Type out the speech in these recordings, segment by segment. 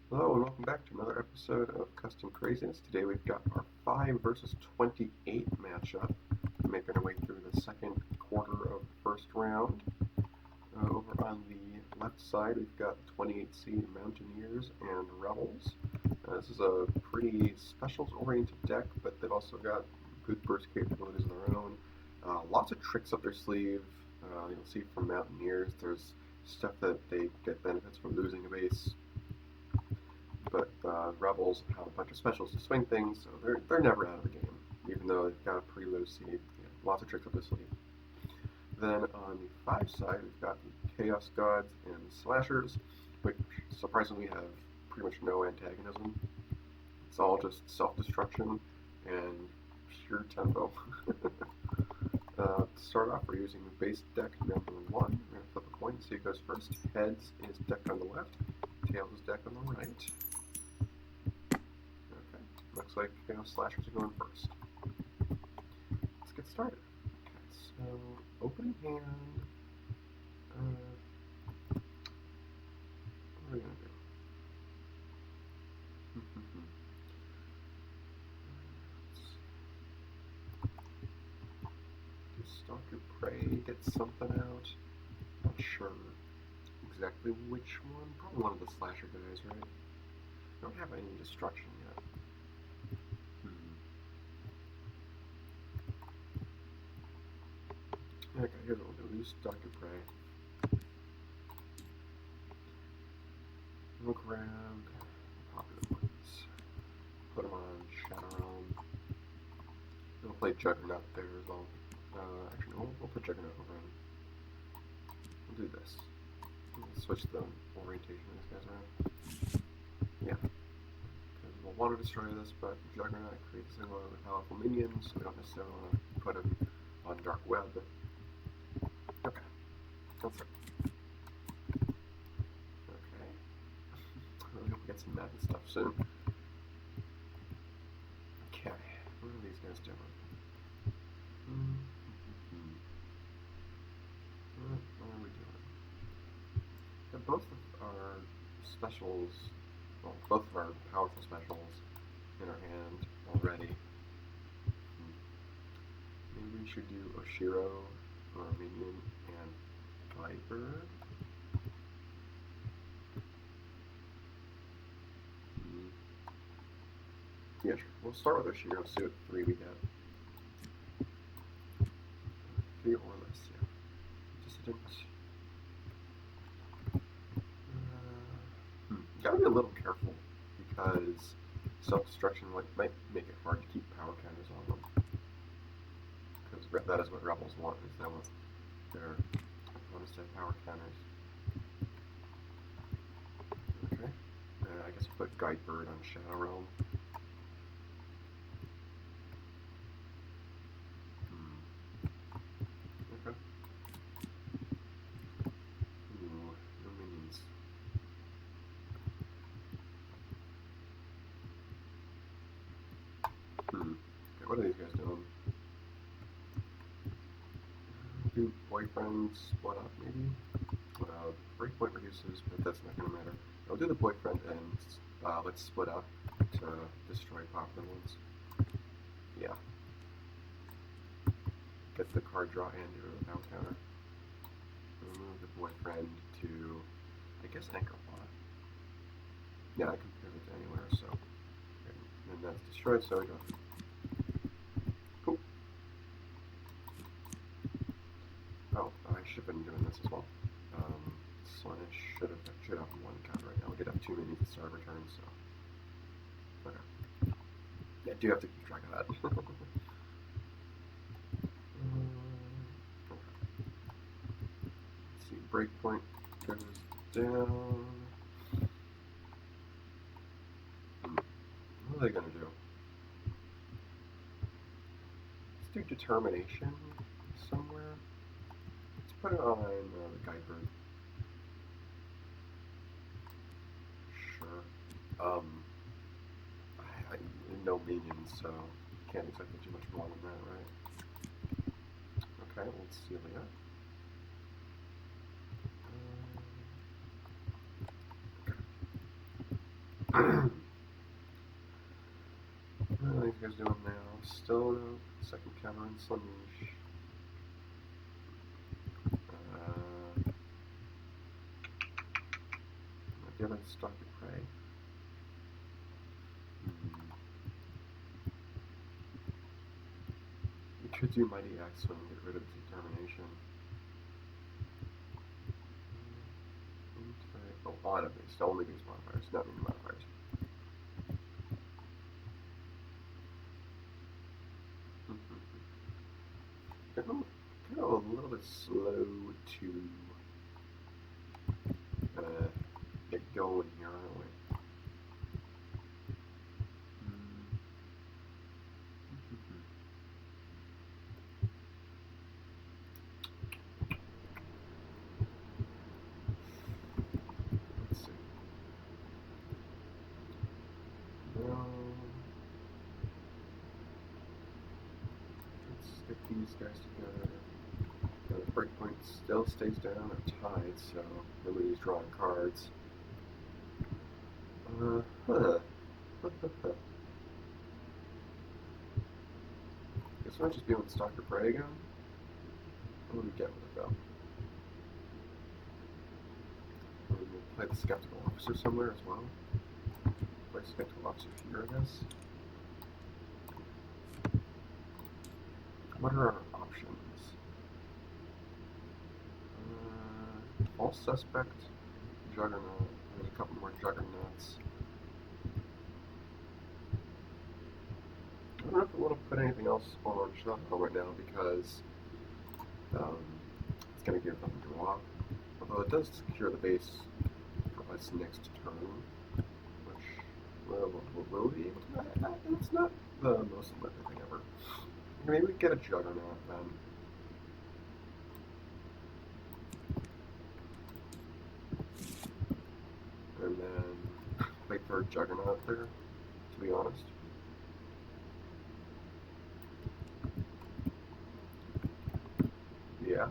Hello and welcome back to another episode of Custom Craziness. Today we've got our 5 versus 28 matchup. Making our way through the second quarter of the first round. Over on the left side we've got the 28 seed Mountaineers and Rebels. This is a pretty specials oriented deck, but they've also got good burst capabilities of their own. Lots of tricks up their sleeve. You'll see from Mountaineers there's stuff that they get benefits from losing a base. But Rebels have a bunch of specials to swing things, so they're never out of the game, even though they've got a pretty low seed. Yeah, lots of tricks up their sleeve. Then on the 5 side, we've got the Chaos Gods and the Slashers, which surprisingly have pretty much no antagonism. It's all just self-destruction and pure tempo. To start off, we're using base deck number 1. We're going to flip a coin and see who goes first. Heads is decked on the left, tails is decked on the right. Looks like Slashers are going first. Let's get started. Okay, so opening hand. What are we gonna do? Stalker Prey, get something out. Not sure exactly which one. Probably one of the slasher guys, right? I don't have any destruction yet. Okay, here's what we'll do. Use Dr. Prey. We'll grab popular ones. Put them on Shadow Realm. We'll play Juggernaut there as well. Actually, we'll put Juggernaut over him. We'll do this. We'll switch the orientation of these guys around. Yeah. Because we'll want to destroy this, but Juggernaut creates a lot of powerful minions, so we don't necessarily want to put him on Dark Web. Okay. That's it. Okay. I really hope we get some Madden stuff soon. Okay. What are these guys doing? What are we doing? Both of our specials, well, both of our powerful specials in our hand already. Maybe we should do Oshiro for our minion and Viper. Yeah, sure. We'll start with Oshiro, see what 3 we get. 3 or less, yeah. Dissident. Gotta be a little careful, because self-destruction might make it hard to keep power counters on them. Because that is what Rebels want, is they want their opponents to have power counters. Okay. I guess we'll put Guide Bird on Shadow Realm. Okay. Ooh, no minions. Okay, what are these guys doing? Do boyfriend split up, maybe? Breakpoint reduces, but that's not going to matter. I'll do the boyfriend and let's split up to destroy popular ones. Yeah. Get the card draw and do the power counter. Remove the boyfriend to, I guess, Anchor Plot. Yeah, I can pivot to anywhere, so. And that's destroyed, so we go. Cool. Oh, I should have been doing this as well. Slanish should have 1 count right now. We did have 2 minions to start return, so. Okay. Yeah, I do have to keep track of that. Okay. Let's see, breakpoint goes down. What are they gonna do? Let's do determination somewhere. Let's put it on the Guide Bird. Sure. No minions, so can't expect too much more than that, right? Okay, let's seal it up. What are these guys doing now? Still no second counter and Slunge. The other stock to prey. You could do Mighty Axe and get rid of Determination. A lot of these, only these modifiers, not many modifiers. Kind of a little bit slow to get going here, aren't we? Let's see. Let's stick these guys together. The breakpoint still stays down or tied, so nobody's drawing cards. Guess I'll just be able to stock your prey again. What do we get with it though? We'll play the Skeptical Officer somewhere as well. Play Skeptical Officer here, I guess. What are our options? False Suspect, Juggernaut. There's a couple more Juggernauts. I don't know if we want to put anything else on Shotgun right now because it's going to give them a draw. Although it does secure the base for us next turn, which we'll be able to. It's not the most important thing ever. Maybe we get a Juggernaut then. And then play for Juggernaut there, to be honest. Yeah.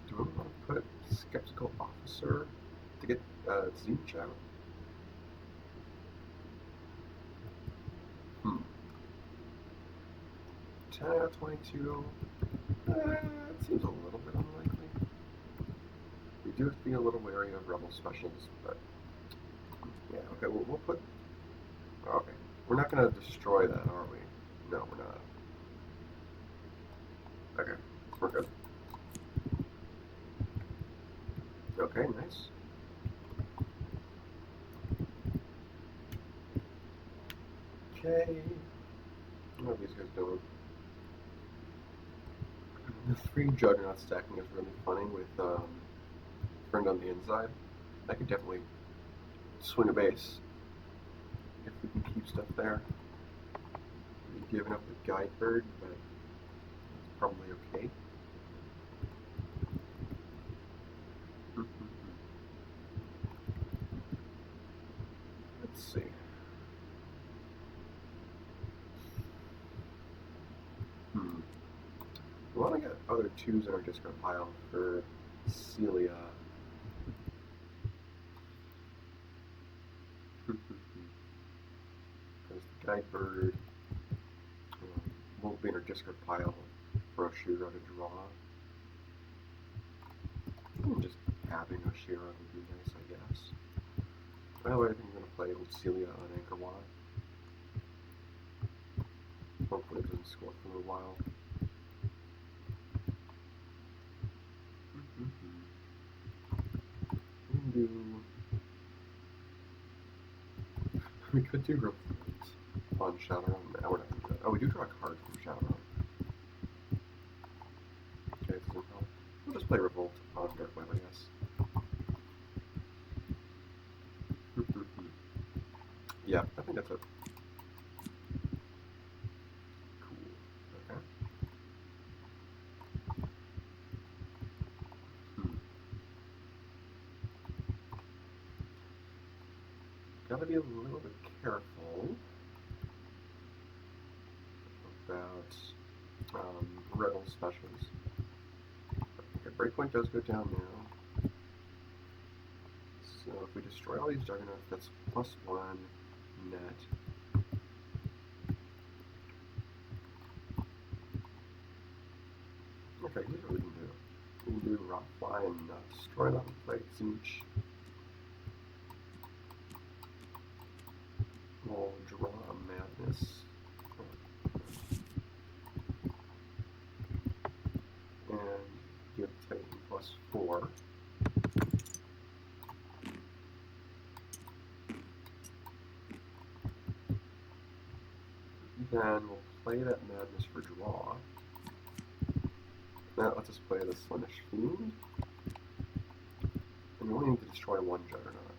Do I want to put Skeptical Officer to get Zinch out? 10 out of 22. It seems a little bit unlikely. We do have to be a little wary of Rebel Specials, but yeah, okay, we'll put. Okay, we're not going to destroy that, are we? No, we're not. Okay, we're good. Okay, nice. Okay. What are these guys doing? The 3 Juggernaut stacking is really funny with Friend on the inside. I could definitely swing a base if we can keep stuff there. We've given up the Guide Bird, but it's probably okay. Let's see. We want to get other 2s in our discard pile for Celia. Because the Guide Bird won't be in our discard pile for Oshira to draw. Just having Oshira would be nice, I guess. Well, I think I'm going to play old Celia on Anchor Wad. Hopefully it doesn't score for a while. We could do Revolt on Shadowrun. No, we're not going to do that. Oh, we do draw a card from Shadowrun. Okay, it doesn't help. We'll just play Revolt on Dark Web, I guess. Yeah, I think that's it. Cool. Okay. Gotta be a little bit careful about Rebel specials. Okay, breakpoint does go down now. So if we destroy all these juggernauts, that's +1 net. Okay, here's what we can do. We can do rock fly and destroy them, play Zooch. We'll draw a madness. And give Titan +4. Then we'll play that madness for draw. That lets us play the Slimish Fiend. And we only need to destroy one Juggernaut.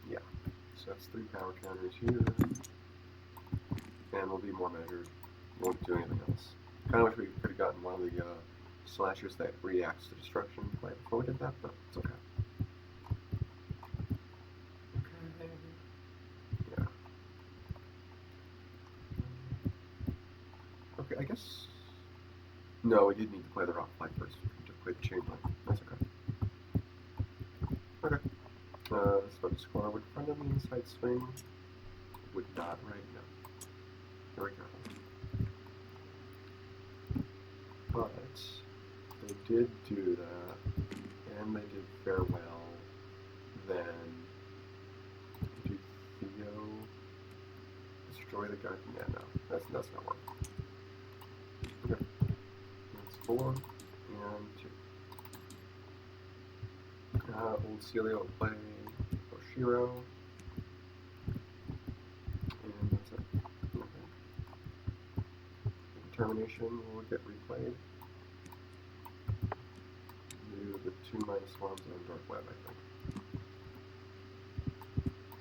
Yeah. So that's 3 power counters here. And we'll be more measured. Won't do anything else. Kind of wish we could have gotten one of the slashers that reacts to destruction right before we did that, but it's okay. Yeah. Okay, I guess. No, we did need to play the rock fly first. We just played the chain line. That's okay. Okay. So score would front of the inside swing. Would not right now. There we go. But they did do that, and they did farewell. Then do Theo destroy the guard? Yeah, no, that's not work. Okay, that's 4 and 2. Old Celia will play Oshiro, and that's it. Okay. Determination will get replayed. Do the 2 -1s on Dark Web, I think.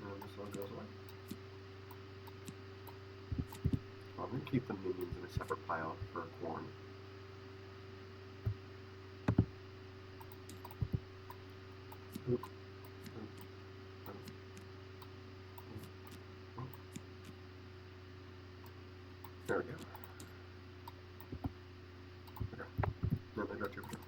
And this one goes away. I'm going to keep the minions in a separate pile for Corn. Oop. There we go. Okay. Then they go 2 for 2.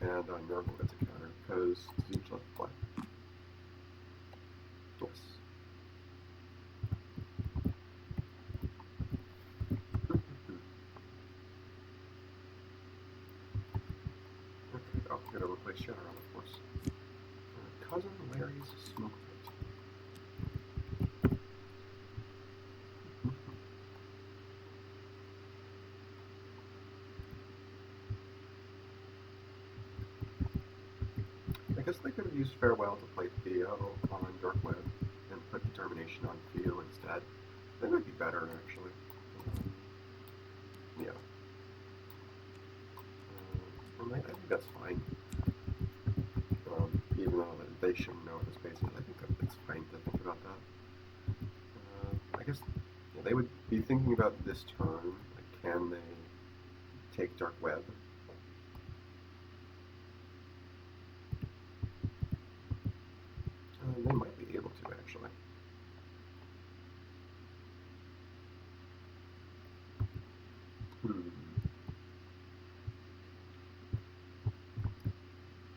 And Nurgle gets a counter because Zooch left play. Yes. Okay, oh, gotta replace Shadowrun, of course. Cousin Larry's Smoke Pit. I guess they could have used Farewell to play Theo on Dark Web and put Determination on Theo instead. That might be better, actually. Yeah. And I think that's fine. Even though they shouldn't know what the space is, I think it's fine to think about that. I guess they would be thinking about this turn. Like, can they take Dark Web? They might be able to, actually.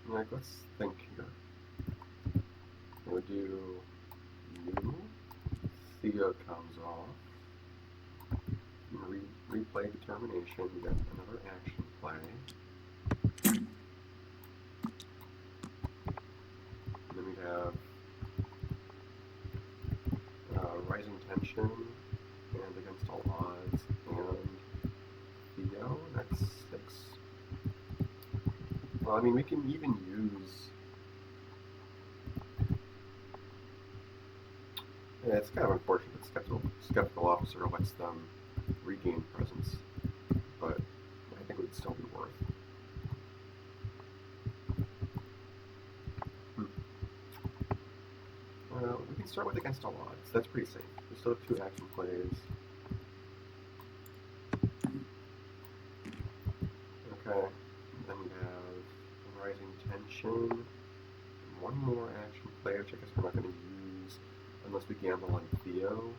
Like, let's think here. We'll do new. Theo comes off. Replay Determination. We got another action play. And then we have Rising Tension and Against All Odds and Theo. That's 6. Well, I mean, we can even use. Yeah, it's kind of unfortunate that Skeptical Officer lets them regain presence, but I think it would still be worth. We can start with Against All Odds. That's pretty safe. We still have 2 action plays. Okay. Then we have Rising Tension. And one more action play, which I guess we're not going to use unless we gamble on Theo.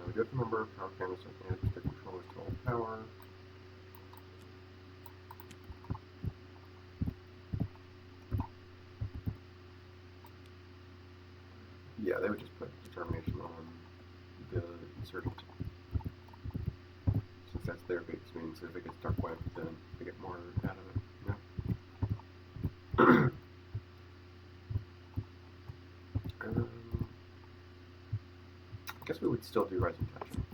We do have to remember power panels don't add the controller's total power. Yeah, they would just put determination on the insurgent. Since that's their base, means if it gets dark web, then they get more out of it. Yeah. I guess we would still do Rising Tension.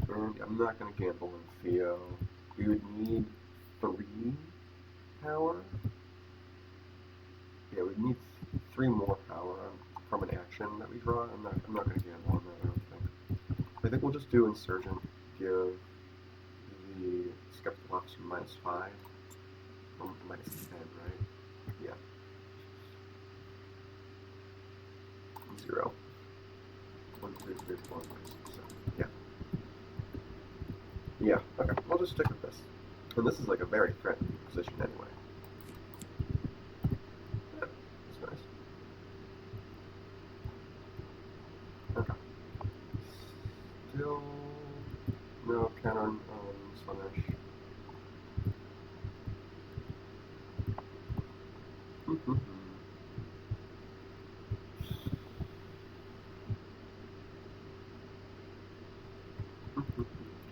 And I'm not going to gamble on Theo. We would need 3 power. Yeah, we'd need 3 more power from an action that we draw. I'm not going to gamble on that, I don't think. I think we'll just do Insurgent, give the Skeptical Officer -5. Or -10, right? Yeah. 0. 1, 2, 3, 4, 5, 6, 7. Yeah. Yeah, okay. We'll just stick with this. And this is like a very threatening position anyway. Yeah, that's nice. Okay. Still no cannon on Slaanesh.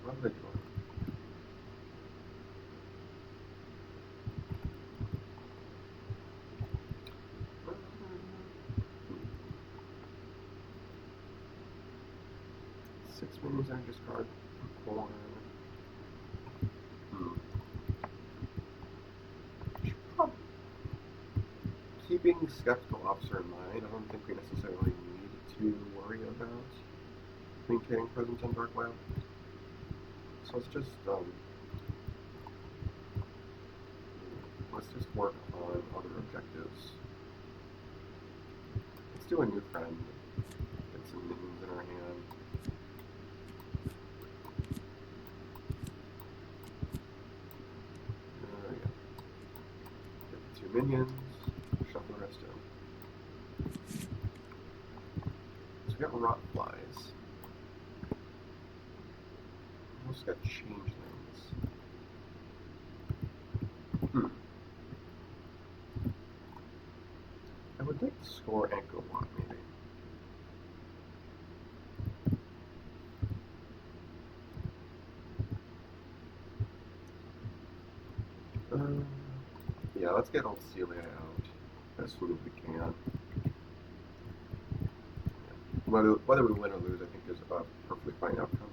What are they doing? Six minions I discard. 4. Keeping Skeptical Officer in mind, I don't think we necessarily need to worry about communicating presence on Dark Web. So let's just work on other objectives. Let's do a new friend. Get some minions in our hand. Yeah. Get 2 minions. Shuffle the rest in. So we got Rot Flies. We also got Changelings. I would like to score Echo One, maybe. Yeah, let's get old Celia out as soon as we can. Whether we win or lose, I think, is a perfectly fine outcome.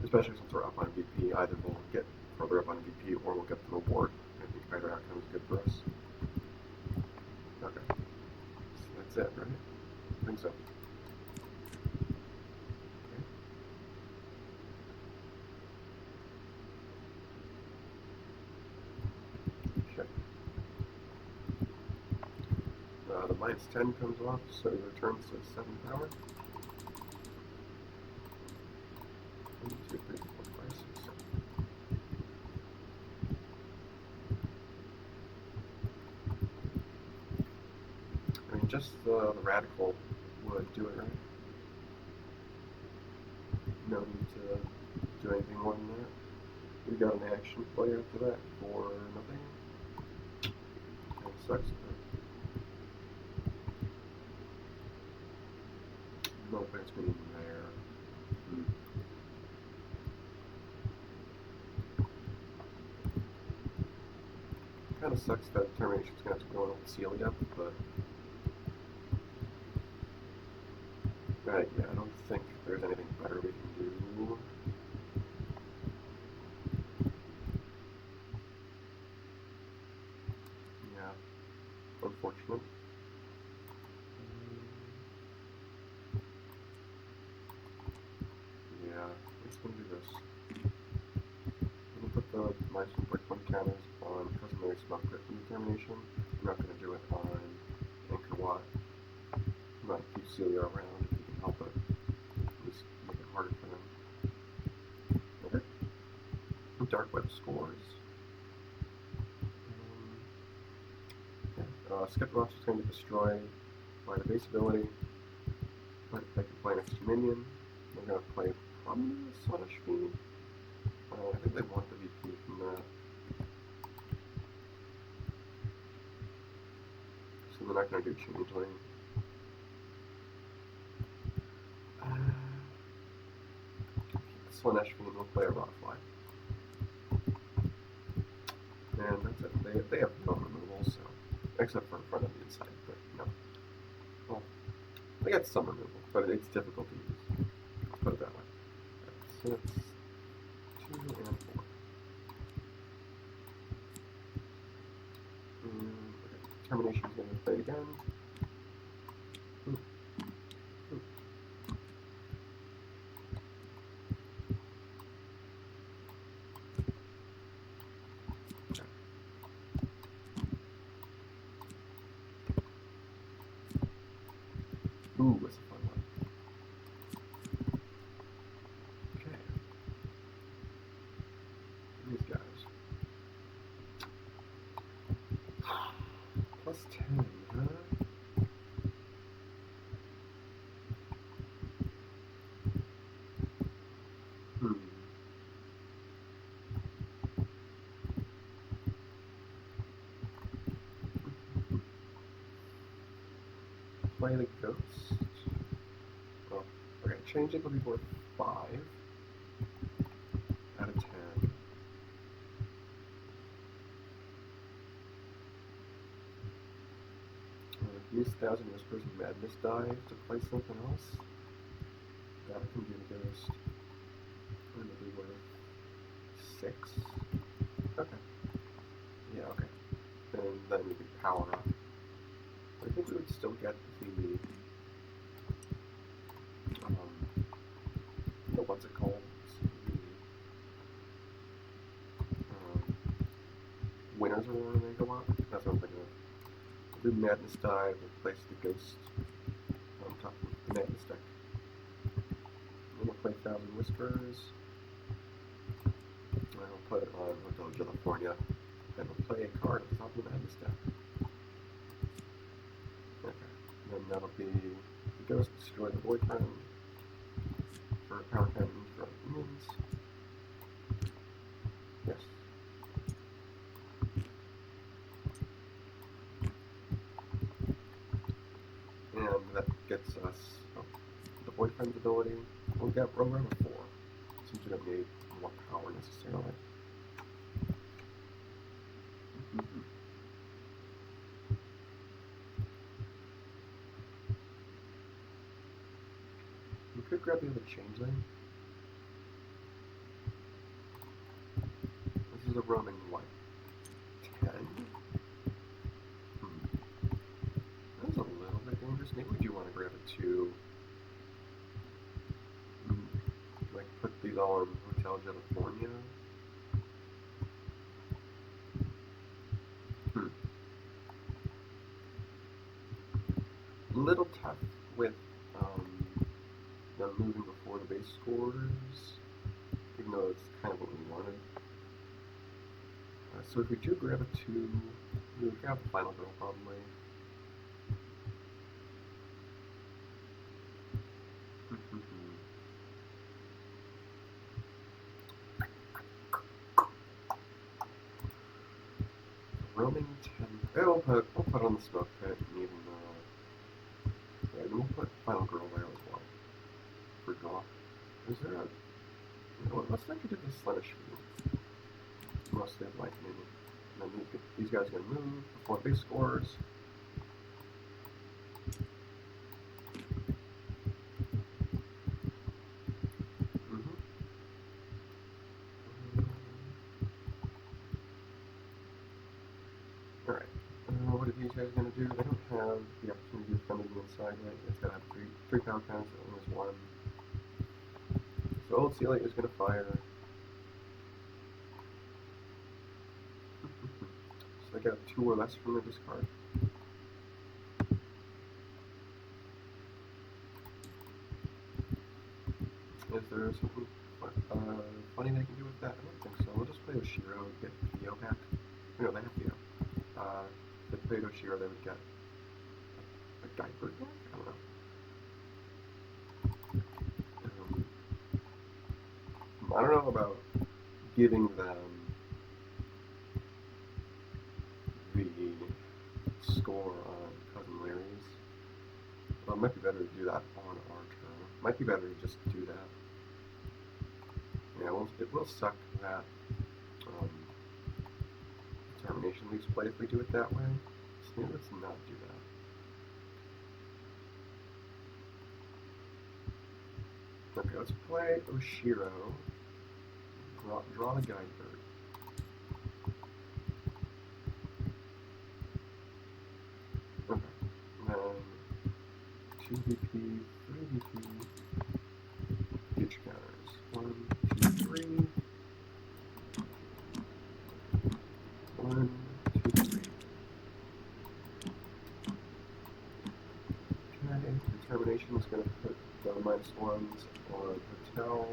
Especially since we're up on VP. Either we'll get further up on VP or we'll get the reward. I think either outcome is good for us. Okay. So that's it, right? I think so. Okay. The -10 comes off, so he returns to 7 power. 1, 2, 3, 4, 5, 6, 7. I mean, just the radical would do it, right? No need to do anything more than that. We got an action play after that for nothing. Kind of sucks, but no advancement in there. Kind of sucks that Termination's going to have to go on with Celia, but yeah, I don't think there's anything better we can do. Yeah, unfortunate. Yeah, let's go do this. I'm going to put the -1.1 counters on Cousin Mary's Smoke Griffin. determination. I'm not going to do it on Anchor Watt. I'm going to keep Celia around if you can help it. At least make it harder for them. Okay. Dark Web scores. Skip Rock is going to get destroyed by the base ability, but they can play an extra minion. They're going to play probably a Sludge Fiend. I think they want the VP from that. So they're not going to do Changeling. Sludge Fiend will play a Rockfly. And that's it. They have no removal, so. Except for in front of the inside, but no. Well, they got some removal, but it's difficult to use. Let's put it that way. So that's 2 and 4. Termination is going to play again. Ooh, that's a fun one. Okay. These guys. Plus 10, huh? Play the ghost. Well, okay, change it will be worth 5 out of 10. Use 1,000 Whispers and Madness die to play something else. That can do the ghost. And it'll be worth 6. Okay. Yeah, okay. And then we could power up. I think we would still get the what's it called? Winners Aurora Megawatt? That's what I'm thinking of. Do Madness die, replace the Ghost on top of the Madness deck. I'm going to play 1,000 Whispers. I'll put it on Hotel California. And we'll play a card at the top of the Madness deck. Okay. Then that'll be the Ghost, destroy the Boyfriend for power cannon for minions. Yes. And that gets us the Boyfriend's ability. We'll get Rogue 4, since we don't need more power necessarily. We could grab the other Changeling. This is a roaming what? 10? That was a little bit dangerous. Maybe we do want to grab a 2. Like put these all in Hotel California. A little tough with them moving before the base scores, even though it's kind of what we wanted. So if we do grab a 2, we would grab the Final Girl probably. Roaming 10. We'll put on the Smoke Pit and even yeah, and we'll put Final Girl there as well. For draw. Is there a you know what, let's actually do this Sludge Fiend. Mostly of lightning. And then these guys are gonna move before base scores. Alright. What are these guys going to do? They don't have the opportunity to defend the inside yet. It's got to have 3 power counts, it only has 1. So old Celia is going to fire. So they take out 2 or less from the discard. Is there something funny they can do with that? I don't think so. We'll just play Oshiro and get Theo back. No, they have Theo. If they played Oshiro, they would get a Guidebird back? I don't know. I don't know about giving them the score on Cousin Larry's. Well, it might be better to do that on our turn. Might be better to just do that. Yeah, well, it will suck that Determination leaves play if we do it that way. So maybe let's not do that. Okay, let's play Oshiro. Draw the Guidebird. Okay. And then 2 VP, 3 VP. Future counters. 1, 2, 3. 1, 2, 3. Okay, Determination is going to put the -1s on Hotel.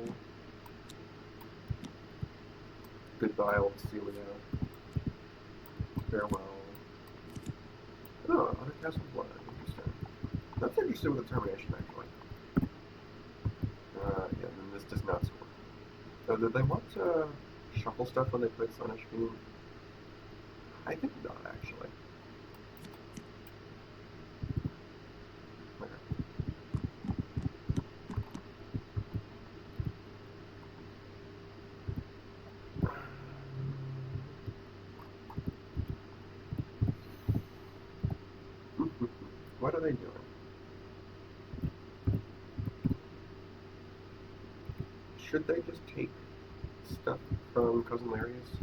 Goodbye, old Celia. Farewell. Oh, other castle blood. Interesting. That's interesting with Determination, actually. Yeah, then this does not score. So, did they want to shuffle stuff when they played Sonic Beam? I think not, actually. What are they doing? Should they just take stuff from Cousin Larry's?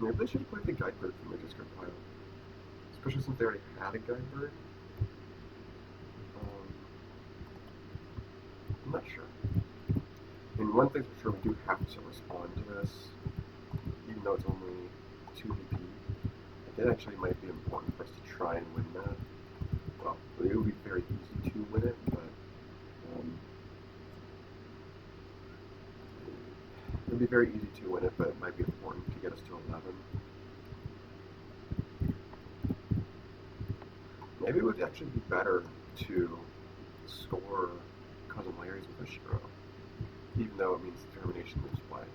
Maybe they should have played the Guidebird from the discard pile. Especially since they already had a Guidebird. I'm not sure. And one thing's for sure, we do have to respond to this, even though it's only 2 VP. It actually might be important for us to try and win that. Well, it would be very easy to win it, but it would be very easy to win it, but it might be important to get us to 11. Maybe it would actually be better to score Cousin Larry's with Oshiro, even though it means Determination moves play.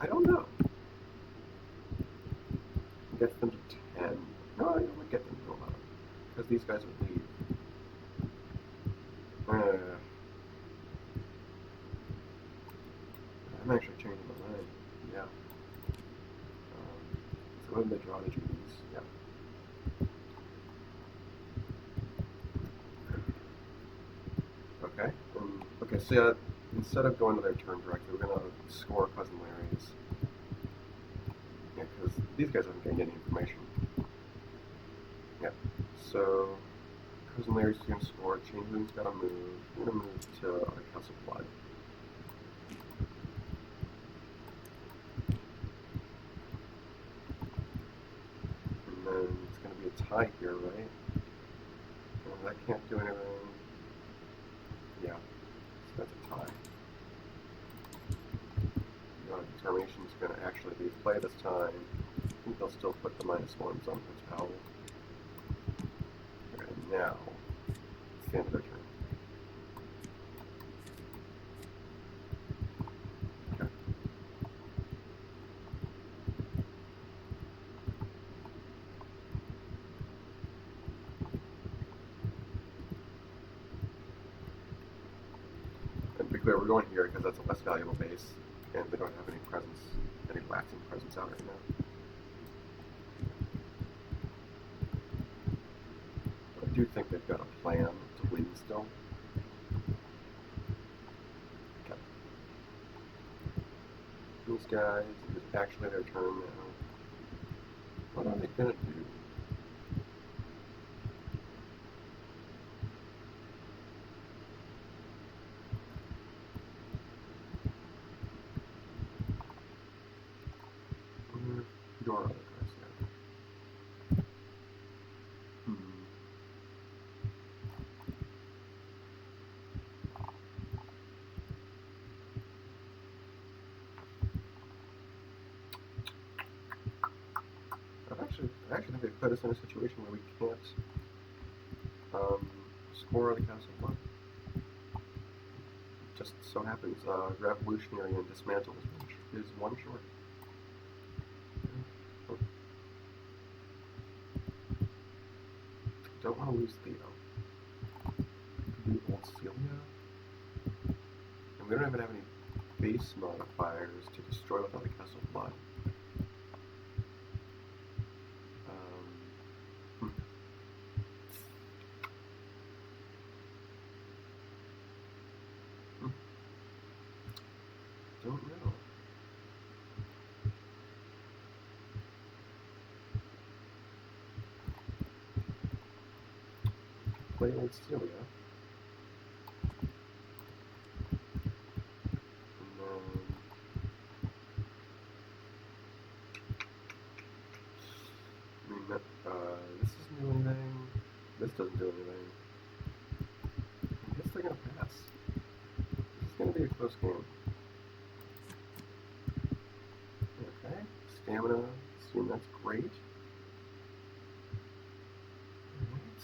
I don't know. Gets them to 10. No, I would get them to 11. Because these guys would leave. I'm actually changing my mind. Yeah. So when they draw the trees, yeah. Okay. Okay, so yeah, instead of going to their turn directly, we're going to score Cousin Larry's. Yeah, because these guys haven't gained any information. Yeah. So, Cousin Larry's going to score. Changeling's got to move. We're going to move to our Castle Blood. And then it's going to be a tie here, right? And that can't do anything. Yeah. So that's a tie. Determination's going to actually be play this time. I think they'll still put the -1s on Hotel. And now, it's the end of their turn. Okay. And to be clear, we're going here because that's a less valuable base, and they don't have any presence, any lasting presence out right now. I do think they've got a plan to win still. Okay. These guys, it's actually their turn now. What are they gonna do? they've put us in a situation where we can't score the castle one. Just so happens Revolutionary and Dismantle is one short. Don't want to lose Theo. Could be Old Celia. And we don't even have any base modifiers to destroy without the Castle Blood. Don't know. Play Old Celia. This doesn't do anything. This doesn't do anything. I guess they're gonna pass. This is gonna be a close game. Okay, stamina. Assume that's great. Alright.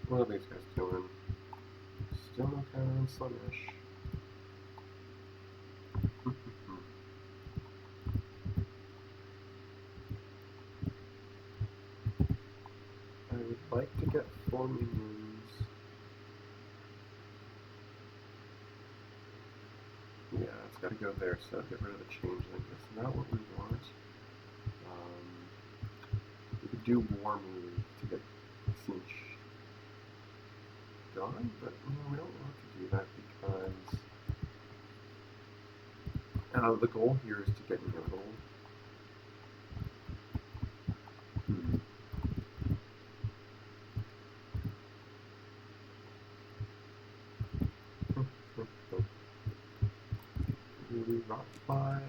What are these guys doing? Still no counter on Slunish. I would like to get 4 minions. Yeah, it's got to go there, so get rid of the changeling. That's not what we want. We could do War Move to get Cinch gone, but no, we don't want to do that because the goal here is to get Nodal. We Rockfly.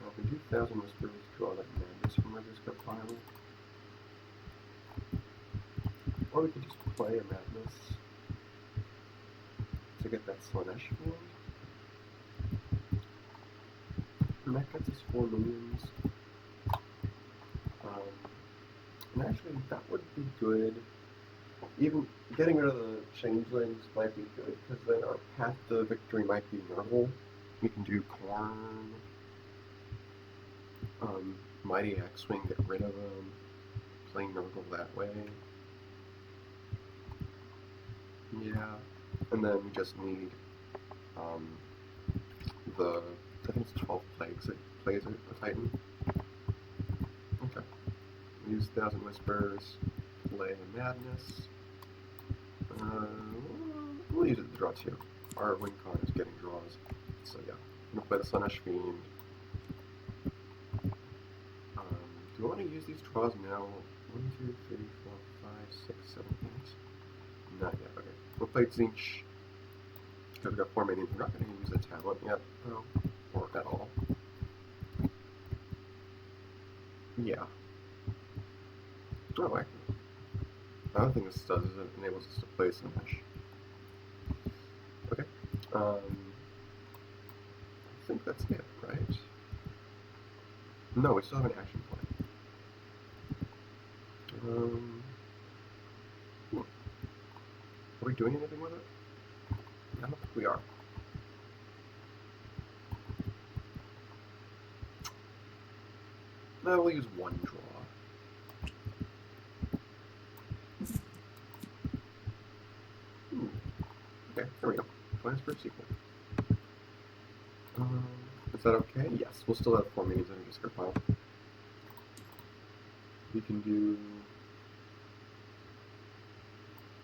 If we do 1,000 Whispers, draw that Madness from Register Pile. Or we could just play a Madness to get that Slaanesh field. And that gets us 4 minions. And actually, that would be good. Even getting rid of the changelings might be good, because then our path to victory might be Nurgle. We can do Corn, Mighty X-Wing, get rid of them, playing Nurgle that way. Yeah, and then we just need I think it's 12 Plagues that plays a Titan. Okay. Use 1,000 Whispers, play Madness. We'll use it to draw 2. Our win con is getting draws. So yeah, I'm going to play the Slaanesh Fiend. Do I want to use these draws now? 1, 2, 3, 4, 5, 6, 7, 8. Not yet, okay. We'll play Zinch. Because we've got 4 minions. We're not going to use a talent yet, though. Or at all. Yeah. Oh, actually. The other thing this does is it enables us to play Slaanesh. Okay. I think that's it, right? No, we still have an action plan. Are we doing anything with it? I don't think we are. No, we'll use 1 draw. Okay, there we go. Plans for a sequel. Is that okay? Yes, we'll still have 4 minions in our discard pile. We can do...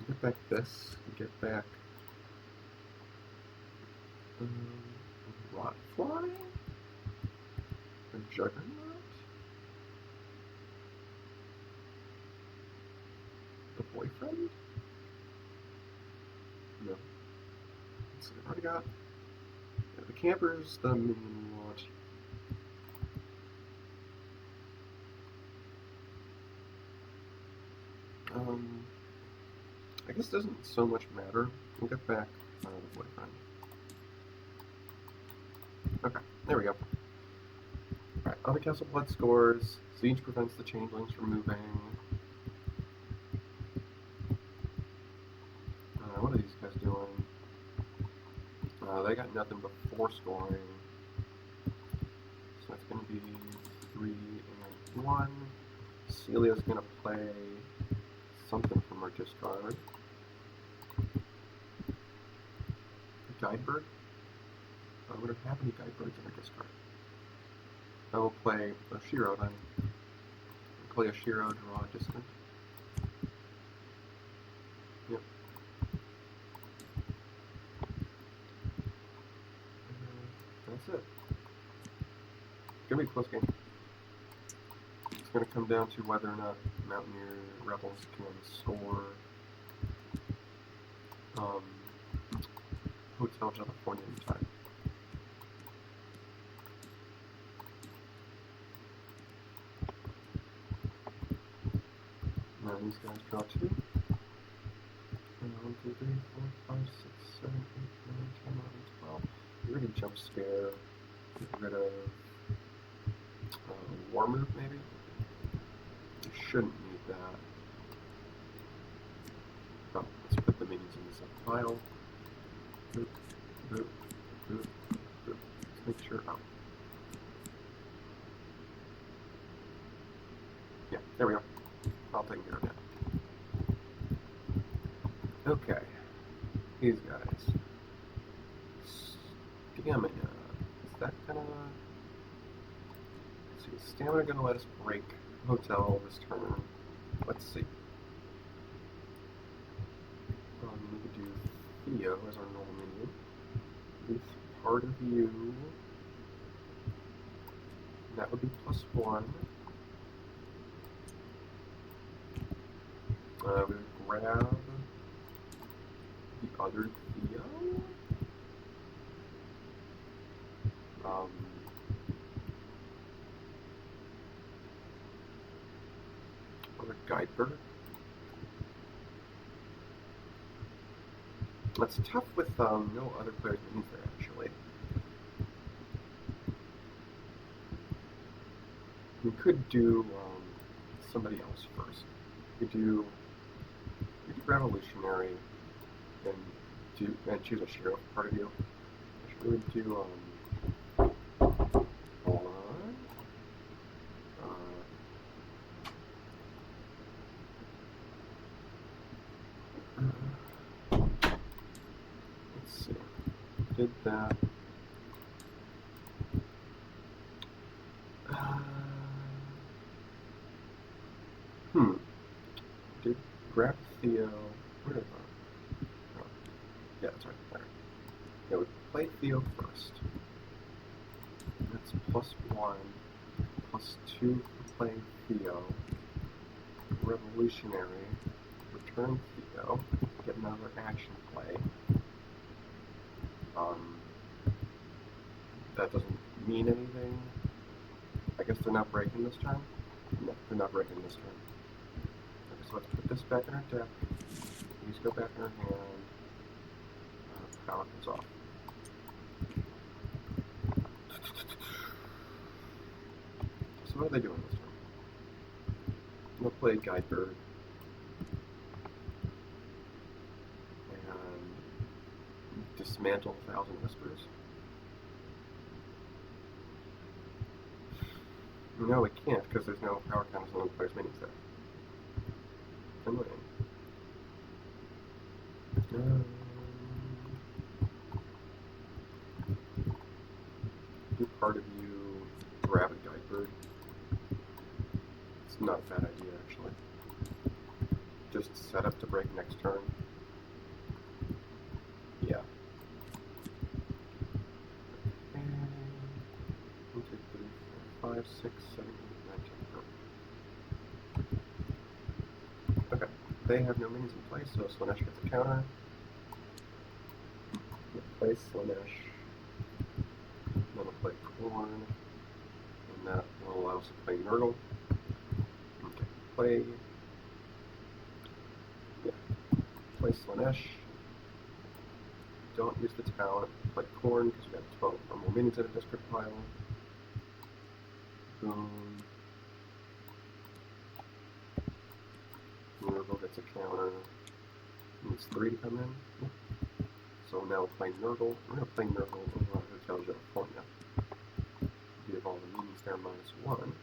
Get back this, get back... Rotfly? A Juggernaut? The Boyfriend? No. So I've already got the campers, the minion we want. I guess it doesn't so much matter. We'll get back the Boyfriend. Okay, there we go. Alright, other castle blood scores. Siege prevents the changelings from moving. What are these guys doing? They got nothing but 4 scoring. So that's going to be 3 and 1. Celia's going to play something from her discard. A Guidebird? We don't have any Guidebirds in her discard. I will play a Shiro then. Play a Shiro, draw a distant. Yep. That's it. It's going to be a close game. It's going to come down to whether or not Mountaineers Rebels can score Hotel California in time. Now these guys draw 2. 1, 2, 3, 4, 5, 6, 7, 8, 9, 10, 11, 12. Get rid of Jump Scare. Get rid of War Move, maybe? You shouldn't need that. Oh, let's put the minions in this pile. Boop, boop, boop, boop. Let's make sure. Oh. Yeah, there we go. I'll take care of that. Okay. These guys. Stamina. Is that gonna... Let's see. Is stamina gonna let us break Hotel this turn? Let's see. We could do Theo as our normal menu. With part of you. That would be +1. We would grab the other Theo. Or a Guidebird. That's tough with no other players' minions there, actually. We could do somebody else first. We could do Revolutionary and choose a Shiro part of you. Actually, we would do hold on. Let's see. Did that. Did grab Theo. Where did I? Oh. Yeah, that's right. There. Yeah, we play Theo first. That's +1, +2 for playing Theo. Revolutionary. Return Theo. Get another action play. That doesn't mean anything. I guess they're not breaking this turn? No, they're not breaking this turn. Okay, so let's put this back in our deck. These go back in our hand. Power comes off. So what are they doing this turn? We'll play Guidebird. And dismantle 1,000 Whispers. No, we can't, because there's no power counters on the player's minions there. Annoying. Do part of you grab a Guidebird. It's not a bad idea, actually. Just set up to break next turn. Yeah. And 1, 2, 3, 4, 5, 6, 7, 8, 9, 10. Okay. They have no minions in place, so Slanesh gets a counter. We'll play Slanesh. Then we'll play Corn. And that will allow us to play Nurgle. Okay. Play. Yeah. Play Slanesh. don't use the talent, play corn because we got 12 or more minions in a discard pile. Boom. Nurgle gets a counter. Needs 3 to come in. So now we're playing Nurgle. We're going to play Nurgle in Hotel California. We have all the minions there -1.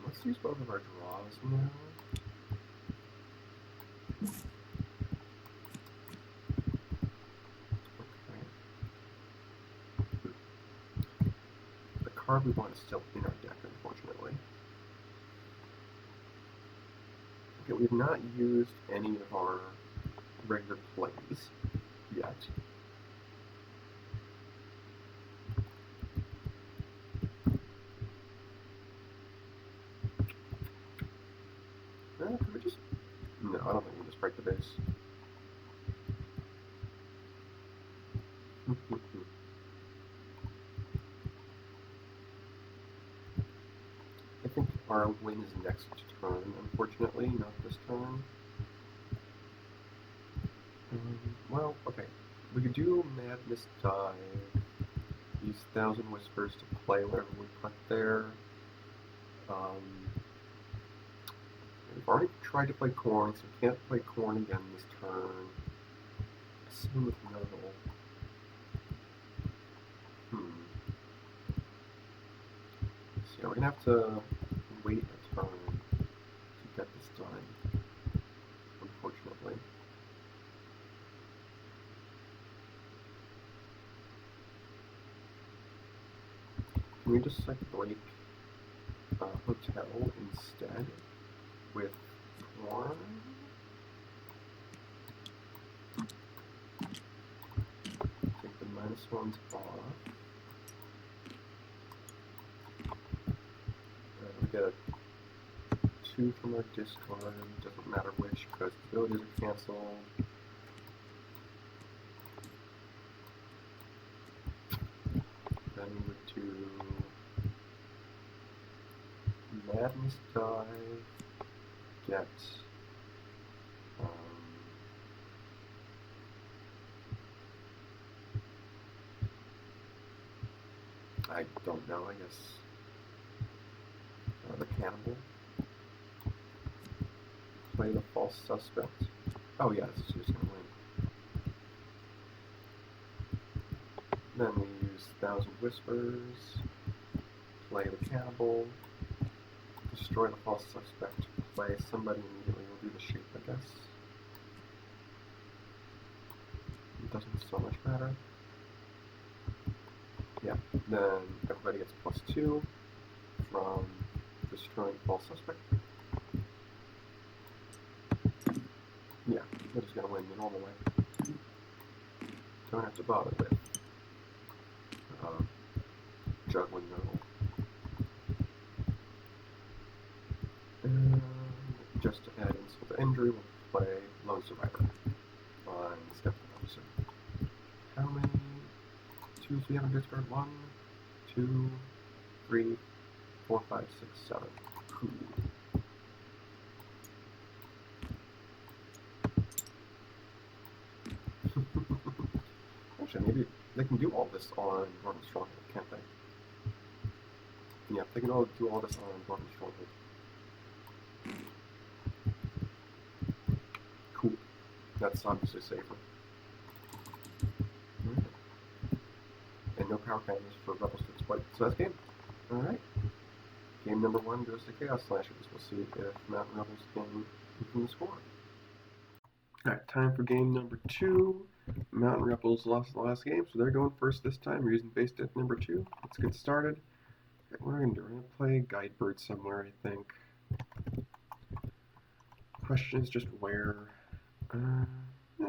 Let's use both of our draws now. Okay. The card we want is still in our deck, unfortunately. Okay, we've not used any of our regular plays yet. Could we just... No, I don't think we can just break the base. I think our win is next turn, unfortunately, not this turn. Well, okay. We could do Madness Dive, use Thousand Whispers to play whatever we put there. We've already tried to play Corn, so we can't play Corn again this turn. Same with Nurgle. So we're going to have to wait a turn to get this done, unfortunately. Can we just like break Hotel instead with Corn? Take the -1s off. We get a 2 from our discard, doesn't matter which, because the abilities are canceled. Then we would do Madness Dive, get I don't know, I guess the Cannibal, play the False Suspect. Oh yeah, this is just going to win. Then we use Thousand Whispers, play the Cannibal, destroy the False Suspect, play somebody immediately. We'll do the Shape, I guess. It doesn't so much matter. Yeah, then everybody gets +2 from destroying False Suspect. Yeah, we're just going to win the normal way. Don't have to bother with juggling Nurgle. Just to add insult to injury, we'll play Lone Survivor on Skeptical Officer. How many 2s do we have in discard? 1, 2, 3, 4, 5, 6, 7. Cool. Actually, maybe they can do all this on Northern Stronghold, can't they? Yeah, they can all do all this on Northern Stronghold. Cool. That's obviously safer. Alright. And no power counters for Rebels to exploit. So that's game. Alright. Game number 1 goes to Chaos Slashers. We'll see if Mountain Rebels can score. Alright, time for game number 2. Mountain Rebels lost the last game, so they're going first this time. We're using base deck number 2. Let's get started. Okay, what are we going to do? We're going to play Guidebird somewhere, I think. Question is just where. Yeah,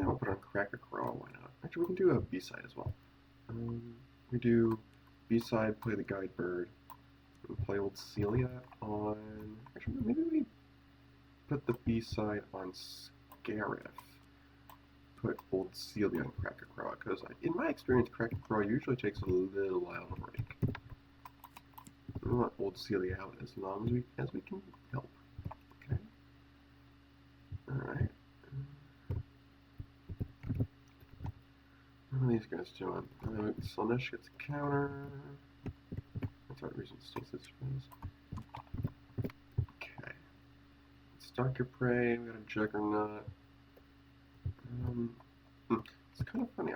we'll put on Cracker Crow, why not? Actually, we can do a B-side as well. We do B-side, play the Guidebird. We'll play Old Celia on... Actually, maybe we put the B-side on Scarif. Put Old Celia on Cracker Crow, because in my experience, Cracker Crow usually takes a little while to break. We want Old Celia out as long as we can help. Okay. Alright. What are these guys doing? Slaanesh gets a counter. That's our reason stasis phase. Okay. Stalk your prey, we got a juggernaut. It's kind of funny,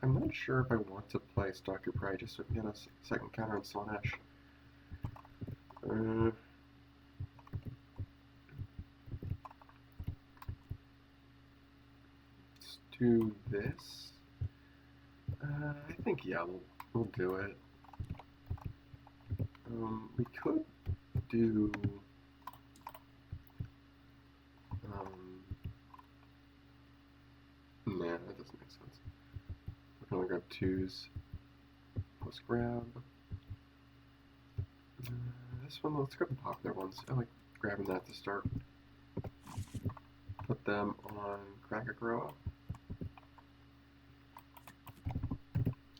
I'm not sure if I want to play Stalk Your Prey just so we can get a second counter on Slaanesh. Let's do this. I think, yeah, we'll do it. We could do... nah, that doesn't make sense. We're gonna grab 2s. Let's grab... this one, let's grab the popular ones. I like grabbing that to start. Put them on Krakakaroa.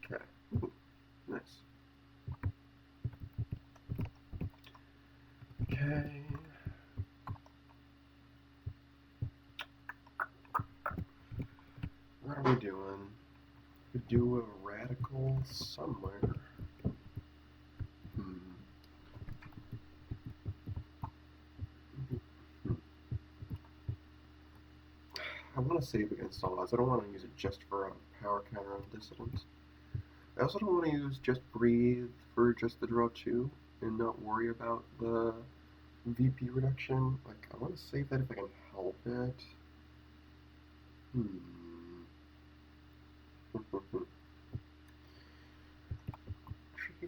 Okay. Ooh, nice. Okay. What are we doing? We do a radical somewhere. I want to save against all odds. I don't want to use it just for a power counter on Dissident. I also don't want to use just Breathe for just the draw 2 and not worry about the VP reduction. Like, I want to save that if I can help it.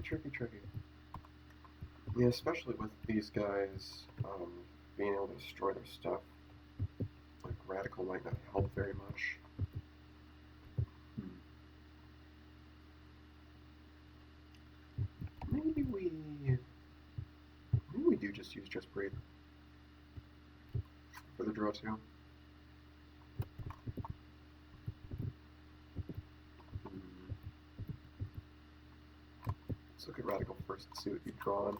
Tricky. Yeah, especially with these guys being able to destroy their stuff. Like, Radical might not help very much. Maybe we do just use Just Breathe for the draw 2. Let's look at Radical first and see what you've drawn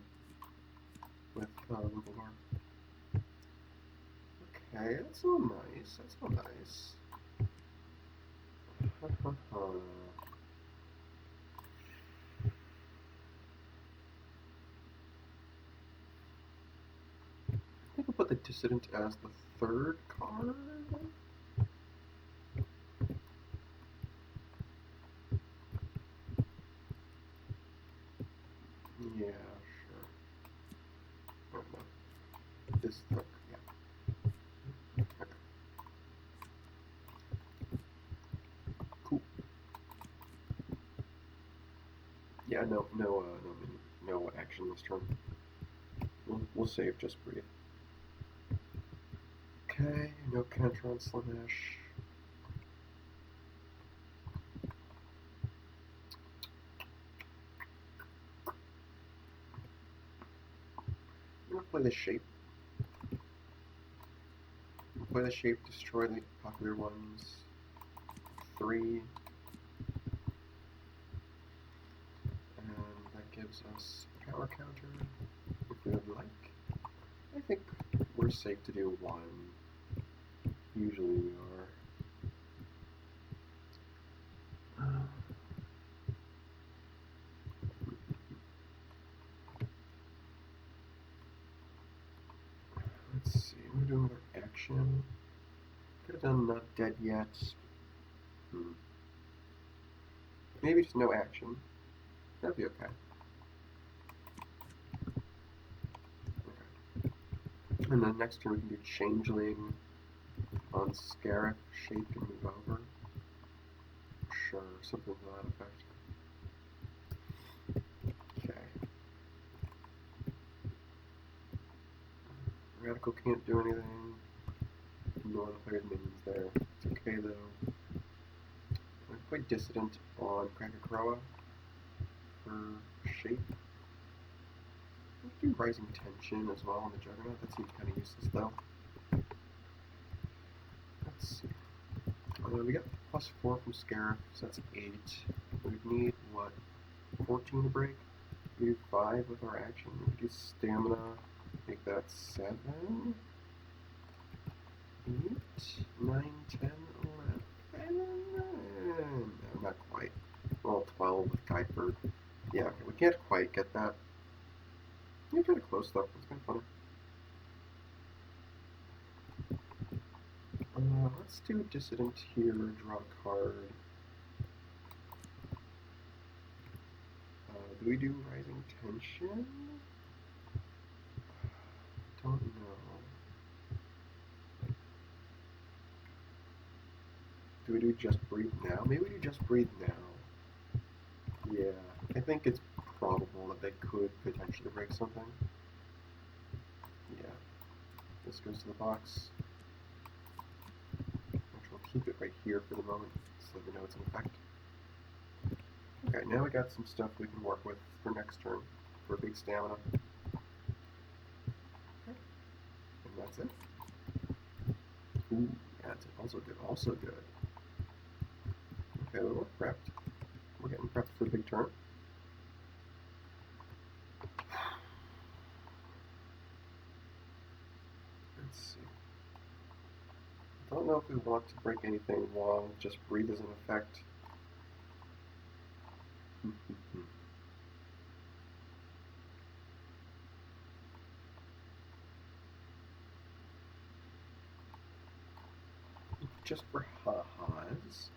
with Lugalore. Okay, that's all nice. That's all nice. I think we'll put the Dissident as the 3rd card. Yeah, sure. I don't know. This look, yeah. Okay. Cool. Yeah, no action this turn. We'll save Just Breathe. Okay, no counter on Slaanesh. I'm gonna play the Shape. Play the Shape, destroy the popular ones. 3. And that gives us a power counter if we would like. I think we're safe to do 1. Usually we are. Let's see, we're doing another action. Could have done Not Dead Yet. Maybe just no action. That'd be okay. And then next turn we can do Changeling on Scarif, Shape and move over. Sure, something to that effect. Okay. Radical can't do anything. No uncleared minions there. It's okay though. I'm quite Dissident on Krakakaroa for Shape. We can do Rising Tension as well on the Juggernaut. That seems kind of useless though. Let's see. We got +4 from Scarif, so that's 8. We would need, what, 14 to break? We do 5 with our action. We do stamina. Make that 7, 8, 9, 10, 11. No, not quite. Well, 12 with Guide Bird. Yeah, okay, we can't quite get that. You're kind of close though. It's kind of funny. Let's do Dissident here. Draw a card. Do we do Rising Tension? Don't know. Do we do Just Breathe Now? Maybe we do Just Breathe Now. Yeah, I think it's probable that they could potentially break something. Yeah. This goes to the box. Which we'll keep it right here for the moment so that we know it's in effect. Okay, now we got some stuff we can work with for next turn for a big stamina. Okay. And that's it. Ooh, that's also good. Also good. Okay, we're prepped. We're getting prepped for the big turn. Let's see. I don't know if we want to break anything while Just Breathe is in effect. Just for ha-has, so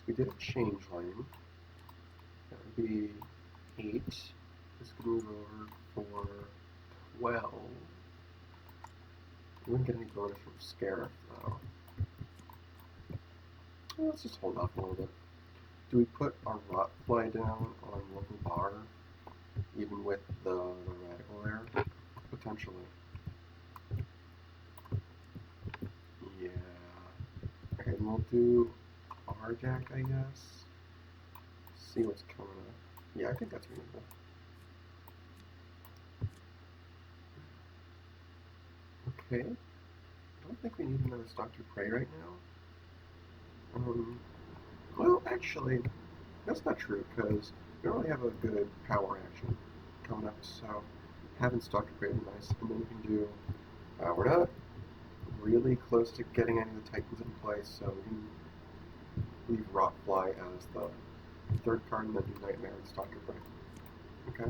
we did a change lane. That would be 8. This could move over for 12. We wouldn't get any bonus from Scarif, though. Well, let's just hold off a little bit. Do we put our Rotfly down on local bar, even with the radical there? Potentially. Yeah. Okay, we'll do our deck, I guess. See what's coming up. Yeah, I think that's reasonable. Okay. I don't think we need another Dr. Prey right now. Well, actually, that's not true, because we don't really have a good power action coming up, so having Dr. Prey would be nice. And then we can do, we're not really close to getting any of the Titans in place, so we can leave Rotfly as the third card and then do Nightmare and Dr. Prey. Okay.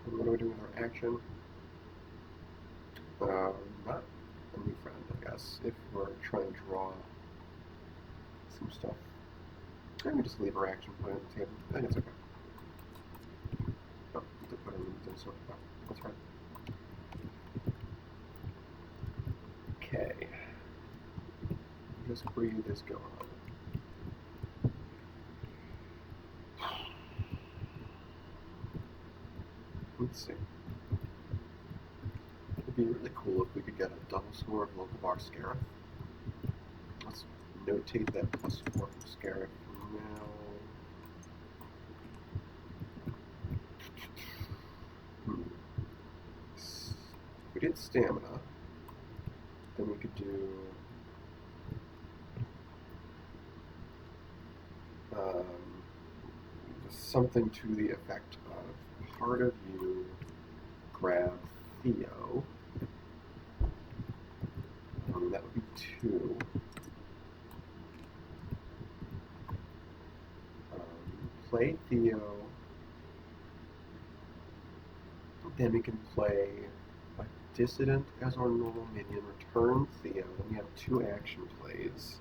And what do we do with our action? Not a new friend, I guess, if we're trying to draw some stuff. I can just leave our action, put it on the table. I think it's okay. Oh, to put it in the sort of. That's right. Okay. Just breathe is going on. Let's see. It'd be really cool if we could get a double score of local bar Scarif. Let's notate that plus 4 from Scarif now. If we did stamina, then we could do something to the effect of part of you grab Theo. That would be 2. Play Theo. Then we can play a Dissident as our normal minion, return Theo. Then we have 2 action plays.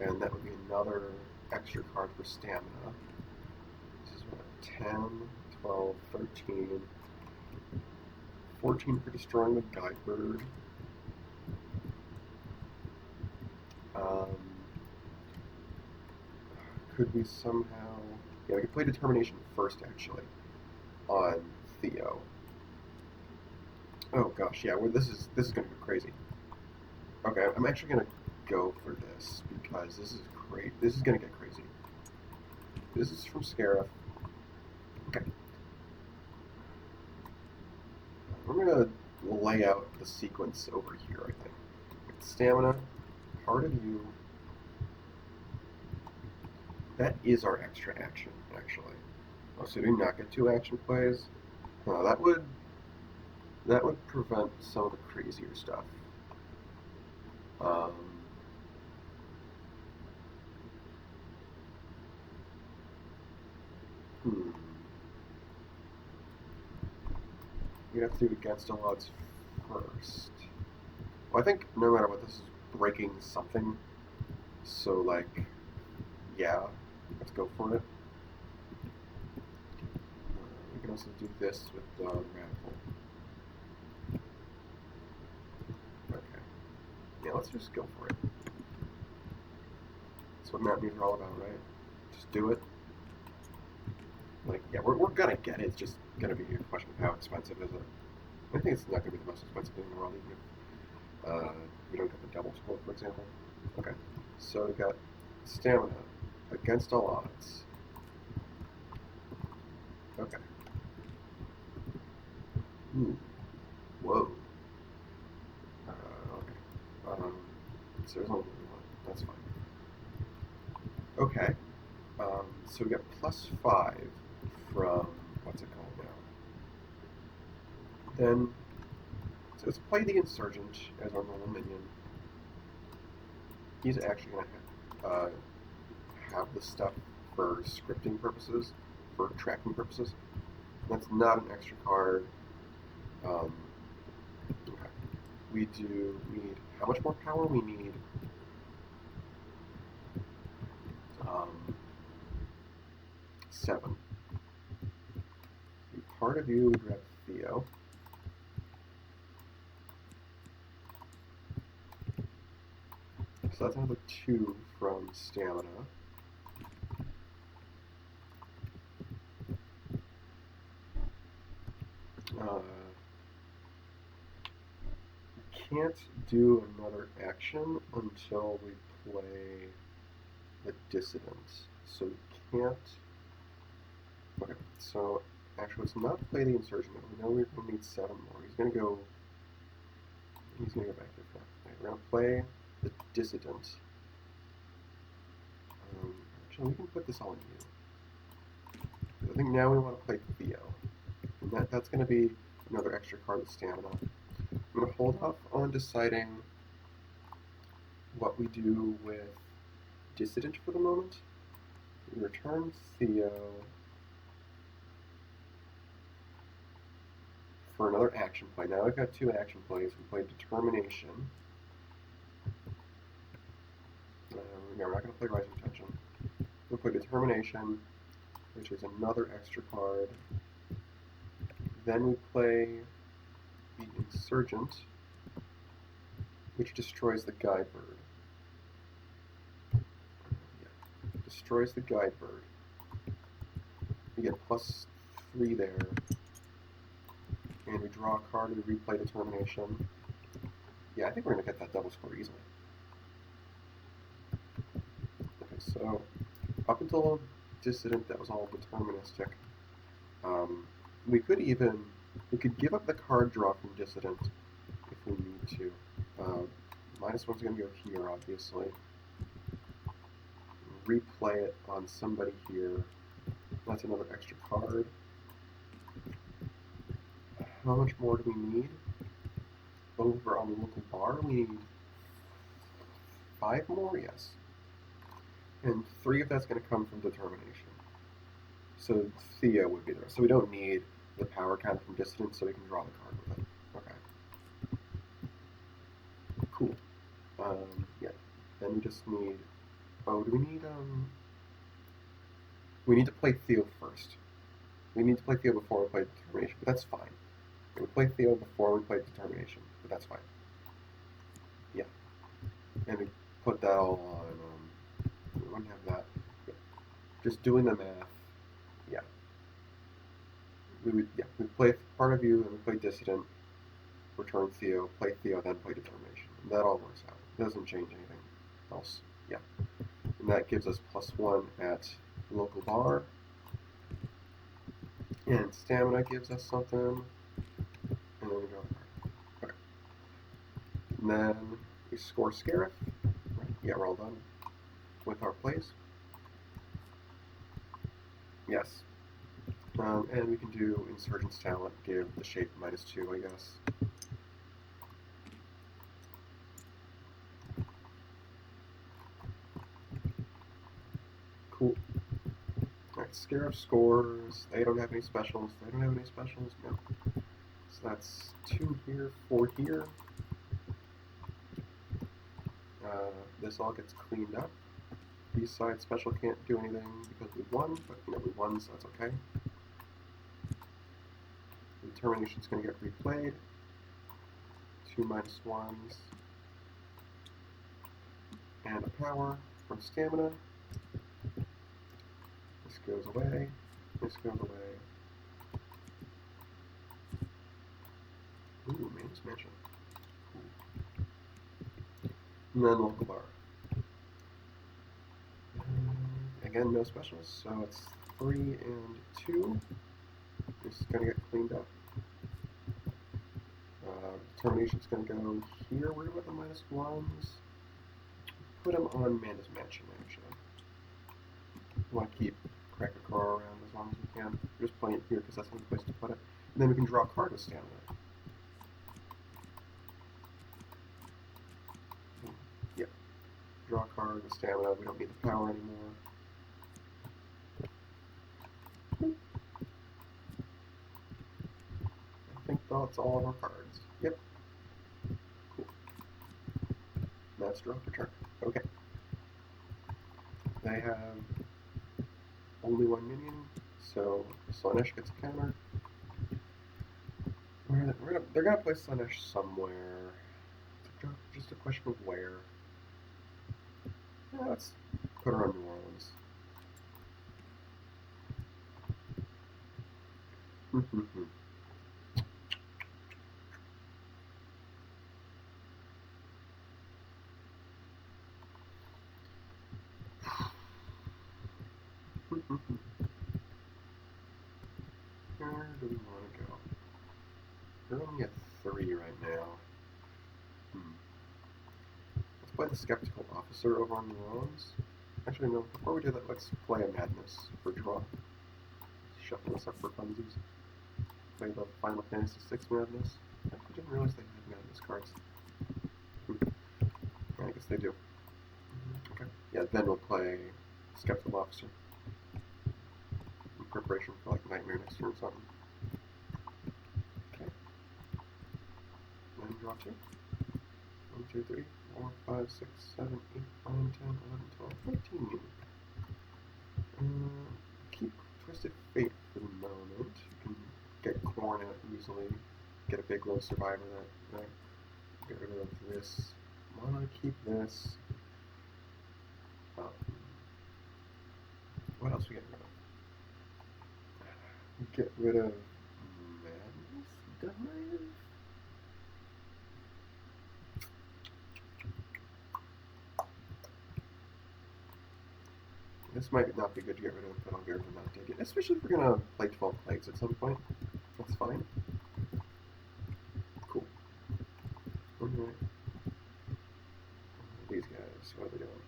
And that would be another extra card for stamina. This is what, 10, 12, 13, 14 for destroying the Guide Bird. Could we somehow... Yeah, we could play Determination first, actually, on Theo. Oh gosh, yeah, well, this is going to be crazy. Okay, I'm actually going to go for this, because this is great. This is going to get crazy. This is from Scarif. Okay. I'm going to lay out the sequence over here, I think. Stamina, part of you. That is our extra action, actually. Oh, so do you not get 2 action plays? That would prevent some of the crazier stuff. Um, hmm. You'd have to do against all odds first. Well, I think no matter what, this is breaking something. So, like, yeah, let's go for it. We can also do this with the radical. Okay. Yeah, let's just go for it. That's what Mountaineers are all about, right? Just do it. Like, yeah, we're gonna get it. It's just gonna be a question of how expensive is it. I think it's not gonna be the most expensive thing in the world, even if we don't get the double score, for example. Okay, so we got stamina against all odds. Okay. Ooh. Whoa. Okay. So there's only one. That's fine. Okay. So we got +5 from what's it called now? Then, so let's play the Insurgent as our normal minion. He's actually going to have the stuff for scripting purposes, for tracking purposes. That's not an extra card. Okay. We do need, how much more power? We need 7. Part of you, we grab Theo. So that's another 2 from stamina. Can't do another action until we play the Dissident. So we can't. Okay, so actually, let's not play the Insurgent. We know we're going to need 7 more. He's going to go. He's going to go back to that. Okay, we're going to play the Dissident. Actually, we can put this all on you. I think now we want to play Theo. And that's going to be another extra card with stamina. I'm going to hold off on deciding what we do with Dissident for the moment. We return Theo for another action play. Now we've got 2 action plays. We played Determination. No, we're not going to play Rising Tension. We'll play Determination, which is another extra card. Then we play the Insurgent, which destroys the Guide Bird. Yeah. Destroys the Guide Bird. We get +3 there. And we draw a card and we replay Determination. Yeah, I think we're going to get that double score easily. Okay, so up until Dissident, that was all deterministic. We could give up the card draw from Dissident if we need to. -1's going to go here, obviously. Replay it on somebody here. That's another extra card. How much more do we need? Over on the local bar, we need 5 more, yes. And 3 of that's going to come from Determination. So Theo would be there. So we don't need the power count from Dissident, so we can draw the card with it. Okay. Cool. Yeah. Then we just need... Oh, do we need... We need to play Theo first. We need to play Theo before we play Determination, but that's fine. We play Theo before we play Determination, but that's fine. Yeah. And we put that all on... we wouldn't have that. Yeah. Just doing the math. Yeah. We play part of you, and we play Dissident, return Theo, play Theo, then play Determination. And that all works out. It doesn't change anything else. Yeah. And that gives us +1 at local bar. And stamina gives us something. And then we draw a card. Okay. And then we score Scarif. Right. Yeah, we're all done with our plays. Yes. And we can do Insurgent's Talent, give the shape -2, I guess. Cool. Alright, Scarab scores. They don't have any specials. They don't have any specials. No. So that's 2 here, 4 here. This all gets cleaned up. B-side special can't do anything because we won, but we won, so that's okay. Determination's going to get replayed. 2 -1s. And a power from stamina. This goes away. This goes away. Ooh, man's mansion. Cool. And then local bar. Again, no specials, so it's 3 and 2. This is going to get cleaned up. Determination's going to go here. Where about the -1s? Put them on Amanda's Mansion, actually. We want to keep Cracker Car around as long as we can. We're just playing it here because that's the only place to put it. And then we can draw a card with stamina. Yep. Draw a card with stamina. We don't need the power anymore. I think that's all of our cards. Yep. Cool. That's draw for turn. Okay. They have only 1 minion, so Slaanesh gets a counter. They're gonna play Slaanesh somewhere. It's just a question of where. Yeah, let's put her on New Orleans. Where do we want to go? We're only at 3 right now. Let's play the Skeptical Officer over on New Orleans. Actually, no, before we do that, let's play a Madness for draw. Shuffle this up for funsies. Play the Final Fantasy VI Madness. I didn't realize they had Madness cards. I guess they do. Okay. Yeah, then we'll play Skeptical Officer. In preparation for like Nightmare next turn or something. Okay. Then draw 2. 1, 2, 3, 4, 5, 6, 7, 8, 9, 10, 11, 12, 13. Keep Twisted Fate for the moment. You can get Corn out easily. Get a big low survivor that get rid of this. Wanna keep this. What else we get rid of? Get rid of Madness Dive? This might not be good to get rid of, but I'll get rid of not take it. Especially if we're gonna play 12 plagues at some point. That's fine. Cool. Alright. These guys, what are they doing?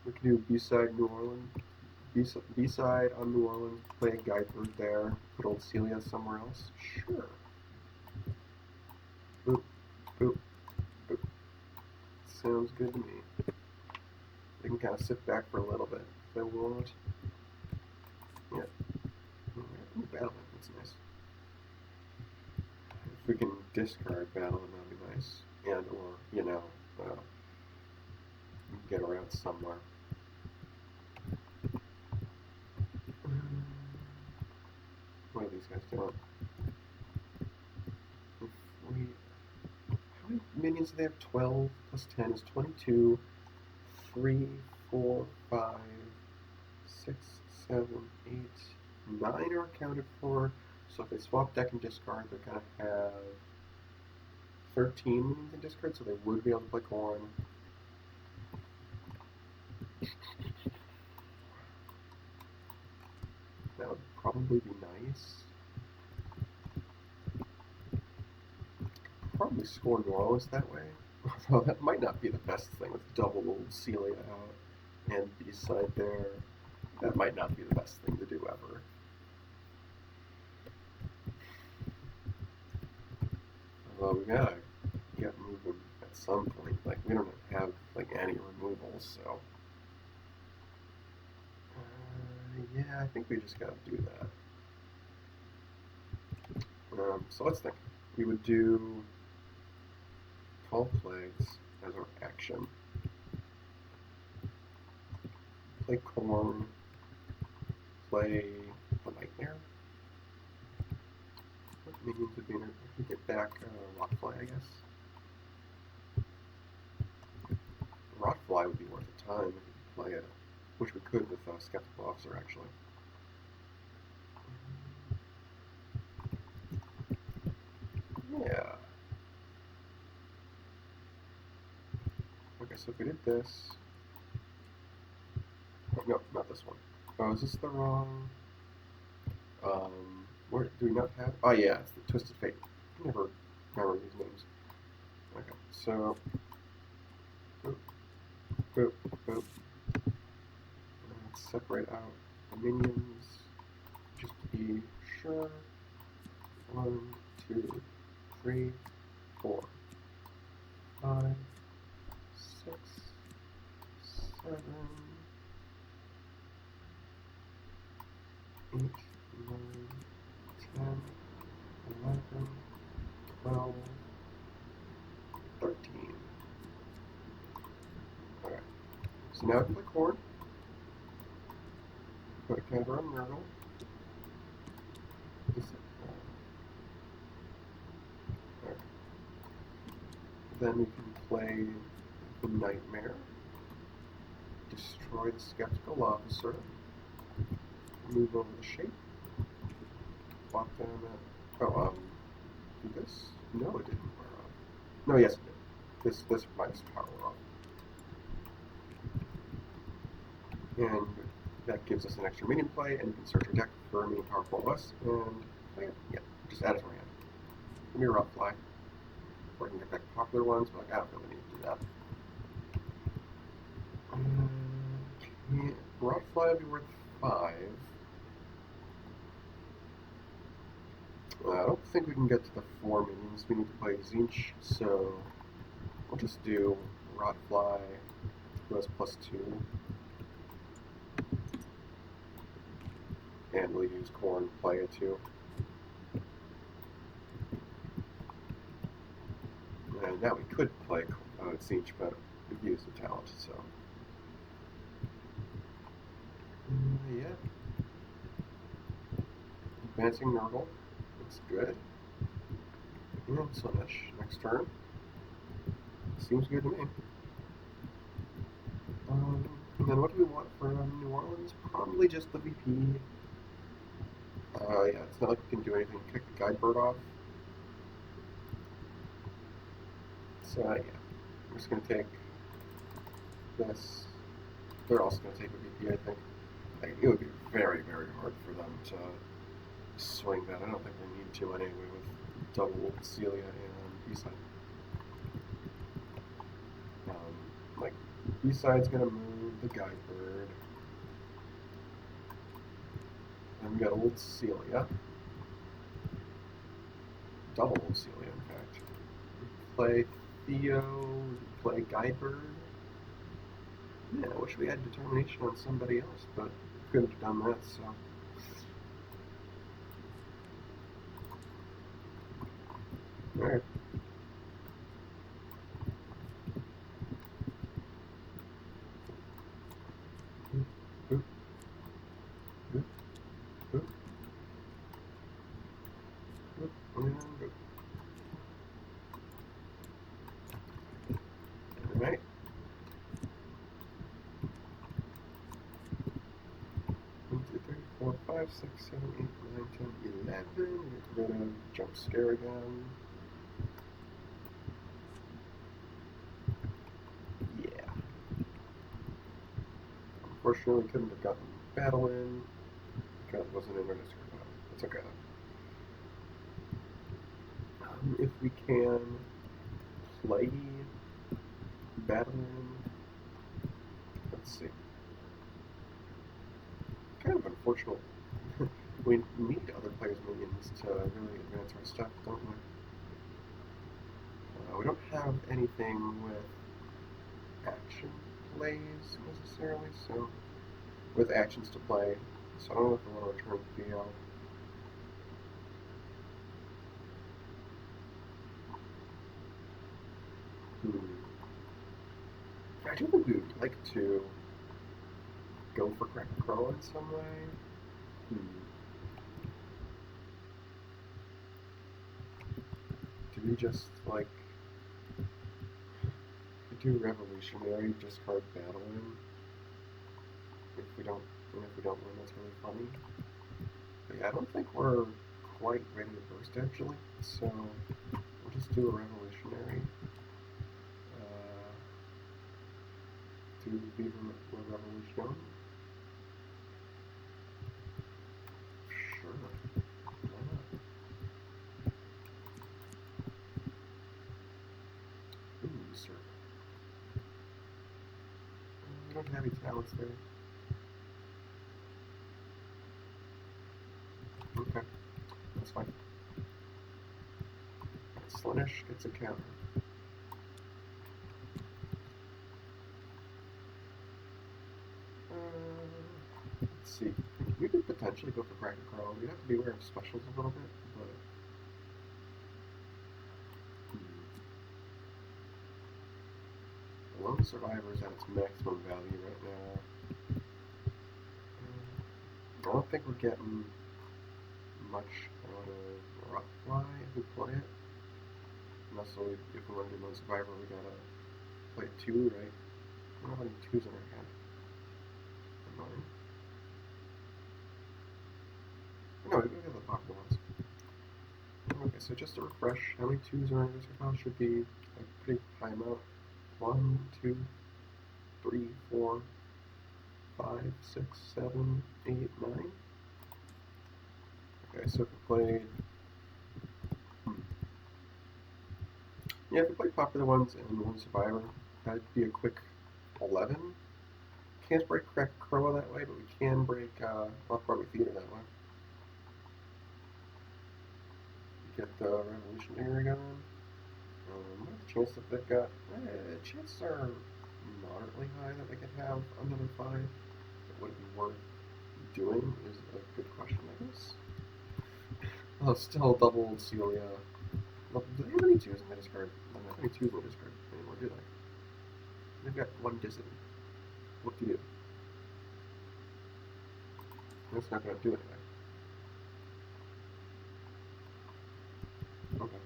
We can do B-side New Orleans. B-side on New Orleans, play a Guidebird there, put old Celia somewhere else. Sure. Boop, boop, boop. Sounds good to me. They can kind of sit back for a little bit if they want. Yeah. Ooh, Battlement, that's nice. If we can discard Battlement, that'd be nice. And, or, get around somewhere. What are these guys doing? How many minions do they have? 12 plus 10 is 22. 3, 4, 5, 6, 7, 8, 9 are accounted for. So if they swap deck and discard, they're going to have 13 minions in discard, so they would be able to play Corn. That would probably be nice. Probably score New Orleans that way. Although that might not be the best thing with double old Celia out and B-side there. That might not be the best thing to do ever. Although we gotta get moving at some point. Like, we don't have like any removals, so yeah, I think we just gotta do that. So let's think. We would do 12 plagues as our action. Play corn. Play the nightmare. What minions would be in it? We get back Rotfly, I guess. Rotfly would be worth a time if we could play it, which we could with Skeptical Officer, actually. Yeah. Okay, so if we did this... Oh, no, not this one. Oh, is this the wrong... where do we not have... Oh, yeah, it's the Twisted Fate. I never remember these names. Okay, so... Boop, boop, boop. Let's separate out the minions, just to be sure. 1, 2, 3, 4, 5, 6, 7, 8, 9, 10, 11, 12, 13. Alright, so now I can play chord. Put a counter on Myrtle. Alright. Then we can play the Nightmare. Destroy the Skeptical Officer. Move over the shape. Walk down that. Oh, do this? No, it didn't wear off. No, yes, it did. This minus power off. And that gives us an extra minion play, and you can search your deck for a minion powerful less, and play it. Yeah, just add it to my hand. Give me a Rotfly. Or I can get back popular ones, but like, I don't really need to do that. Rotfly will be worth 5. I don't think we can get to the 4 minions. We need to play Zinch, so we'll just do Rotfly, who has +2. And we'll use Corn to play it too. And now we could play Zinch, but we've used the talent, so. Yeah. Advancing Nurgle. That's good. And Slaanesh next turn. Seems good to me. And then what do we want for New Orleans? Probably just the VP. Yeah, it's not like we can do anything. Kick the Guide Bird off. So, yeah. I'm just going to take this. They're also going to take a VP, I think. Like, it would be very, very hard for them to swing that. I don't think they need to anyway with double Celia and B-side. Like, B-side's going to move the Guide Bird. And we got old Celia. Double old Celia, in fact. Play Theo, play Guide Bird. Yeah, I wish we had determination on somebody else, but couldn't have done that, so. Alright. Alright. 1, 2, 3, 4, 5, 6, 7, 8, 9, 10, 11. Get rid of Jump Scare again. Yeah. Unfortunately, we couldn't have gotten Battle in because it wasn't in our discard pile. That's okay though. If we can play Battle in, let's see. of unfortunate. We need other players' minions to really advance our stuff, don't we? We don't have anything with action plays necessarily, so with actions to play. So I don't know if I want to return PL. I do think we would like to go for Crack Crow in some way. Do we just like do Revolutionary, discard Battling? If we don't win, that's really funny. But yeah, I don't think we're quite ready to burst actually, so we'll just do a Revolutionary. To Beaver Revolution. Sure. Why not? Ooh, sir. We don't have any talents there. Okay, that's fine. Slanish gets a counter. Let's see. We could potentially go for Crack and Carl. We'd have to be aware of specials a little bit, but. Lone Survivor is at its maximum value right now. I don't think we're getting much out of Rockfly if we play it. And also, if we want to do Lone Survivor, we gotta play 2, right? I don't have any 2s in our hand. Annoying. No, we have the popular ones. Okay, so just to refresh, how many 2s are in this account should be a pretty high amount. 1, 2, 3, 4, 5, 6, 7, 8, 9. Okay, so if we played. Yeah, if we played popular ones and Lone Survivor, that'd be a quick 11. Can't break Crack Crow that way, but we can break Off-Broadway Theater that way. Get the Revolutionary going. What are the chances that they've got? Chances are moderately high that they could have another 5. But would it be worth doing is a good question, I guess. Oh, still double Celia. Well, do they have any 2s in the discard? They don't have any 2s in the discard anymore, do they? They've got 1 dissident. What do you do? That's not going to do anything. Okay.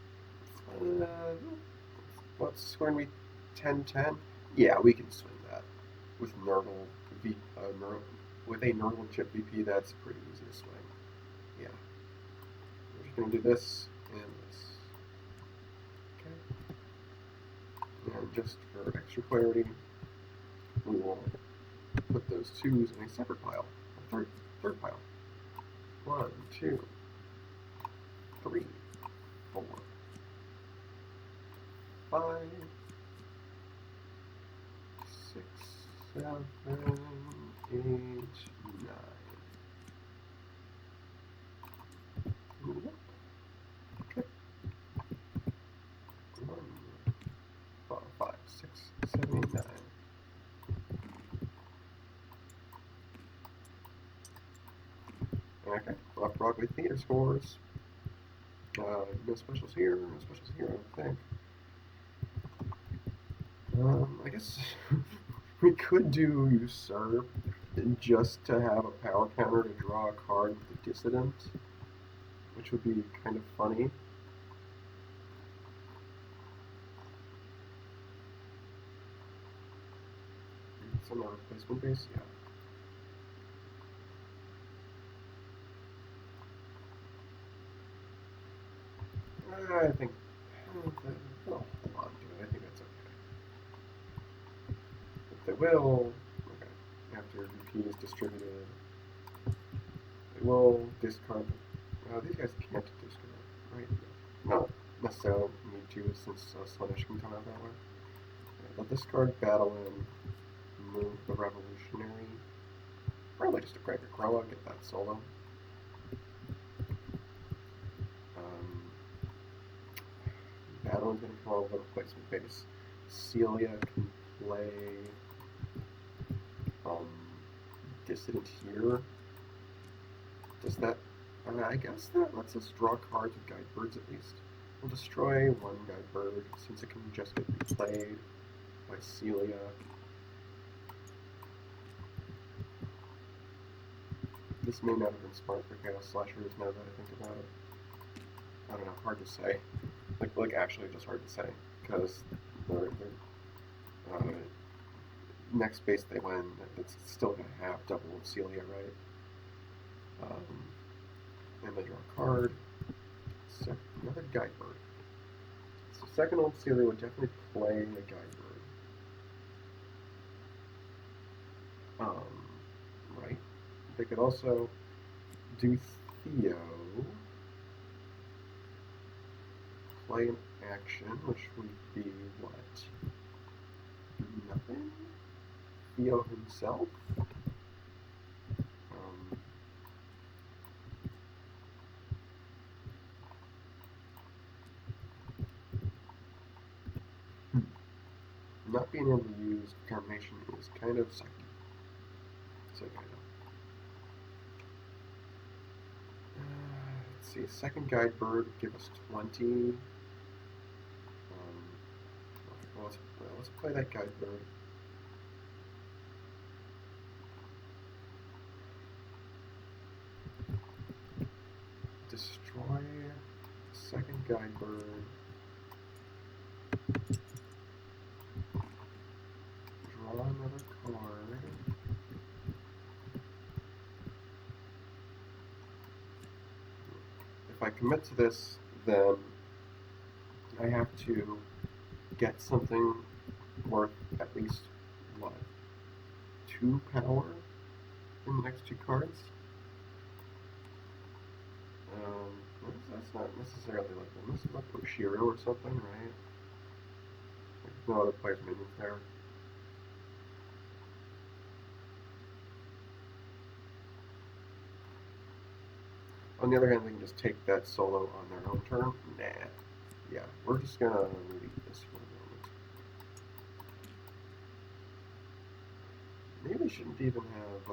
What's going to be 10-10? Yeah, we can swing that. With Nurgle, with a Nurgle chip VP, that's pretty easy to swing. Yeah. We're just going to do this and this. Okay. And just for extra clarity, we will put those 2s in a separate pile. A third pile. 1, 2, 3, 4, 5, 6, 7, 8, 9. Okay. 1, 4, 5, 6, 7, 8, 9. Okay, Off-Broadway Theater scores. No specials here, no specials here, I don't think. I guess we could do Usurp just to have a power counter to draw a card with the Dissident, which would be kind of funny. Some other replacement base, yeah. I think they'll hold on to it. I think that's okay. If they will, okay, after VP is distributed, they will discard. These guys can't discard, right? Not necessarily need to, since Slanish can come out that way. Okay, they'll discard Battle and move the Revolutionary. Probably just a private Crow, get that solo. Battling's going to come over the placement base. Celia can play Dissident here. Does that... I guess that lets us draw cards with Guide Birds at least. We'll destroy one Guide Bird since it can just get replayed by Celia. This may not have been smart for Chaos Slashers now that I think about it. I don't know, hard to say. Like actually just hard to say, because next base they win, it's still going to have double Celia, right? And they draw a card. So another Guide Bird. So second old Celia would definitely play a Guide Bird. Right. They could also do Theo, play an action, which would be what? Nothing? Theo himself? Not being able to use Determination is kind of sucky. So kind of. Let's see, second Guide Bird would give us 20. Let's play that Guide Bird. Destroy second Guide Bird. Draw another card. If I commit to this, then I have to get something worth at least, what, 2 power in the next 2 cards? That's not necessarily like them. This is like Oshiro or something, right? There's no other players' minions there. On the other hand, we can just take that solo on their own turn. Nah. Yeah, we're just gonna leave this for a moment. Maybe we shouldn't even have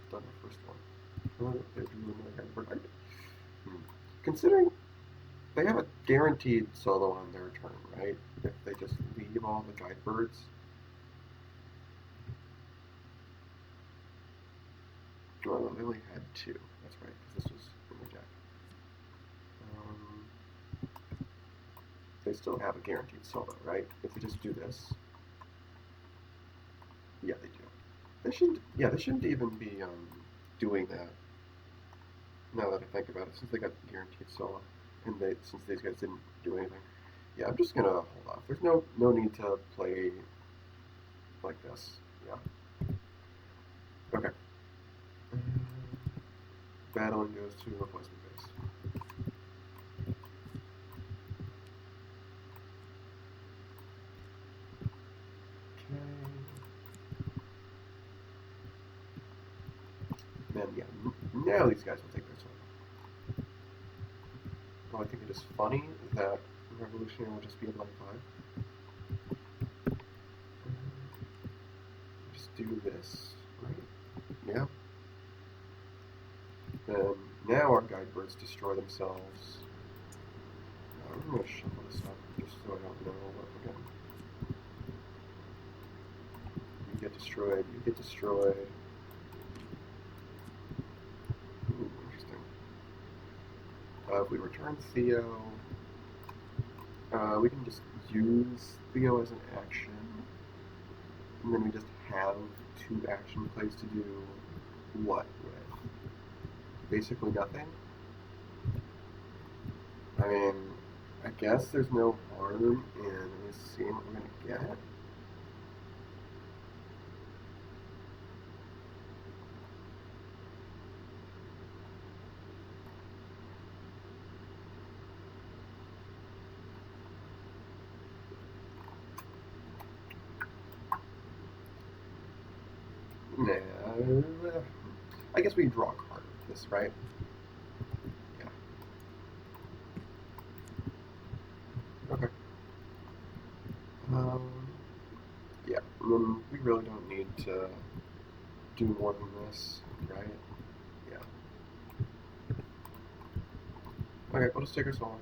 done the first one. They're doing another Guide Bird. Considering they have a guaranteed solo on their turn, right? If they just leave all the Guide Birds. Well, they only had 2. That's right, because this was in the deck. They still have a guaranteed solo, right? If they just do this. Yeah, they do. They shouldn't. Yeah, they shouldn't even be doing that. Now that I think about it, since they got the guaranteed solo, and since these guys didn't do anything, yeah, I'm just gonna hold off. There's no need to play like this. Yeah. Okay. Battling goes to replacement base. Then, yeah, now these guys will take their solo. Well, I think it is funny that Revolutionary will just be a line 5. Just do this, right? Yeah. Then, now our Guide Birds destroy themselves. I'm going to shuffle this up just so I don't know what we're getting. You get destroyed, you get destroyed. Interesting. If we return Theo, we can just use Theo as an action, and then we just have 2 action plays to do what with? Basically nothing. I mean, I guess there's no harm in seeing what we're going to get. Nah, I guess we draw a card with this, right? Yeah. Okay. Um, yeah, we really don't need to do more than this, right? Yeah. Okay, we'll just take our soul.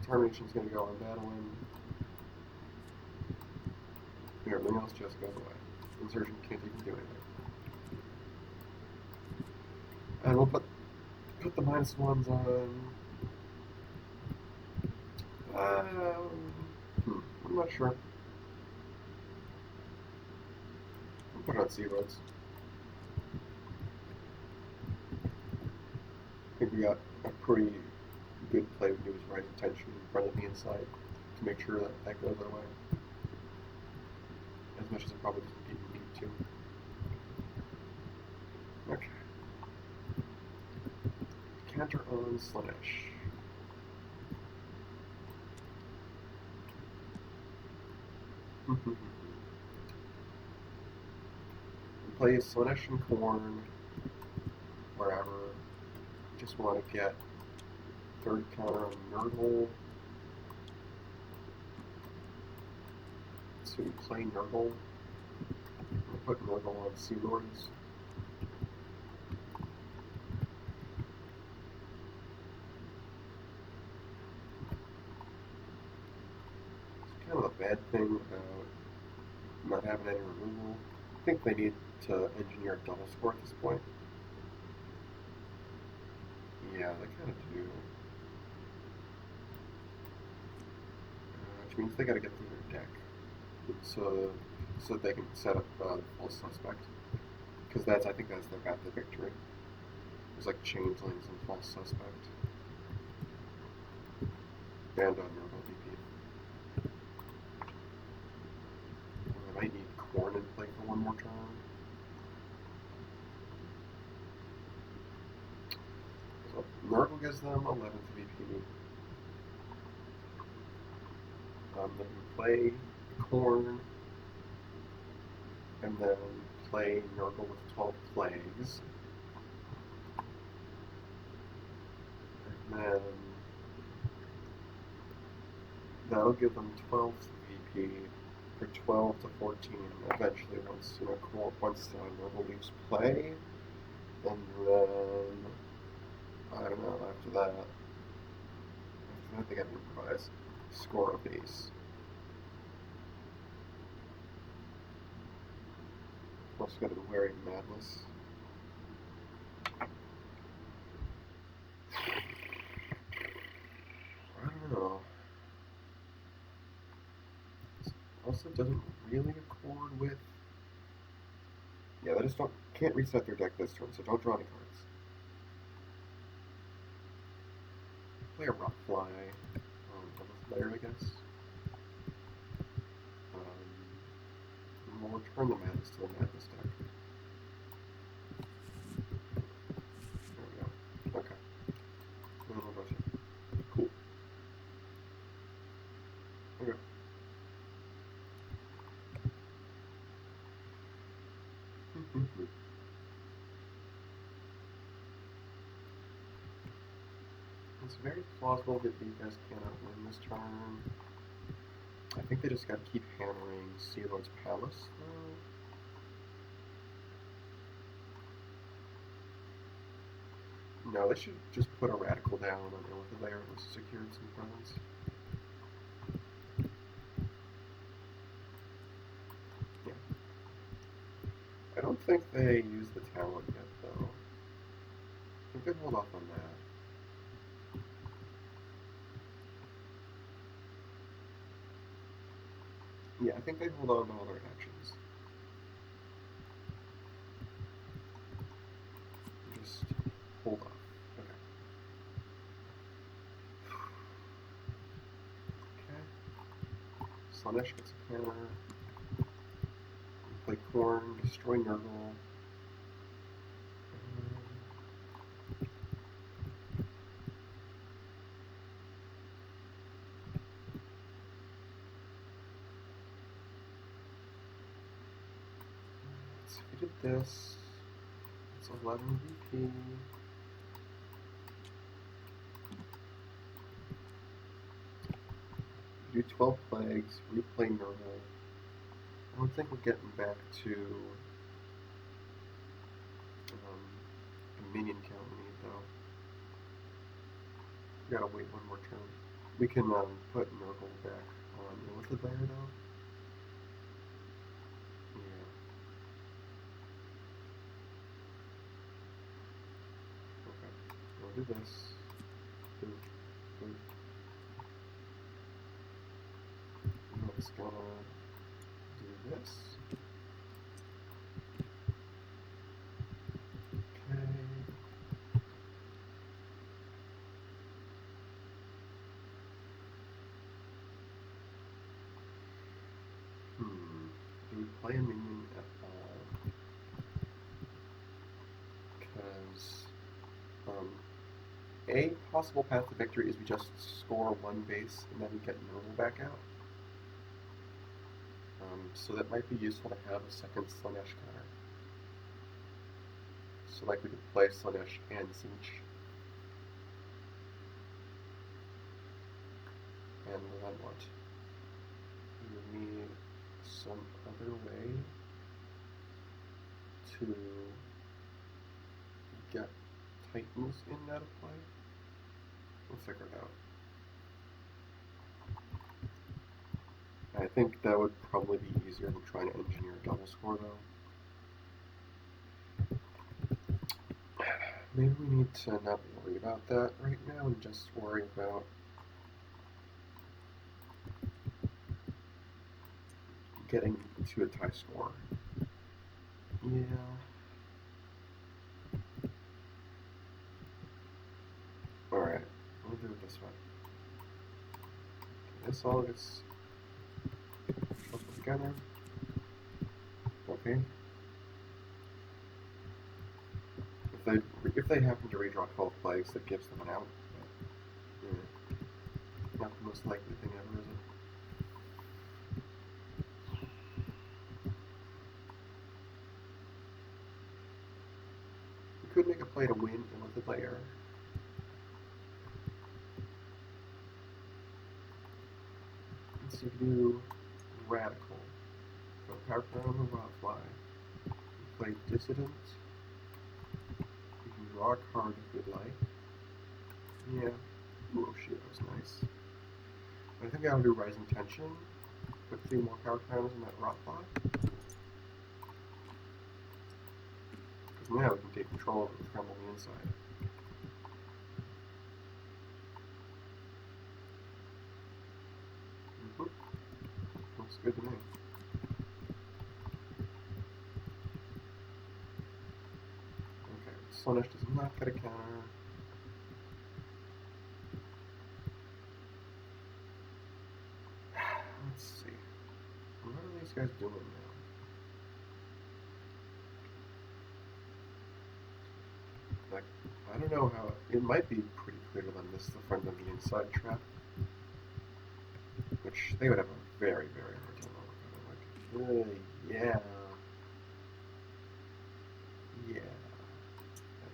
Determination's gonna go on battling. Everything else just goes away. Insertion can't even do anything. And we'll put the -1s on. I'm not sure. We'll put it on zeros. I think we got a pretty good play with his rising tension in front of the inside to make sure that that goes our way. As much as it probably doesn't even need to. Okay. Counter on Slanesh. Play Slanesh and Corn wherever. Just want to get third counter on Nurgle. So we play Nurgle. We'll put Nurgle on Sea Lords. It's kind of a bad thing about not having any removal. I think they need to engineer a double score at this point. Yeah, they kind of do. Which means they gotta get through their deck. So they can set up full suspect. Because I think that's their path to victory. There's like changelings and false suspect. And normal DP. I might need Corn in play for one more turn. So Nurgle gives them 11th VP. They can play Corn and then play Nurgle with 12 plays. And then that'll give them 12th VP for 12 to 14 eventually once Nurgle leaves play. And then I don't know, after that they gotta improvise. Score a base. Also got a Wary Madness. I don't know. Also doesn't really accord with. Yeah, they just can't reset their deck this turn, so don't draw any cards. Play a Rockfly. Double player, I guess. We'll return the Madness to the Madness deck. There we go. Okay. Cool. Okay. It's very plausible that you guys cannot win this turn. I think they just gotta keep hammering Sea Lord's Palace, though. No, they should just put a Radical down on Illithid Lair and secured some friends. Yeah. I don't think they use the talent yet, though. I think they hold off on that. Yeah, I think they hold on to all their actions. Just hold off. Okay. Okay. Slanesh gets a counter. Play Corn, destroy Nurgle. So if we did this, it's 11 VP. Do 12 plagues, replay Nurgle. I don't think we're getting back to the minion count we need though. We gotta wait one more turn. We can put Nurgle back on Illithid Lair though. Yeah. Okay. We'll do this. Boop. Boop. And it's gonna do this. Okay. Do we play a minion at all? Because a possible path to victory is we just score one base and then we get Nurgle back out. So that might be useful to have a second Slaanesh counter. So like we could play Slaanesh and Siege. And then what? We would need some other way to get Titans in out of play. We'll figure it out. I think that would probably be easier than trying to engineer a double score though. Maybe we need to not worry about that right now and just worry about getting to a tie score. Yeah. Alright, we'll do it this way. This all gets shuffled together. Okay. If they happen to redraw 12 plagues, that gives them an out. But, yeah. Not the most likely thing ever, is it? We could make a play to win Illithid Lair. Let's do Radical. So Power Crown and Wildfly. We play Dissident. We can draw a card if we'd like. Yeah. Ooh, shit, that was nice. I think I would do Rising Tension. Put 3 more Power Crowns in that Wildfly. Because now we can take control of the Tremble on the inside. Looks good to me. Okay, Slaanesh does not get a counter. Let's see. What are these guys doing now? Like, I don't know how. It might be pretty clear to them this is the friend on the inside trap. Which they would have a very, very hard time overcoming. Like, yeah. Yeah.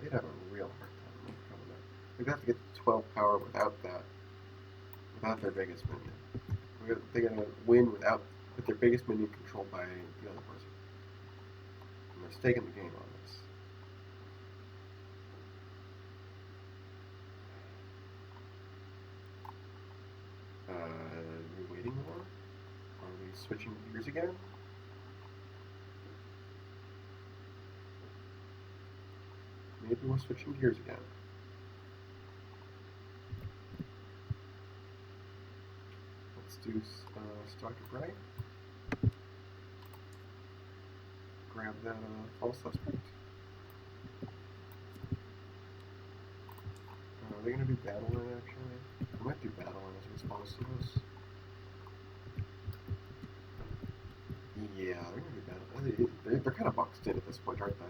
They'd have a real hard time overcoming that. They'd have to get to 12 power without that. Without their biggest minion. They're gonna win with their biggest minion controlled by the other person. And they're staking the game on this. Are we waiting more? Are we switching gears again? Maybe we're switching gears again. Let's do Stock of Bright. Grab that false suspect. Are they going to do Battle Line actually? I might do Battle Line as a response to this. Yeah, they're going to do Battle Line. They're kind of boxed in at this point, aren't they?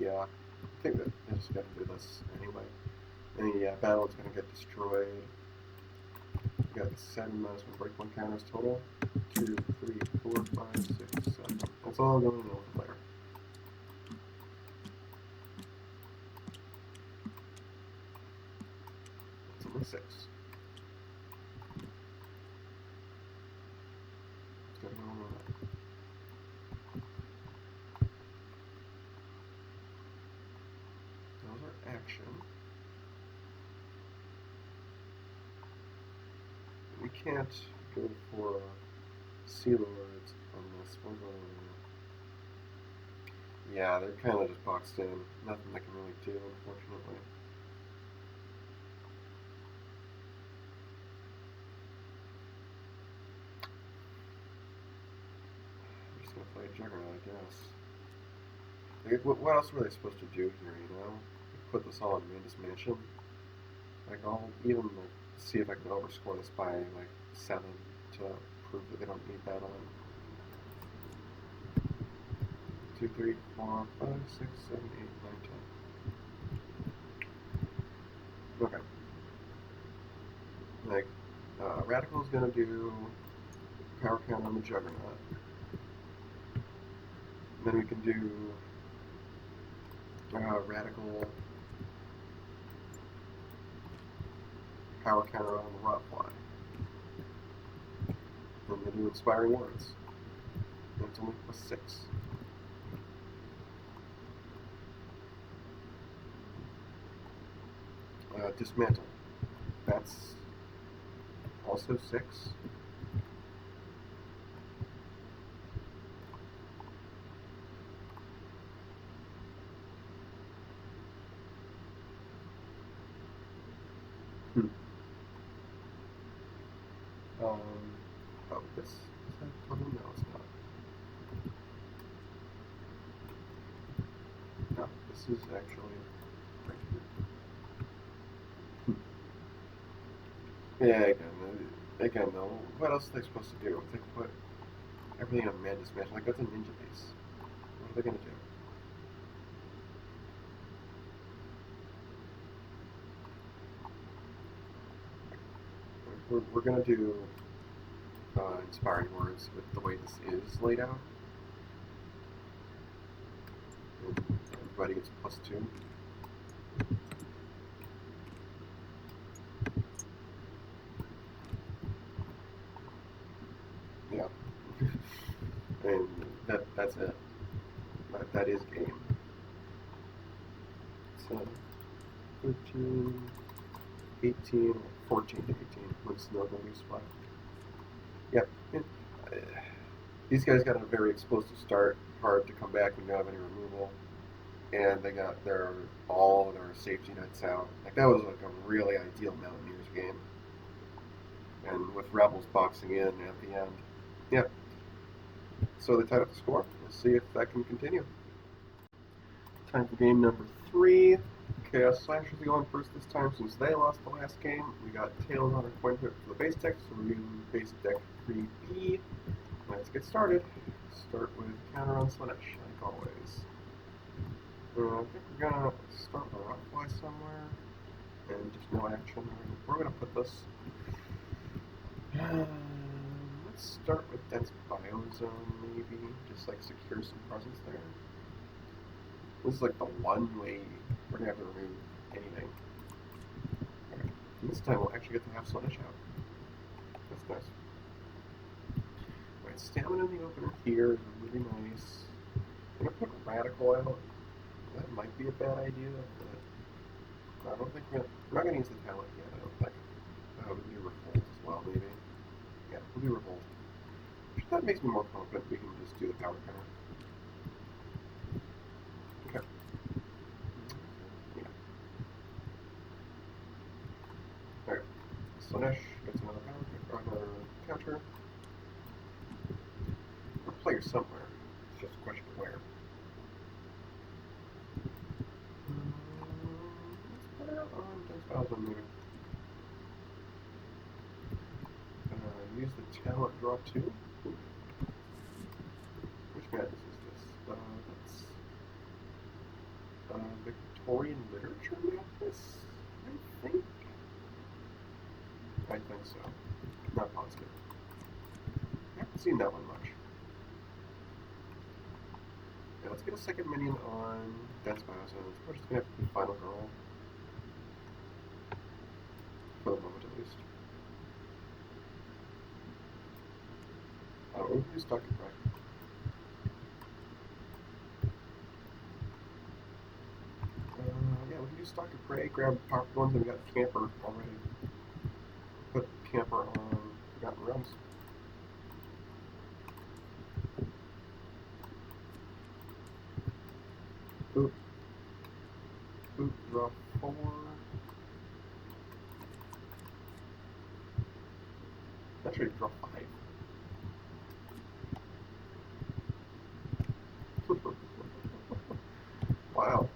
Yeah, I think that they're just going to do this anyway. And yeah, Battle is going to get destroyed. We got 7 -1 break 1 counters total. 2, 3, 4, 5, 6, 7. That's all going on there. That's only 6. It's got to go on that. Those are action. We can't go for Sea Lords on this one. Yeah, they're kind of just boxed in. Nothing they can really do, unfortunately. I'm just going to play a Juggernaut, I guess. Like, what else were they supposed to do here, you know? Put this all in Amanda's Mansion? Like, I'll even like, see if I can overscore this by like 7 to prove that they don't need that on. 2, 3, 4, 5, 6, 7, 8, 9, 10. Okay. Like, Radical's gonna do power count on the Juggernaut. Then we can do Radical power counter on the Rotfly. Then we do Inspiring Words. That's only plus 6. Dismantle. That's also 6. Oh, this is that total? No, it's not. No, this is actually right here. Yeah, again though, what else are they supposed to do? If they put everything on Amanda's Mansion, like that's a ninja base. What are they gonna do? We're gonna do Inspiring Words with the way this is laid out. And everybody gets plus 2. Yeah. And that's it. That is game. So 13, 18, 14 to 18 was the normal use spot. Yep. These guys got a very explosive start, hard to come back when you don't have any removal, and they got all their safety nets out. Like that was like a really ideal Mountaineers game. And with Rebels boxing in at the end. Yep. So they tied up the score. Let's see if that can continue. Time for game number 3. Chaos Slashers are going first this time since they lost the last game. We got Tails on our coin flip for the base deck, so we're using base deck 3B. Let's get started. Start with counter on Slanesh, like always. I think we're gonna start with a Rotfly somewhere, and just no action. We're gonna put this. Let's start with Dense Biozone, maybe. Just like secure some presence there. This is like the one way we're gonna have to remove anything. Okay. This time we'll actually get to have Slanesh out. That's nice. Alright, Stamina in the opener here is really nice. I'm gonna put Radical out. That might be a bad idea, but I don't think we're not gonna use the talent yet, I don't think. We'll do Revolt as well, maybe. Yeah, we'll do Revolt. That makes me more confident we can just do the power counter. Okay. Yeah. Alright. Slanesh gets another counter. A player somewhere. It's just a question of where. Let's put it on Dense Biozone maybe. Use the talent draw 2. Which madness is this? That's Victorian literature madness, I think. I think so. Not positive. Yep, seen that one much. Yeah, let's get a second minion on Dense Biozones. We're just gonna have to be Final Girl. For the moment, at least. We can do Stock and Prey. Yeah, we can do Stock and Prey, grab powerful ones, and we got Camper already. Put Camper on Forgotten Realms. Boop. Boop, draw 4. Actually, draw 5. Wow.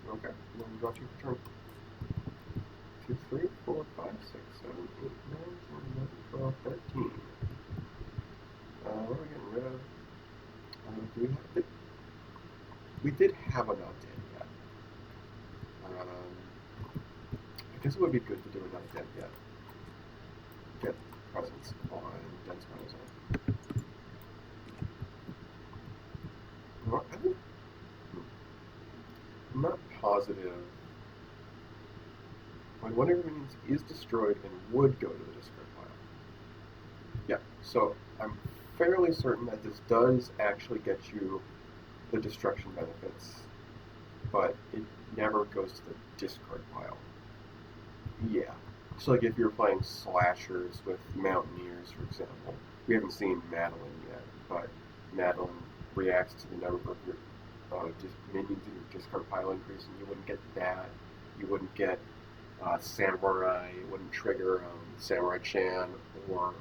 Okay, then draw 2 for turn. 2, 3, 4, 5, 6, 7, 8, 9, 10, 11, 12, 13. What are we getting rid of? Do we have it? We did have a Not Dead Yet. I guess it would be good to do a Not Dead Yet. Get presence on Dense Biozones. Well, I'm not positive. When one of your minions is destroyed and would go to the discard pile. Yeah, so I'm fairly certain that this does actually get you the destruction benefits, but it never goes to the discard pile. Yeah. So like if you're playing slashers with Mountaineers, for example, we haven't seen Madeline yet, but Madeline reacts to the number of your minions in your discard pile increase, and you wouldn't get that. You wouldn't get Samurai. It wouldn't trigger Samurai Chan or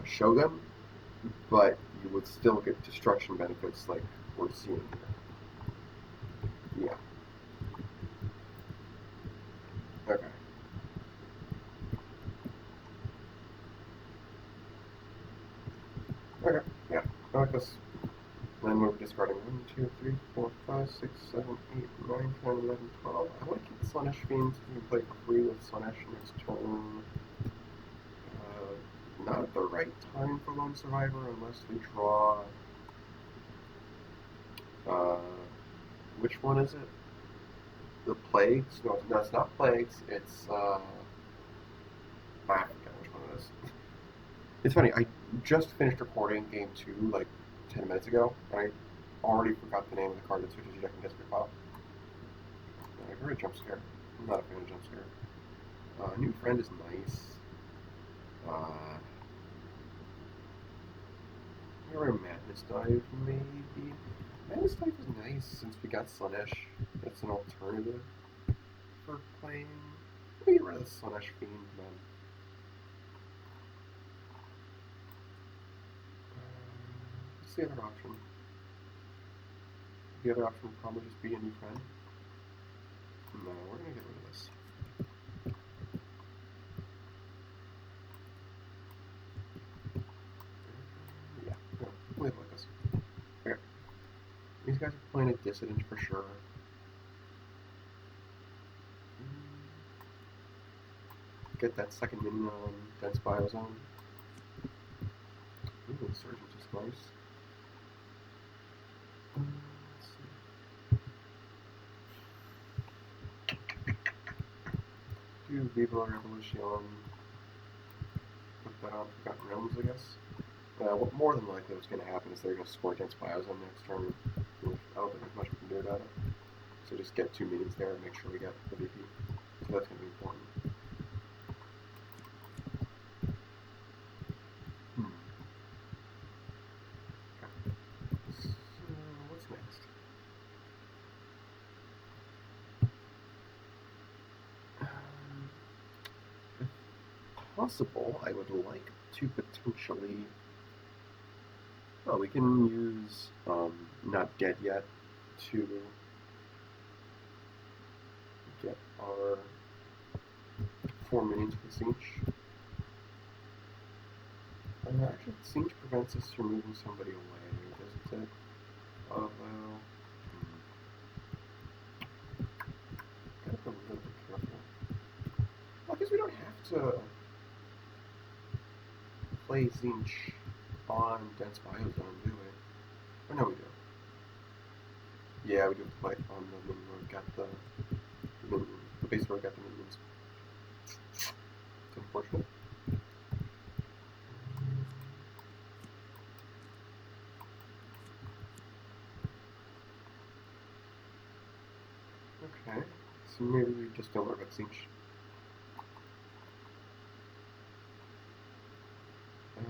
Shogun, but you would still get destruction benefits like we're seeing here. Yeah. Okay. Okay. Yeah. I like this. Then we're discarding 1, 2, 3, 4, 5, 6, 7, 8, 9, 10, 11, 12. I want to keep the Slaanesh Fiend so we can play for free with Slaanesh next turn. Not the right time for Lone Survivor unless we draw. Which one is it? The Plagues? No, it's not Plagues. It's I forget which one it is. It's funny. I just finished recording game 2 like 10 minutes ago, and I already forgot the name of the card that switches your deck in Desperate Pile. I heard a jump scare. I'm not a fan of jump scare. New Friend is nice. Or a Madness Dive, maybe? Madness Dive is nice since we got Slaanesh. It's an alternative for playing. Let me get rid of the Slaanesh Fiend, man. What's the other option? The other option would probably just be a New Friend. No, we're gonna get rid of this. Yeah, no, we'll leave it like this. Okay. These guys are playing a Dissident for sure. Get that second minion on Dense Biozone. Ooh, Insurgent is nice. Let's see. Do Viva La Revolution. Put that on Forgotten Realms, I guess. What more than likely what's going to happen is they're going to score against Biozone next turn. I don't think there's much we can do about it. So just get 2 minions there and make sure we get the VP. So that's going to be important. What's next? If possible, I would like to potentially. Oh, we can use Not Dead Yet to get our 4 minions with Siege. Actually, Siege prevents us from moving somebody away, doesn't it? Although, gotta be a little bit careful. Well, I guess we don't have to play Zinch non-dense biozone, do we? Or no, we do. Yeah, we do play on the mini where we got the base where we got the minions. It's unfortunate. Okay, so maybe we just don't worry about Siege.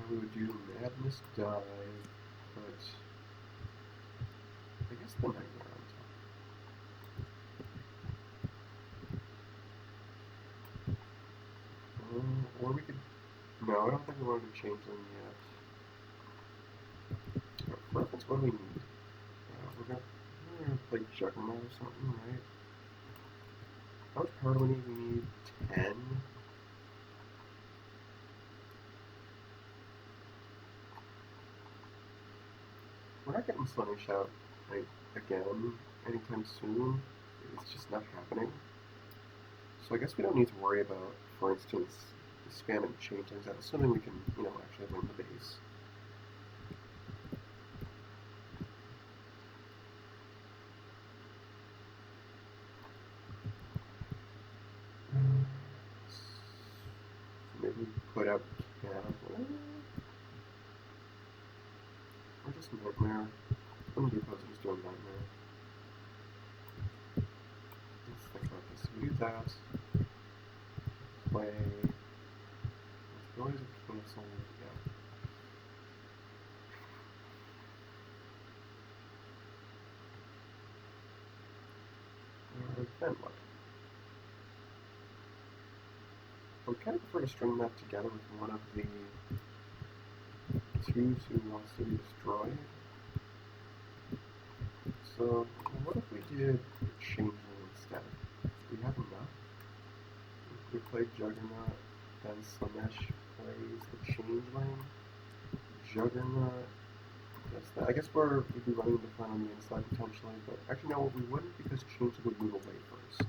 We would do Madness Dive, but I guess the Nightmare on top. Or we could... No, I don't think we wanted to change them yet. Preference, what do we need? We're gonna play Juggernaut or something, right? How much power do we need? We need 10. We're not getting Slunish out again anytime soon. It's just not happening. So I guess we don't need to worry about, for instance, spamming changelings out, assuming we can, actually win the base. Maybe we put out Cannibal. Or just Nightmare. Wouldn't be opposed to just doing Nightmare. Let's think about this. We do that. Play. Let's go as a cancel. Yeah. Then what? I would kind of prefer to string that together with one of the twos who wants to be destroyed. So, what if we did Changeling instead? We have enough. If we play Juggernaut, then Slanesh plays the Changeling. Juggernaut does that. I guess we'd be running the fun on the inside potentially, but actually no, we wouldn't because Changeling would move away first.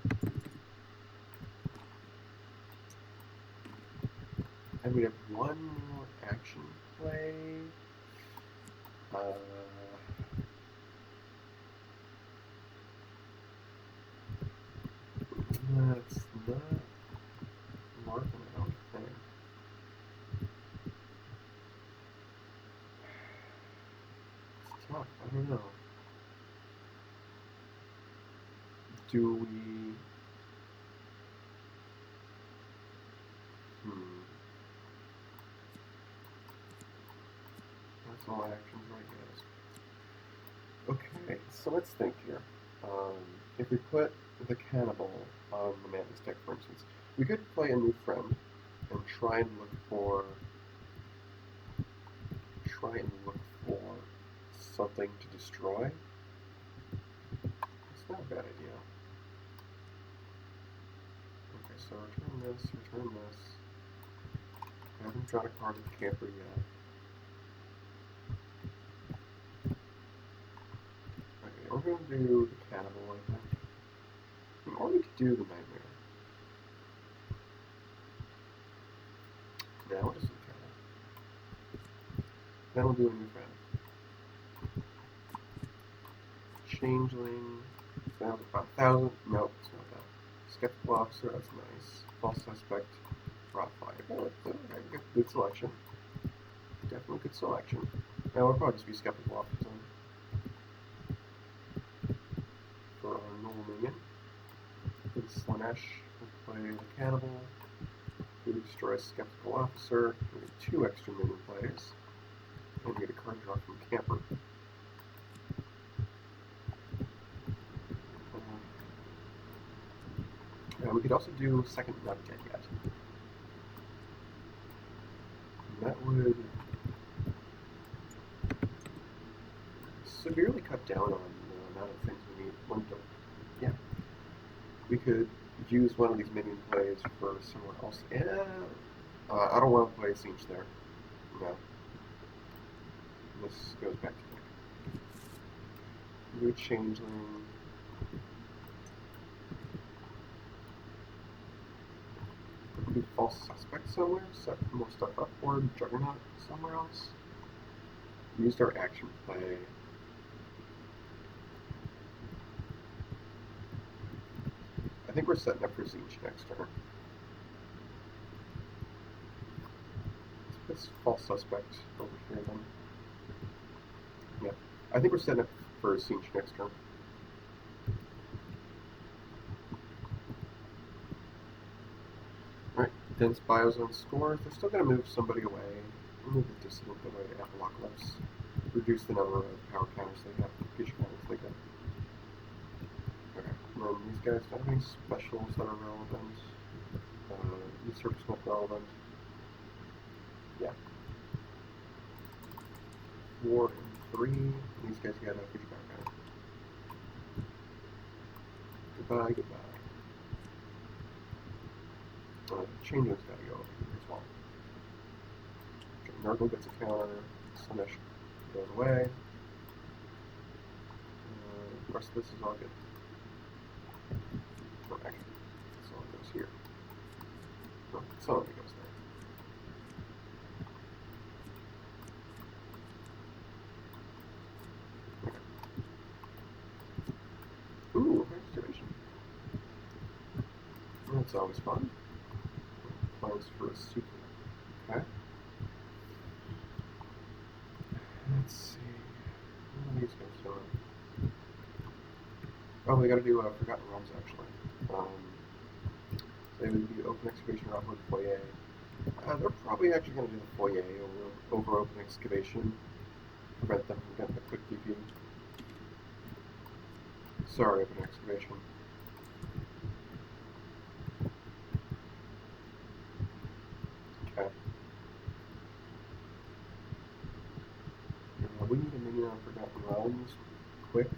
And we have one more action play. That's not working, I don't think. It's tough, I don't know. Do we... That's all actions, I guess. Okay, so let's think here. If we put the Cannibal on the Madness deck, for instance, we could play a new friend and try and look for something to destroy. It's not a bad idea. Okay, so return this. I haven't drawn a card with Camper yet. Okay, we're going to do the Cannibal, I think. Or we could do the Nightmare. Now we'll just do the Cannibal. Then we'll do a new friend. Changeling. Now 5,000. Nope, it's not that. Skeptical Officer, that's nice. False Suspect. Rottweiler. Okay, good selection. Definitely good selection. Now we'll probably just be Skeptical Officer for our normal minion. With Slanesh, we'll play the Cannibal. We destroy Skeptical Officer. We get 2 extra minion plays. And we get a card draw from Camper. We could also do second not dead yet. And that would severely cut down on the amount of things we need. Yeah. We could use one of these minion plays for someone else. I don't want to play Siege there. No. This goes back to deck. Do a Changeling. Do False Suspect somewhere, set more stuff up, or Juggernaut somewhere else. used our action play. I think we're setting up for siege next turn. Let's false suspect over here then. Yeah, I think we're setting up for siege next turn. Alright, dense biozone scores. They're still going to move somebody away. Move the dissident away to Apocalypse. Reduce the number of power counters they have, future counters they get. Okay, these guys don't have any specials that are relevant. Usurp's not relevant. Yeah. 4 and 3. These guys got a future power counter. Goodbye, goodbye. Changeling's got to go over here as well. Okay, Nurgle gets a counter. Slanesh goes away. The rest of this is all good. Oh, actually, this all goes here. No, some of it goes there. Okay. Ooh, excavation. That's always fun. Plans for a super. Okay. Let's see. What are these guys doing? Oh, we gotta do Forgotten Realms actually. They would be open excavation or outward foyer. They're probably actually gonna do the foyer over open excavation. Prevent them from getting a quick DP. Sorry, open excavation. Okay. We need a minion on Forgotten Realms. Quick.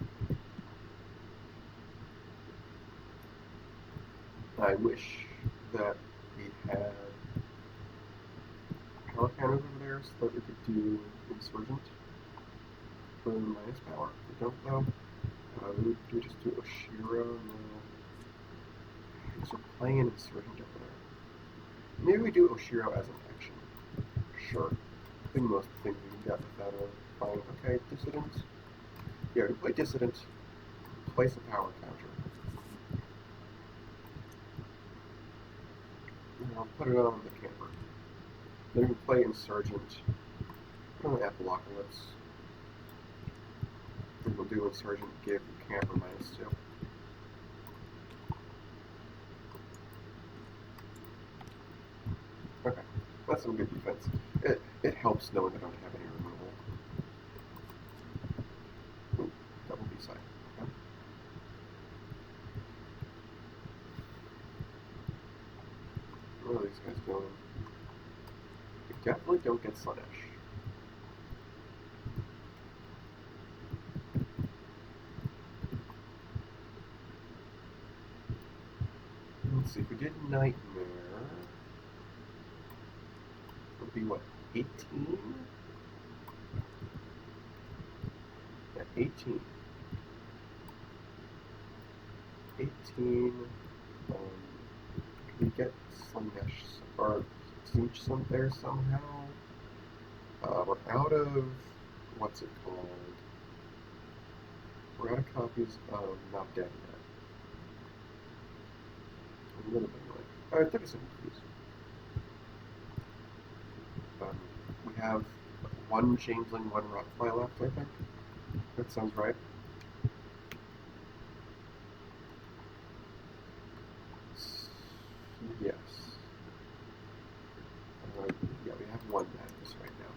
I wish that we had power counters over there so that we could do Insurgent for minus power. We don't though. Do we just do Oshiro? No. Because we're playing an Insurgent over there. Maybe we do Oshiro as an action. Sure. I think most things we can get with that are fine. Okay, Dissident. Yeah, we play Dissident. Place a power counter. I'll put it on the camper. Then we play Insurgent. Put on the Apocalypse. Then we'll do Insurgent, give the camper -2. Okay, that's some good defense. It helps knowing I don't have any removal. Ooh, double B-side. Okay. What are these guys doing? We definitely don't get Slanesh. Let's see, if we did Nightmare, it would be what, 18? Yeah, 18. 18. Can we get Slanesh or Siege some there somehow? We're out of what's it called? We're out of copies of Not Dead Yet. A little bit more. 37 keys. We have one Changeling, one Rotfly left, I think. That sounds right. Yes. Yeah, we have one madness right now.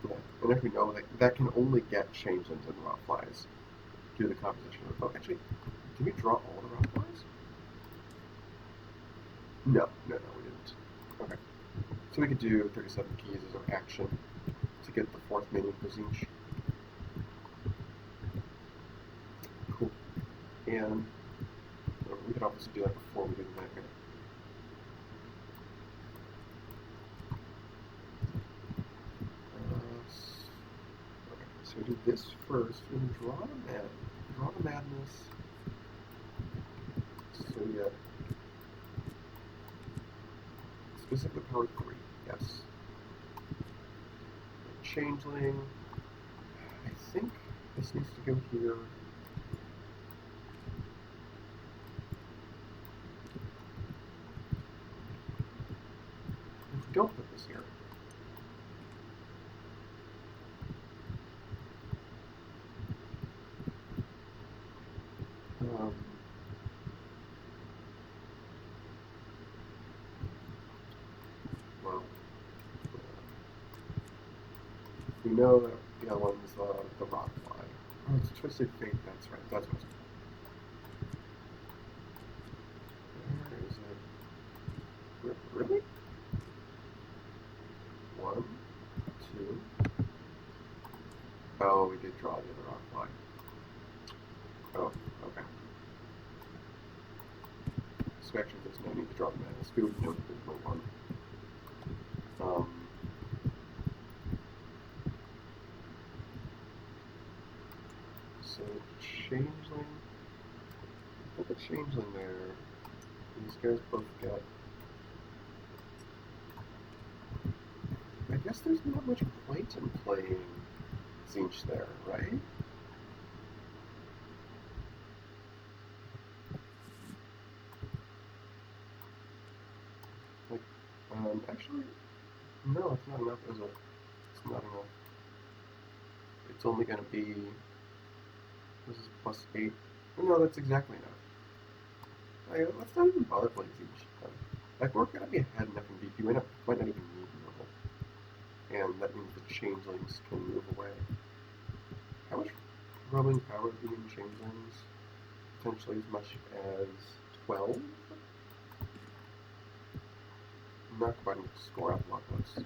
Yeah, and if we know that can only get Changelings and Rotflies due to the composition of the book. Actually, can we draw all the Rotflies? No, we didn't. Okay. So we could do 37 keys as an action to get the 4th minion for Zinch. Cool. And we could obviously do that before we do the Nightmare. Okay, so we do this first. We draw the Madness. So yeah. Is it the power 3? Yes. Changeling. I think this needs to go here. If we don't put this here, well, we know that the other one's the rock fly. Oh, it's Twisted Fate, that's right. That's what it's called. Where is it? Really? 1, 2. Oh, we did draw the other rock fly. Oh, okay. So actually, there's no need to draw the madness. We would know that there's no one. So changeling. Put the changeling there. These guys both get. I guess there's not much point in playing Zinch there, right? Like, actually, no, it's not enough, is it? It's not enough. It's only going to be. This is +8. No, that's exactly enough. Let's not even bother playing Zinch. Like, we're going to be ahead enough in BP. We might not even need normal. And that means the changelings can move away. How much rumbling power do you in changelings? Potentially as much as 12? I'm not combining to score out Lockless.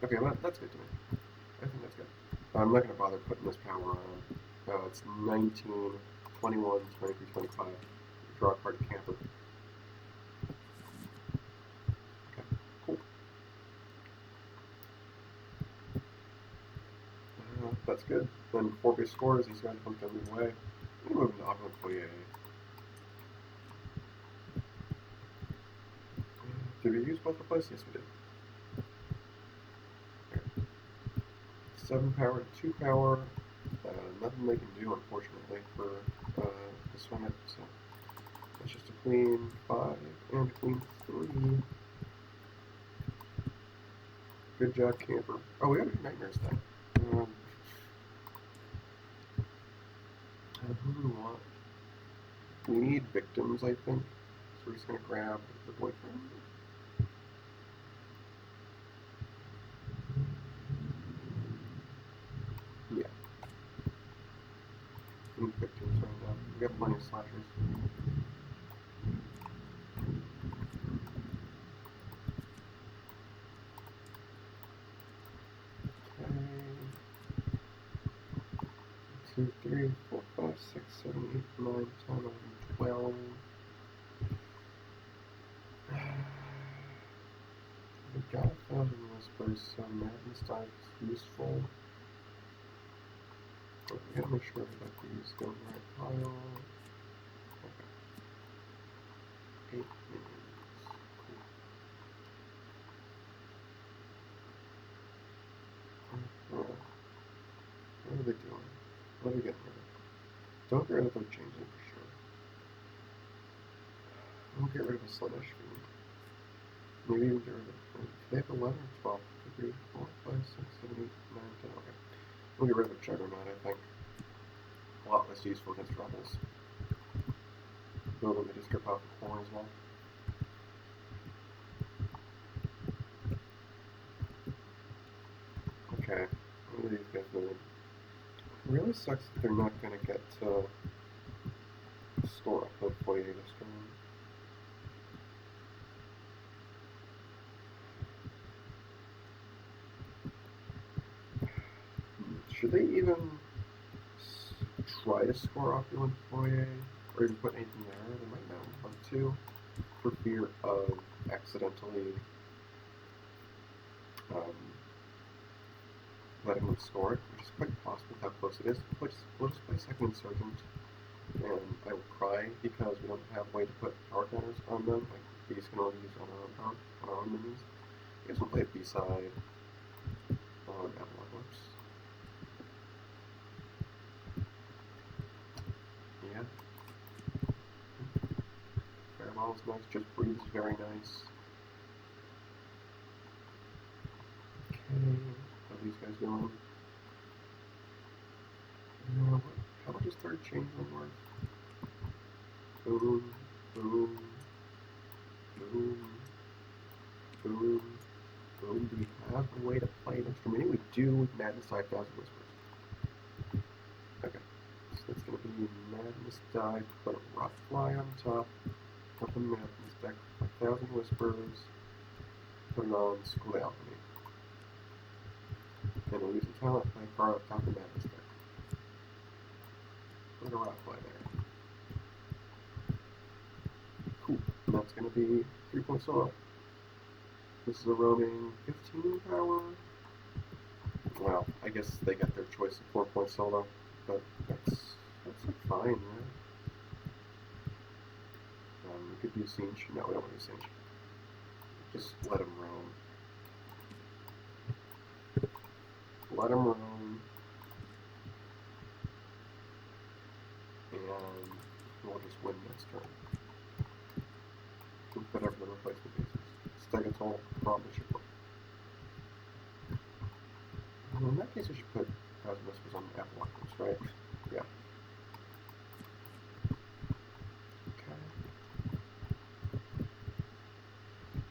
Okay, well, that's good to me. I think that's good. I'm not going to bother putting this power on. It's 19, 21, 23, 25. Draw a card to camper. Okay, cool. That's good. Then 4 base scores, these guys don't move away. I'm going to move into Opulent Foyer. Did we use both the places? Yes, we did. Okay. 7 power to 2 power. Nothing they can do, unfortunately, for this one. So that's just a queen 5 and a queen 3. Good job, camper. Oh, we got a nightmares thing. Who do we want? We need victims, I think. So we're just going to grab the boyfriend. Yeah. We need victims right now. We got plenty of slashers. Okay. 2, 3, 4, 5, 6, 7, 8, 9, 10, 11, 12. We got 1,000 whispers, so Madness Dive is useful. But we gotta make sure that these go in the right pile. Okay. 8 minions. Cool. What are they doing? What are they getting rid of? Don't get rid of their changing for sure. Don't get rid of a Slaash Fiend. Maybe even get rid of it. They have 11 or 12. 3, 4, 5, 6, 7, 8, 9, 10. Okay. We'll get rid of a Juggernaut, I think. A lot less useful against Rebels. Building the Disc Pop core as well. Okay. What are these guys doing? It really sucks that they're not going to get to store up the foyer this turn. Should they even try to score Opulent Foyer, or even put anything there? They might not want to, for fear of accidentally letting them score it, which is quite possible with how close it is. We'll just play Second Insurgent, and I will cry because we don't have a way to put power counters on them, like These can all use on our own minions. I guess we'll play B-side on Apocalypse. Yeah. Fireball is nice, just breathes very nice. Okay, how are these guys doing? How much is third changeling worth? Boom, boom, boom, boom, boom. Do we have a way to play an extra mini? We do with Madness 5000 Whispers. Okay, so that's going to be Madness Die, put a Rock Fly on top of the Madness deck, 5000 Whispers, put it on School of Alchemy. And we'll use a talent play card on top of the Madness deck. Put a Rock Fly there. Cool. And that's going to be 3-point solo. This is a roaming 15 power. Well, I guess they got their choice of 4-point solo, but that's like fine, right? We could do Singe. No, we don't want to do Singe. Just let him roam. Let him roam. And we'll just win next turn. We'll put everything replacement pieces. Stegatol probably should work. Well, in that case, I should put Thousand Whispers on Apocalypse, right? Yeah.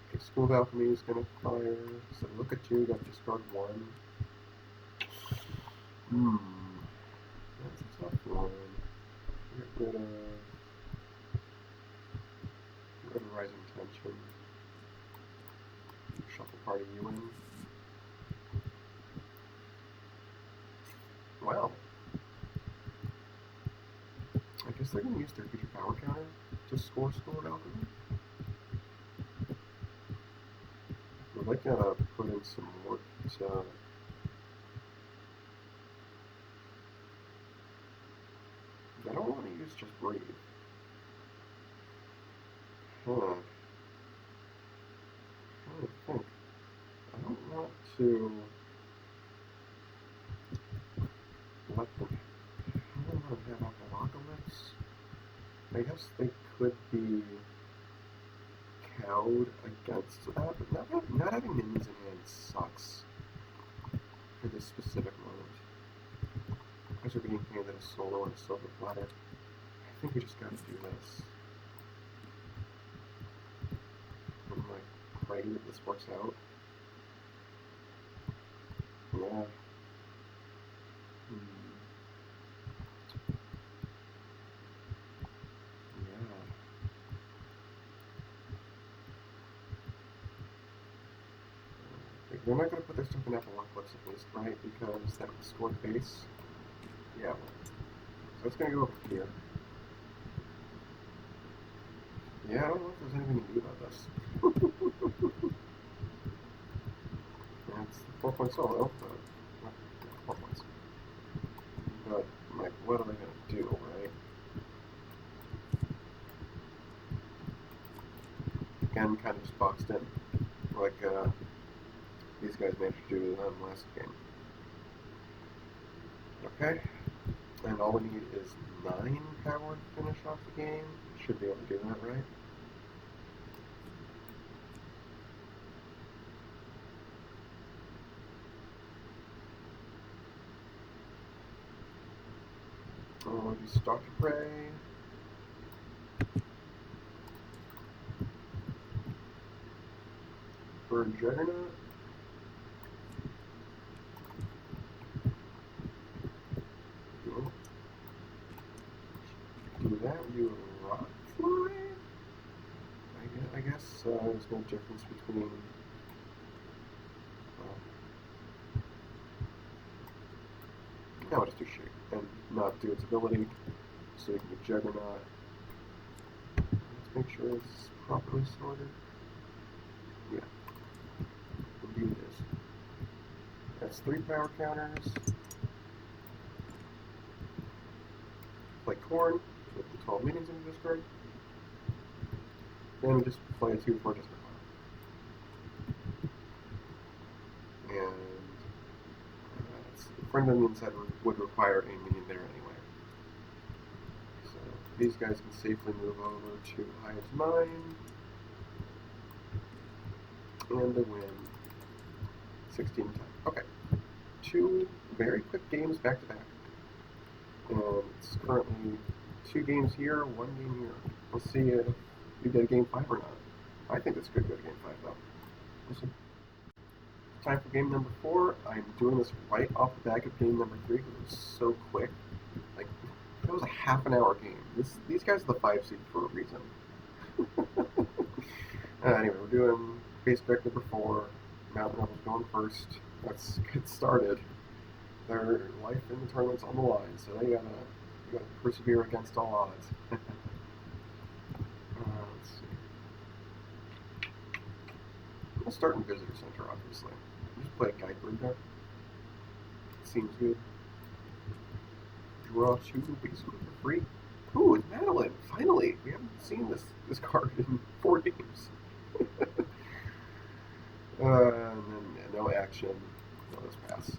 Okay, School of Alchemy is going to fire. So look at you, got to discard 1. That's a tough one. Get rid of Rising Tension. Shuffle Party you in. Well, I guess they're going to use their creature power counter to score School of Alchemy. We'd like to put in some work to... I don't want to use just Breathe. Huh. I'm trying to think. I don't want to let them... I don't want to have Apocalypse. I guess they could be cowed against that, but not having minions in hand sucks for this specific moment. As we're being handed a solo and a silver platter, I think we just gotta do this. And like pray that this works out. Yeah. They're not going to put their stuff in Apocalypse at least, right? Because that would score the base. Yeah. So it's going to go over here. Yeah, I don't know if there's anything to do about this. Yeah, it's 4-point solo, but not 4 points. But, like, what are they going to do, right? Again, kind of just boxed in. Like, these guys managed to do to them last game. Okay. And all we need is 9 power to finish off the game. Should be able to do that, right? Oh, you Stalk to Prey. For Juggernaut. Do that, you Rock Fly? I guess there's no difference between... I'll just do Shape and not do its ability, so we can do Juggernaut. Let's make sure it's properly sorted. Yeah. Indeed it is. That's 3 power counters. Play Corn with the 12 minions in the discard. and just play a 2-4 just and a friend on the inside would require a minion there anyway. So these guys can safely move over to Hive's Mine, and they win 16-10. Okay, 2 very quick games back to back, and it's currently 2 games here, 1 game here. We'll see if you get a game 5 or not. I think this could go to game 5 though. We'll see. Time for game number 4. I'm doing this right off the back of game number 3 because it was so quick. Like, that was a half-an-hour game. These guys are the 5 seed for a reason. Anyway, we're doing base deck number 4. Mountain Rebels going first. Let's get started. Their life in the tournament's on the line, so they gotta persevere against all odds. Let's see. We'll start in Visitor Center, obviously. Just play a Guidebird there. Seems good. Draw 2 basically for free. Ooh, it's Madeline! Finally! We haven't seen this card in 4 games. And then no action. No, let's pass.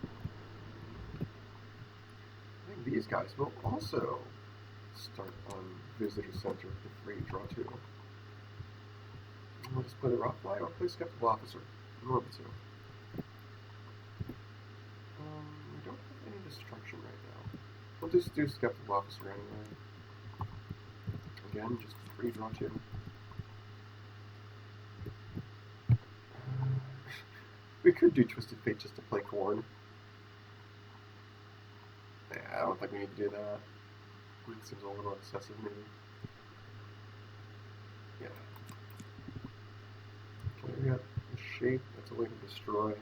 I think these guys will also start on Visitor Center for free. Draw 2. We'll just play the Rockfly or play Skeptical Officer. One of the 2. We don't have any destruction right now. We'll just do Skeptical Officer anyway. Again, just free draw 2. We could do Twisted Fate just to play Corn. Yeah, I don't think we need to do that. It seems a little excessive, maybe. Yeah. Okay, we got a shape. That's a way to destroy.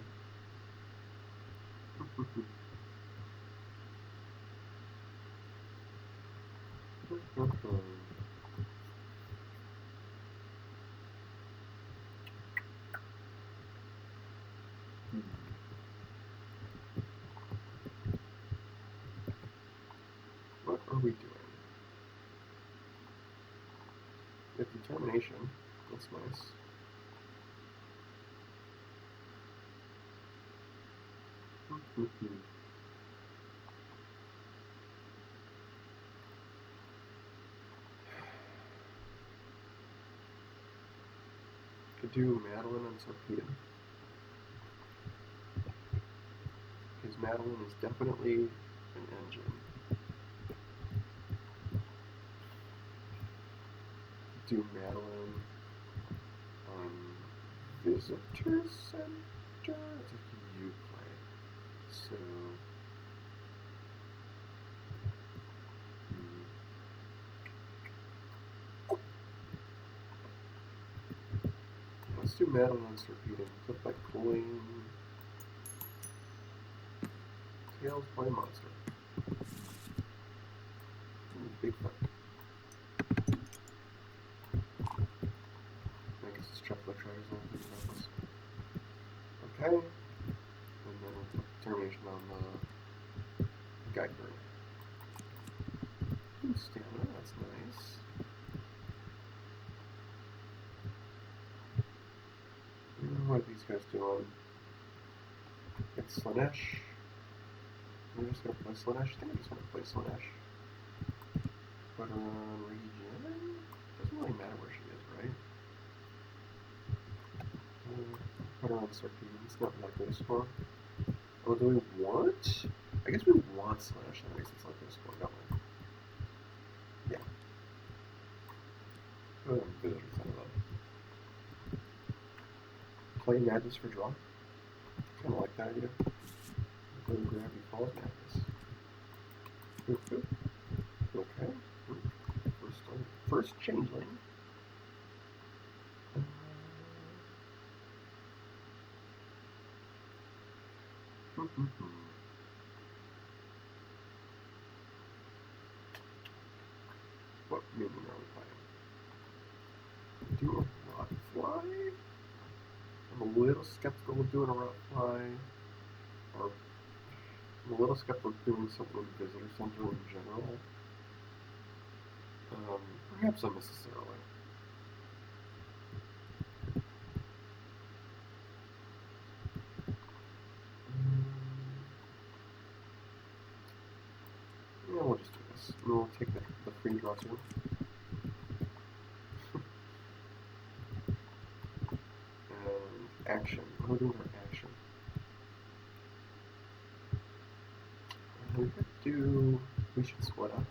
What are we doing? With determination. That's nice. Could do Madeline and Sarpedon. Because Madeline is definitely an engine. Do Madeline on Visitor Center? It's a you play. So. Let's do Madeline on Sarpedon. Flip by coin. Tails play monster. Ooh, big fuck. I guess it's Chuckler Tryers on these levels. Okay. And then we'll put determination on the Guidebird. Ooh, stamina, that's nice. What are these guys doing? It's Slanesh. We're just gonna play Slanesh. I think I'm just gonna play Slanesh. Put her on Regen. Doesn't really matter where she is, right? Put her on Sarpedon. It's not likely to score. Oh, do we want? I guess we want Slanesh. That makes it likely to score, don't we? Yeah. Oh, Visitor Center though. Play Madness for draw. Kind of like that idea. Go to Gravity Falls Madness. Okay. First changeling. What minion are we playing? Do a Rockfly? I'm a little skeptical of doing a Rockfly. Or I'm a little skeptical of doing something in Visitor Center in general. Perhaps unnecessarily. We'll take the free draw too. And action. What are we doing with our action? We could do. We should split up.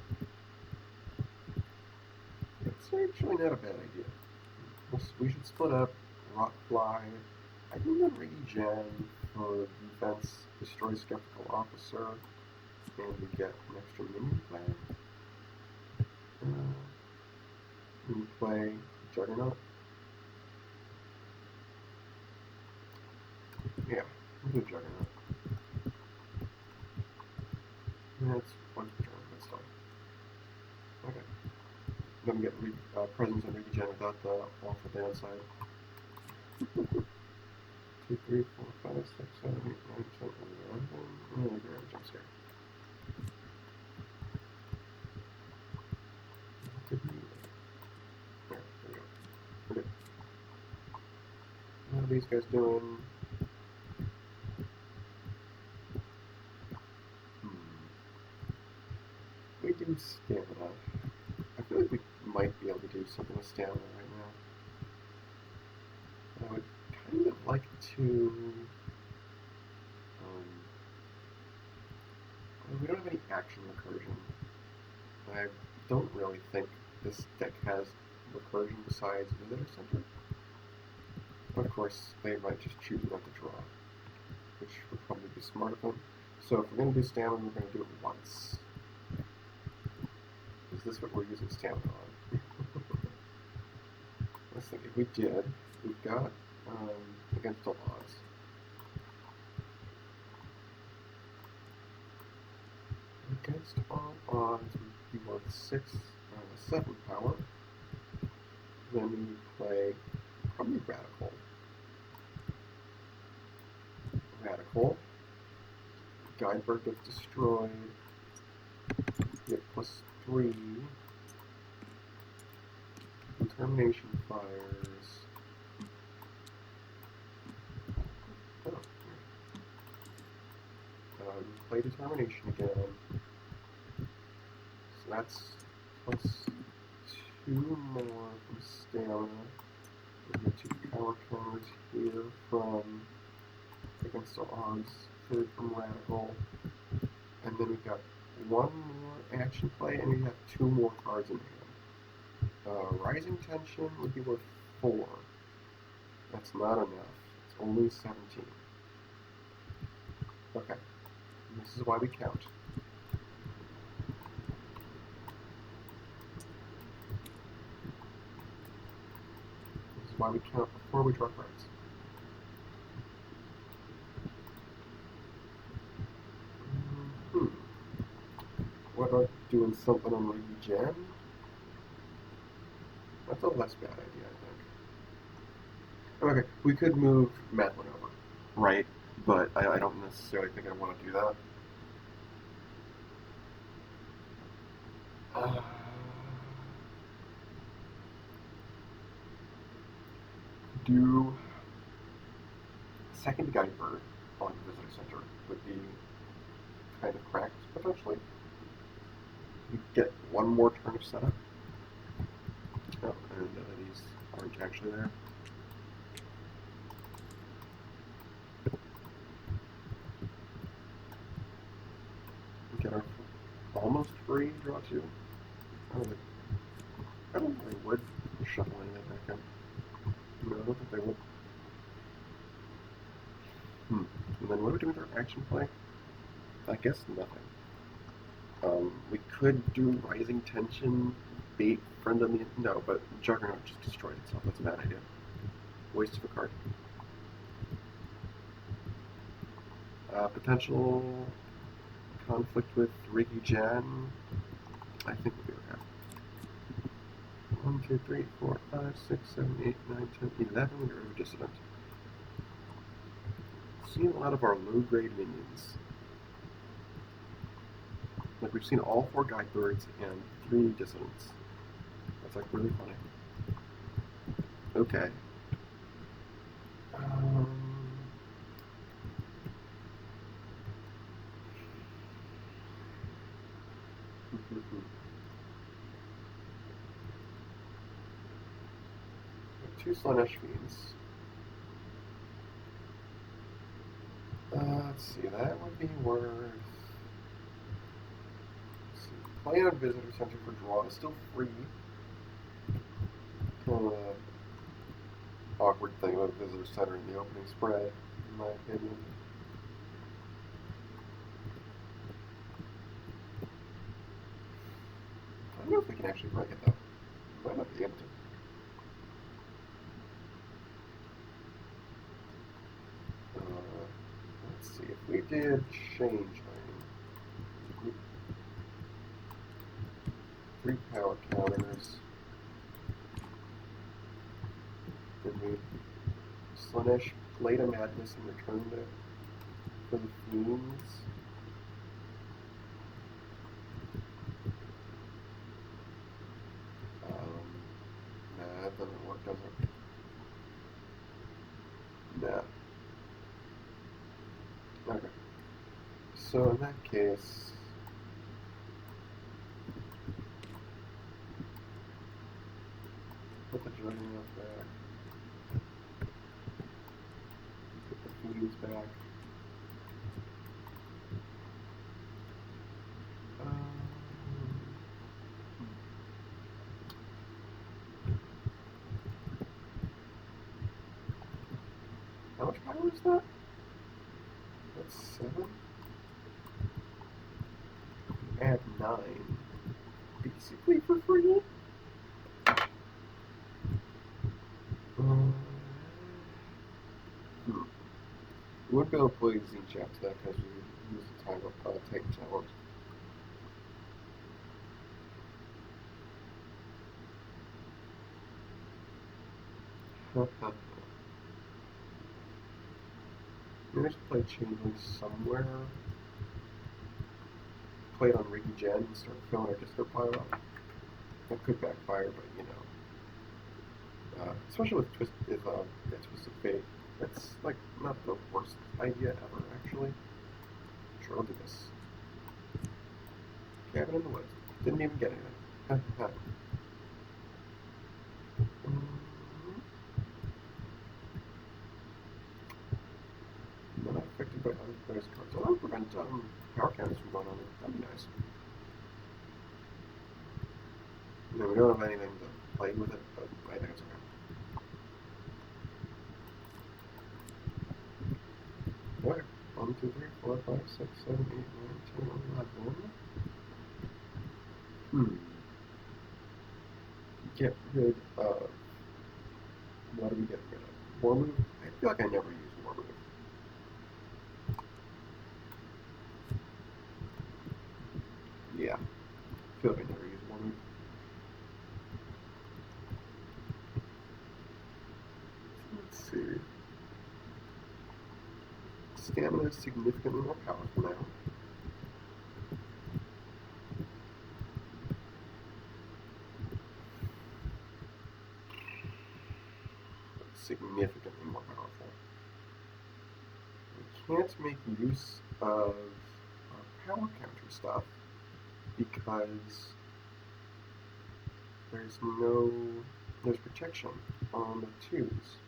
It's actually not a bad idea. We should split up. Rock fly. I think I'm regen for defense. Destroy skeptical officer. And we get an extra minion player. We play Juggernaut. Yeah, we'll do Juggernaut. That's one turn, that's fine. Okay. Then we get presence and regen without the awful downside. 2, 3, 4, 5, 6, 7, 8, 9, 10, 11. Oh, you're a jump scare. There we go. We're good. What are these guys doing? We do stamina. I feel like we might be able to do something with stamina right now. I would kind of like to. We don't have any action recursion. I don't really think this deck has recursion besides Visitor Center. But of course, they might just choose not to draw, which would probably be smart of them. So if we're going to do stamina, we're going to do it once. Is this what we're using stamina on? Let's think. If we did, we've got against all odds. Against all odds, we want 7 power. Then we play probably Radical. Guidebird gets destroyed. We get +3. Determination fires. Oh. Play Determination again. So that's +2 more from stamina. We get 2 power counters here from against all odds, 3rd from Radical, and then we've got 1 more action play, and we have 2 more cards in hand. Rising Tension would be worth 4. That's not enough. It's only 17. Okay. This is why we count. This is why we count before we draw cards. What about doing something on regen? That's a less bad idea, I think. Okay, we could move Madeline over, right? But I don't necessarily think I want to do that. Do second Guidebird on Visitor Center would be kind of cracked, potentially. You get 1 more turn of setup. Oh, and these aren't actually there. We get our almost free draw 2. I don't think they would shuffle any of that back up. No, I don't think they would. And then what do we do with our action play? I guess nothing. We could do Rising Tension, bait Friend on the... No, but Juggernaut just destroyed itself. That's a bad idea. Waste of a card. Potential conflict with Ricky Jan. I think we'll be okay. 1, 2, 3, 4, 5, 6, 7, 8, 9, 10, 11. We're a dissident. Seen a lot of our low-grade minions. Like, we've seen all 4 Guidebirds and 3 dissidents. That's like really funny. Okay. 2 Slanesh Fiends. Let's see, that would be worth... Let's see, play on Visitor Center for draw is still free. Kind of an awkward thing about Visitor Center in the opening spread, in my opinion. I don't know if we can actually break it though. We might not be able to. Let's see, if we did change lane, 3 power counters, did we Slanesh Blade of Madness and return it for the Fiends? Nah, that doesn't work, does it? Nah. Okay. So in that case, put the juggling up there. Put the Fiends back. How much power is that? That's 7. Add 9. Basically for free? We wouldn't be able to play Zinch after that because we would use the time of Titan Challenge. Maybe I should play Chainlink somewhere. Play it on Ricky Gen and start filling our disco pile up. That could backfire, but you know. Especially with Twisted Fate. That's like not the worst idea ever, actually. Sure, I'll do this. Cabin in the Woods. Didn't even get anything. Not affected by other players' cards. That'll prevent power counters from going on there. That'd be nice. No, we don't have anything to play with it, but I think it's okay. Okay. 1, 2, 3, 4, 5, 6, 7, 8, 9, 10, 11. Get rid of... What do we get rid of? War Move? I feel like I never use War Move. Yeah. I feel like I never use War Move. Let's see. Stamina is significantly more powerful now. Significantly more powerful. We can't make use of our power counter stuff because there's protection on the 2s.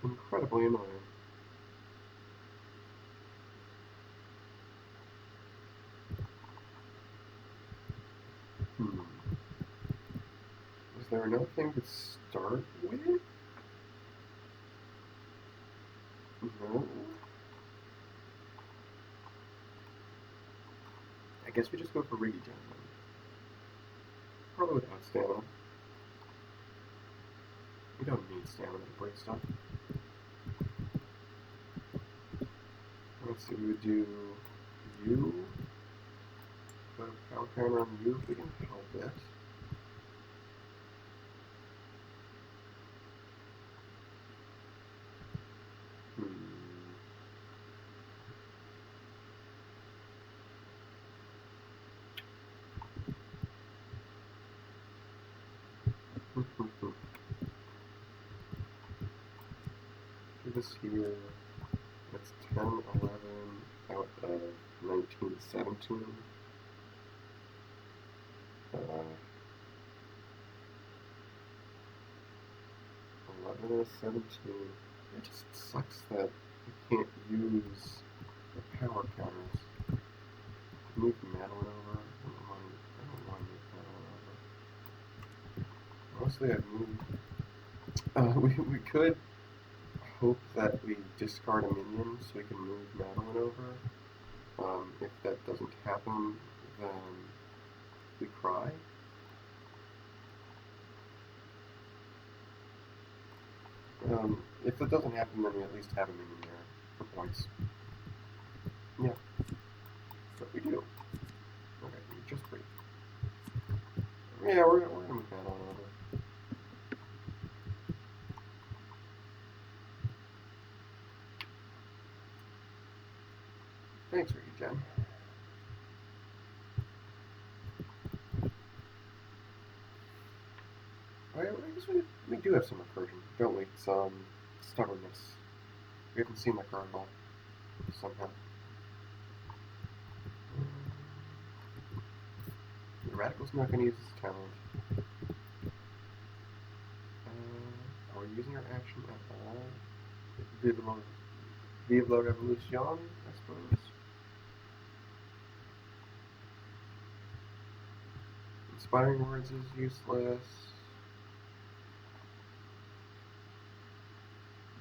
Incredibly annoying. Is there another thing to start with? No. I guess we just go for Regen then. Probably without stamina. We don't need stamina to break stuff. Let's see, we would do you. Put a power counter on you if we can help it. Do this here. That's 10, 11 out of 19, 17. 11 out of 17. It just sucks that you can't use the power counters. Move Madeline over. I don't want to move Madeline over. Mostly I'd move. We could hope that we discard a minion so we can move Madeline over. If that doesn't happen, then we cry. If that doesn't happen, then we at least have a minion there for points. Yeah. But we do. Okay, just breathe. Yeah, we're gonna move Madeline over. Thanks, Ricky Jen. I guess we do have some recursion, don't we? Some stubbornness. We haven't seen that card at all, somehow. The Radical's not going to use his talent. Are we using our action at all? Vive la Revolution, I suppose. Inspiring Words is useless.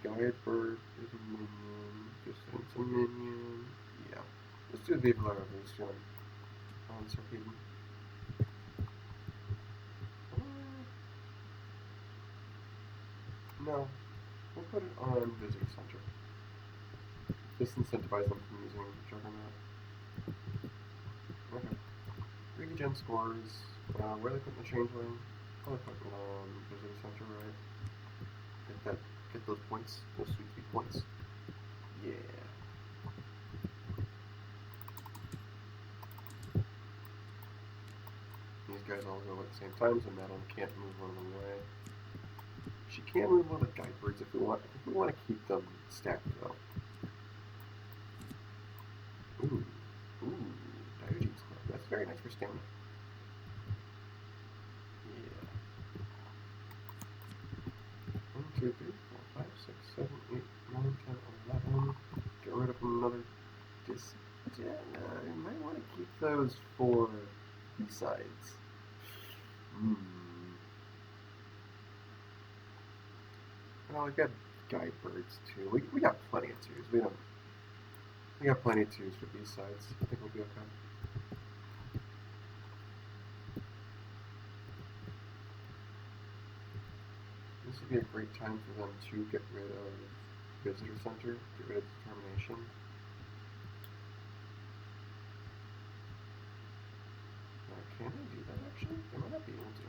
Guide Bird is a minion. Distance a minion. Yeah. Let's do Vive la Revolution. On Sarpedon. No. We'll put it on Visitor Center. Disincentivize them from using Juggernaut. Okay. Regen scores. Where are they putting the Changeling? Probably putting it on Visitor Center, right? Get those points. Those sweet points. Yeah. These guys all go at the same time, so Madeline can't move one of them away. She can move one of the Guide Birds if we want to keep them stacked though. Ooh. Diogenes Club. That's very nice for stamina. Yeah. 1, 2, 3, 4, 5, 6, 7, 8, 9, 10, 11. Get rid of another I might want to keep those for B-sides. Well, we've got Guide Birds too. We got plenty of twos. We got plenty of twos for B-sides. I think we'll be okay. This would be a great time for them to get rid of Visitor Center, get rid of Determination. Can I do that actually? I might not be able to.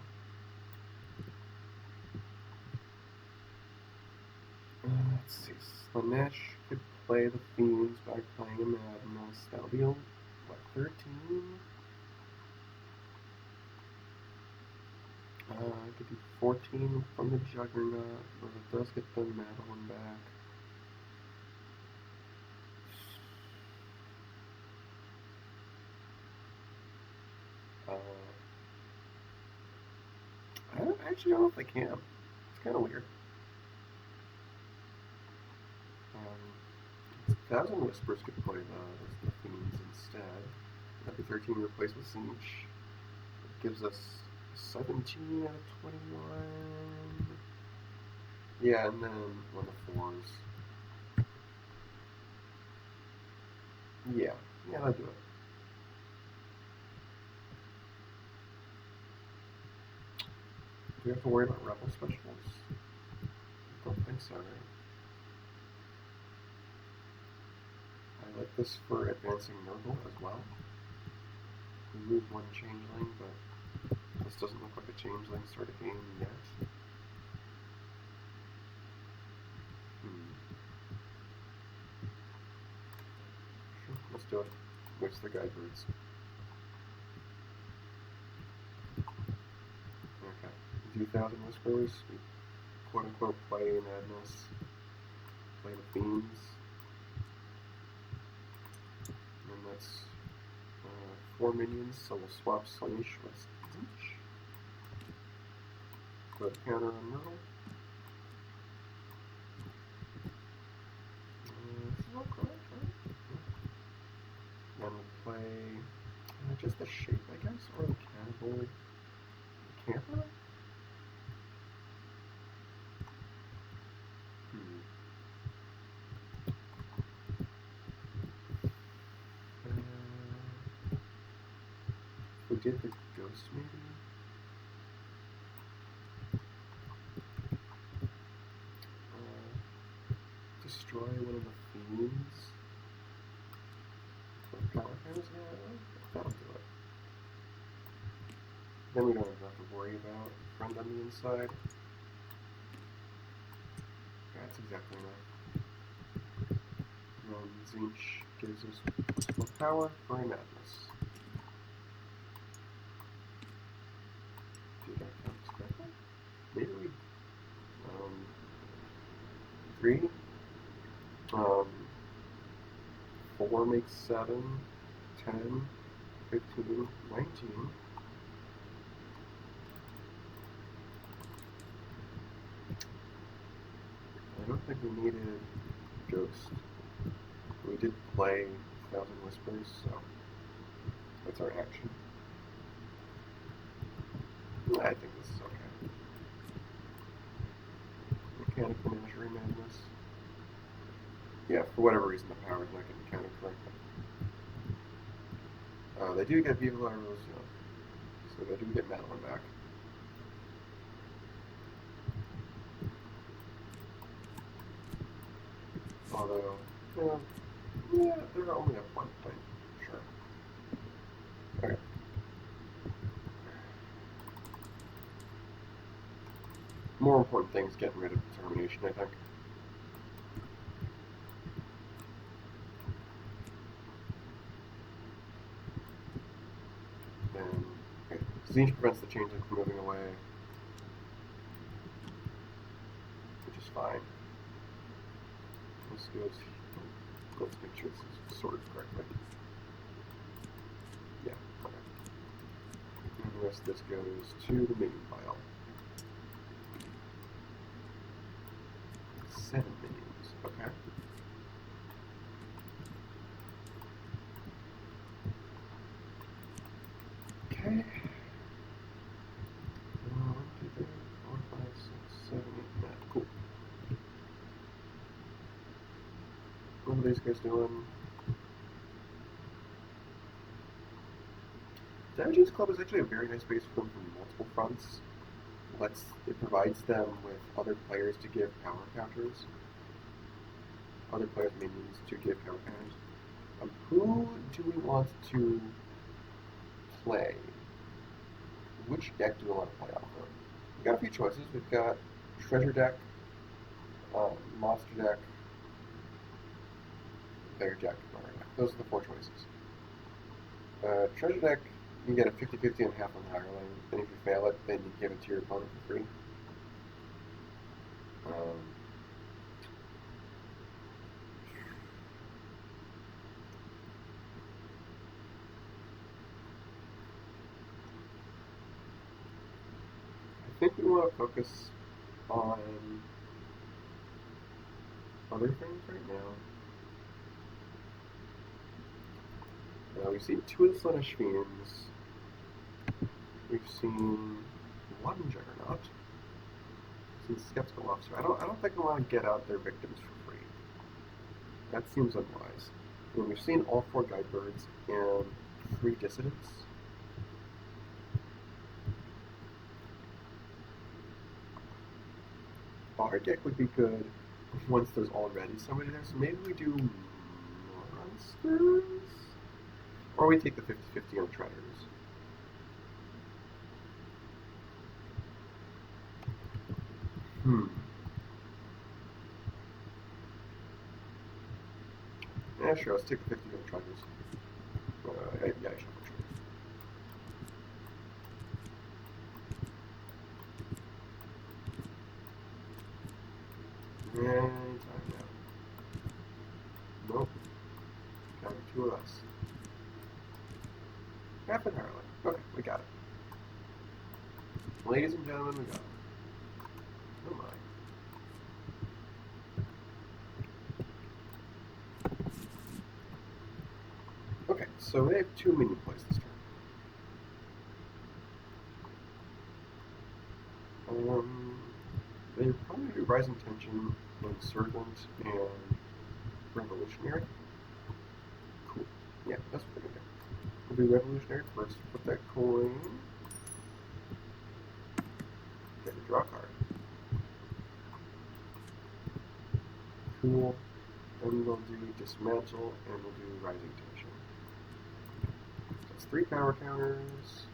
Let's see. Slanesh could play the Fiends by playing a Madness. That'll be, what, 13? I could do 14 from the Juggernaut, but it does get the Madeline back. I actually don't know if they can. It's kind of weird. 1,000 Whispers could play the Fiends instead. That'd be 13 replaced with Siege. It gives us 17 out of 21. Yeah, and then one of the 4s. Yeah, that'll do it. Do we have to worry about Rebel specials? I don't think so, right? I like this for advancing Nurgle as well. We lose one Changeling, but this doesn't look like a Changeling sort of game yet. Sure, let's do it. Waste the Guide Birds. Okay. 2,000 Whispers. We quote unquote play Madness. Play the Fiends. And that's 4 minions, so we'll swap Slanesh with Siege. Put counter on Nurgle. the shape, I guess, or the category. The camera? We did the ghost, maybe? Destroy one of the fiends? What power panels? Yeah, that'll do it. Then we don't have to worry about friend on the inside. That's exactly enough. Zinch gives us more power for a madness. Did I count this correctly? Maybe we... 3. 4 makes 7, 10, 15, 19. I don't think we needed Ghost. We did play Thousand Whispers, so that's our action. I think this is okay. Mechanical Menagerie Madness. Yeah, for whatever reason the power's not getting counted correctly. They do get Viva La Rosa, so they do get Madeline back. Although, yeah, they're only at 1 point, sure. Okay. More important things, getting rid of determination, I think. And okay. Zinch prevents the changeling from moving away, which is fine. This goes. Let's make sure this is sorted correctly. Yeah, okay. And the rest of this goes to the minion pile. 7 minions, okay. Okay. 1, 2, 3, 4, 5, 6, 7, 8, 9. Cool. What are these guys doing? Damages Club is actually a very nice base for them from multiple fronts. It provides them with other players to give power counters. Other players' minions to give power counters. Who do we want to play? Which deck do we want to play off of? We've got a few choices. We've got Treasure deck, Monster deck, Bear deck, Murder deck. Those are the 4 choices. Treasure deck, you can get a 50-50 and half on Hireling. Then if you fail it, then you give it to your opponent for free. I think we want to focus on other things right now. We've seen 2 of the Slaanesh Fiends. We've seen 1 Juggernaut. We've seen Skeptical Officer. I don't think we want to get out their victims for free. That seems unwise. And we've seen all 4 Guidebirds and 3 Dissidents. Bard deck would be good once there's already somebody there, so maybe we do monsters? Or we take the 50-50 on Treaders. Yeah, sure, let's take the 50 on Treaders. Yeah, I should put Treaders. Anytime now. Nope. Got 2 of us. Half an hour left. Okay, we got it. Ladies and gentlemen, we got it. Oh my. Okay, so they have 2 minion plays this turn. They probably do Rising Tension, Insurgent, and Revolutionary. Cool. Yeah, that's what they're gonna do. We'll do Revolutionary first. Put that coin. Get a draw card. Cool. Then we'll do Dismantle, and we'll do Rising Tension. That's 3 power counters.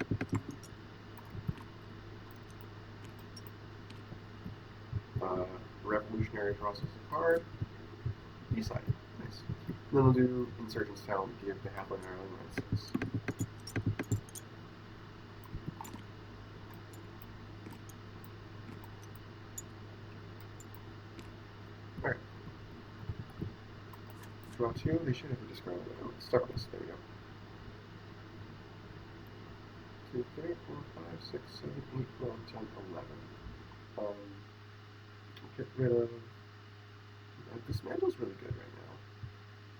Revolutionary draws us a card. Decide. Nice. Then we'll do Insurgent's Talent, give the Halfling Ireland -6. Alright. Draw 2, they should have a discard. Start with this, there we go. 2, 3, 4, 5, 6, 7, 8, 9, 10, 11. Get rid of... Dismantle's really good right now.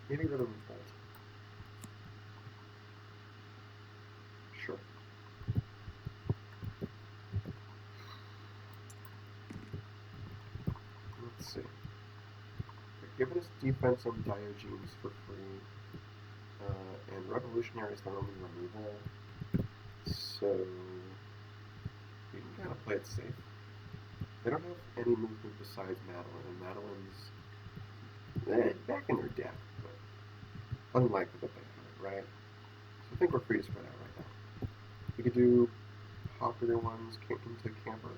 Getting rid of Revolt. Sure. Let's see. They're giving us defense on Diogenes for free. And Revolutionary is their only removal. So... we can kind of play it safe. They don't have any movement besides Madeline, and Madeline's back in their deck, but unlikely that they have it, right? So I think we're free to spread out right now. We could do popular ones into Camper,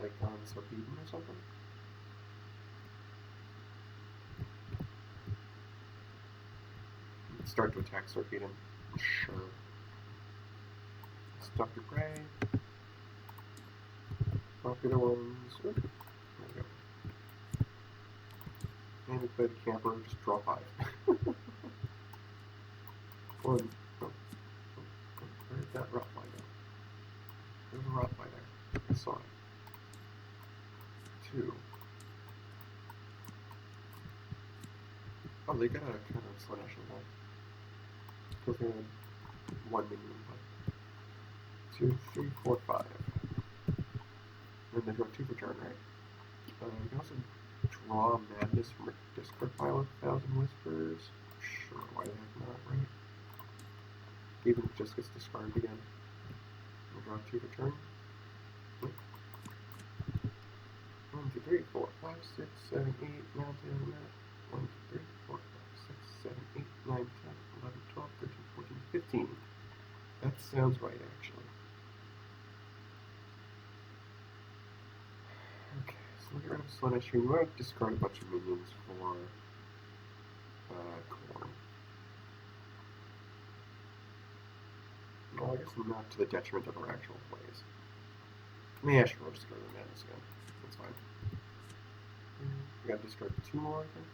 like on Sarpedon or something. Start to attack Sarpedon. Sure. Dr. Gray. Popular ones. Ooh, there we go. And we play the Camper, just draw 5. One. Where's that Rottweiler? There's a Rottweiler. I saw it. 2. Oh, they got a kind of slash in there. Because they had 1 minion play. 2, 3, 4, 5. And then they draw 2 for turn, right? You can also draw Madness from a discard pile with 1,000 Whispers. Sure, why the heck not, right? Even if it just gets discarded again. We'll draw 2 for turn. 1, 2, 3, 4, 5, 6, 7, 8, 9, 10, 1, 2, 3, 4, 5, 6, 7, 8, 9, 10, 11, 12, 13, 14, 15. That sounds right, actually. Okay, so we'll get rid of Slaanesh here. You want to discard a bunch of minions for Corn. Well, I guess not to the detriment of our actual plays. Yeah, sure, we'll just go to the Madness again. That's fine. We gotta discard 2 more, I think.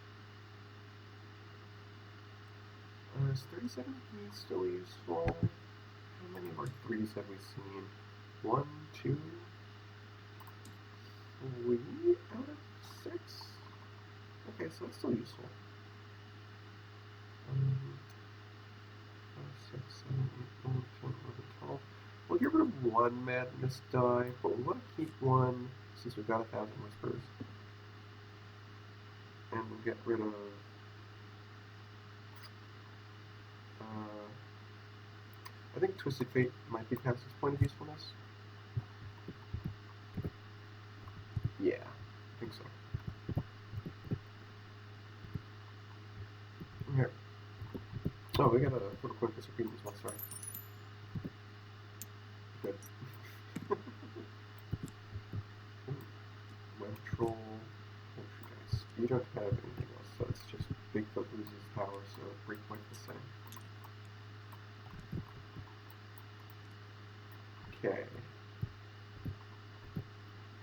Is 37 keys still useful? How many of our 3s have we seen? 1, 2, 3 out of 6? Okay, so that's still useful. 5, 6, 7, 8, 9, 10, 11, 12. We'll get rid of 1 Madness die, but we want to keep 1 since we've got 1,000 Whispers. And we'll get rid of... I think Twisted Fate might be past its point of usefulness. Yeah, I think so. Here. Oh, we got a little quick Sarpedon as well, sorry. Good. Web Troll, Poltergeist. You don't have anything else, so it's just Bigfoot loses power, so breakpoint the same. Okay.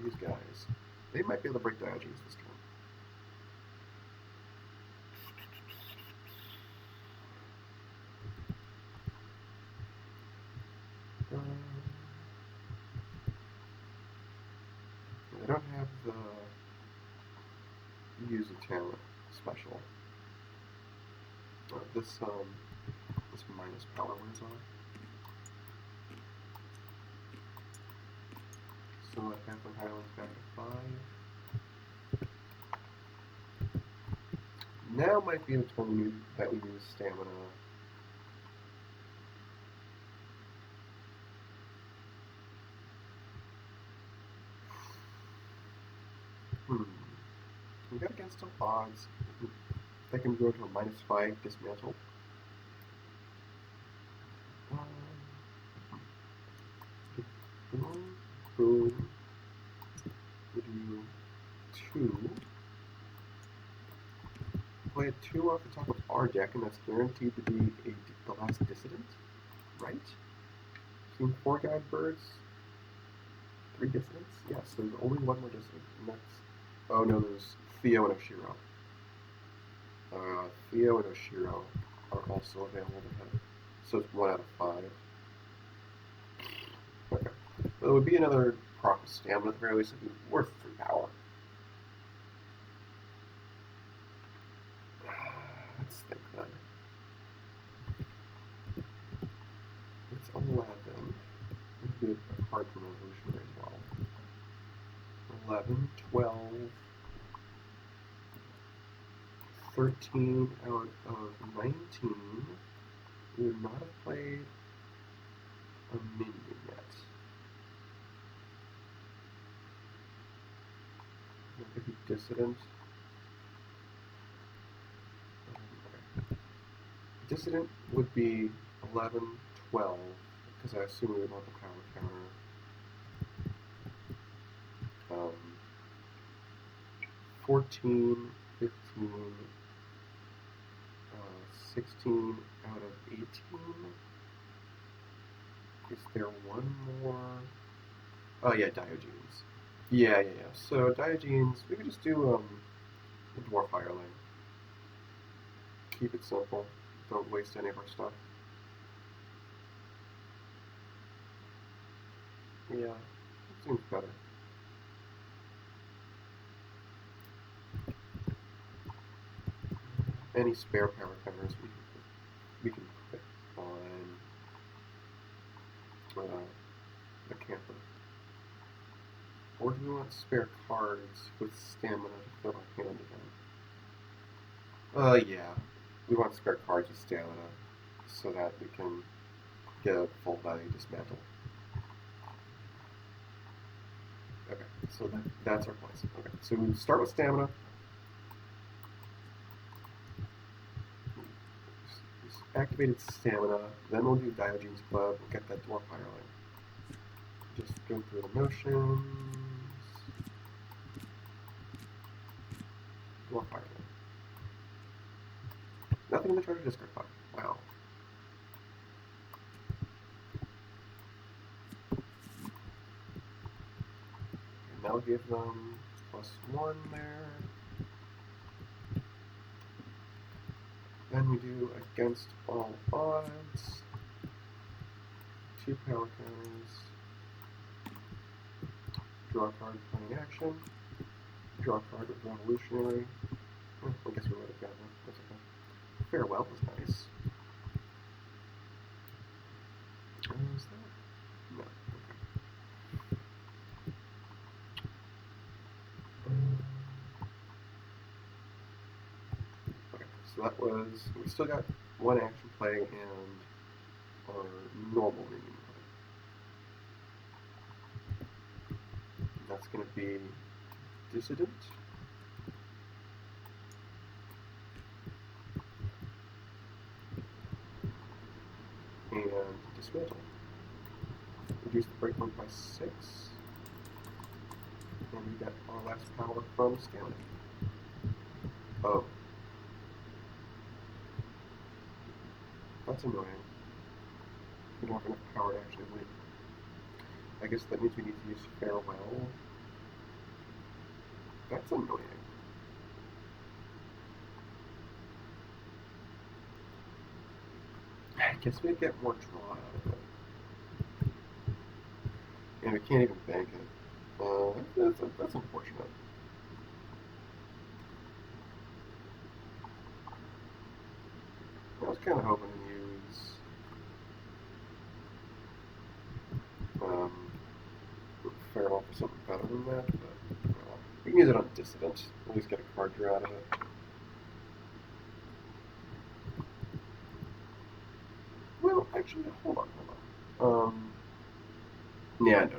These guys. They might be able to break Diogenes this turn. They don't have the use a talent special. This minus power wears off. So Halfling Highlands back to 5. Now might be the turn that we use stamina. We got against all odds. They can go to a -5 dismantle. Boom. We do 2. Play a 2 off the top of our deck, and that's guaranteed to be the last dissident, right? Team 4 guide birds. 3 dissidents? Yes, there's only one more dissident, and that's... Oh no, there's Theo and Oshiro. Theo and Oshiro are also available to hit. So it's 1 out of 5. Okay. Well, it would be another proc of stamina at the very least. It'd be worth 3 power. Let's think then. It's 11. It would be a card from Evolutionary as well. 11, 12, 13 out of 19. We would not have played a minion yet. That could be dissident. Okay. Dissident would be 11, 12, because I assume we would want the power counter. 14, 15, 16 out of 18. Is there one more? Oh yeah, Diogenes. Yeah. So Diogenes, we could just do a Dwarf Hireling. Keep it simple. Don't waste any of our stuff. Yeah, it seems better. Any spare power counters we can put on the camper. Or do we want spare cards with stamina to fill our hand again? Yeah. We want spare cards with stamina so that we can get a full value dismantle. Okay, so that's our place. Okay, so we start with stamina. Activated stamina, then we'll do Diogenes Club, we'll get that Dwarf Hireling. Just go through the motions. Dwarf Hireling. Nothing in the treasure discard pile. Wow. And that'll give them +1 there. Then we do against all odds. 2 power counters. Draw a card playing action. Draw a card with Revolutionary. I guess we would have gotten it. That's okay. Farewell was nice. Is that? No. Okay. So that was. We still got 1 action play and our normal minion play. That's going to be Dissident. And dismantle. Reduce the breakpoint by 6. And we get our last power from stamina. Oh. That's annoying. We don't have enough power to actually win. I guess that means we need to use Farewell. That's annoying. I guess we get more draw out of it. And we can't even bank it. That's unfortunate. I was kind of hoping to use Farewell for something better than that, but we can use it on Dissident. At least get a card draw out of it. Well, actually, hold on. Yeah, no.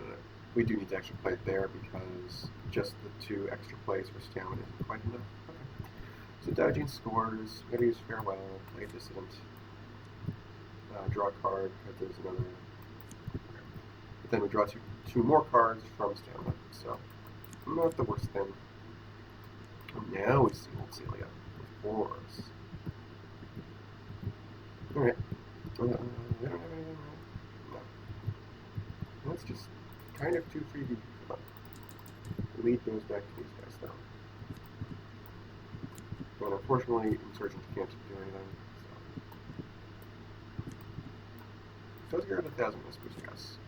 We do need to actually play it there because just the 2 extra plays for stamina isn't quite enough. Okay. So dodging scores, we gotta use Farewell, play Dissident, draw a card because there's another. Okay. But then we draw two more cards from stamina, so not the worst thing. And now we see Old Celia, of course. Alright. We don't have anything. No. That's just kind of too free. The lead goes back to these guys, though. But unfortunately, Insurgents can't do anything. So let's get rid of 1,000 Whispers, I guess.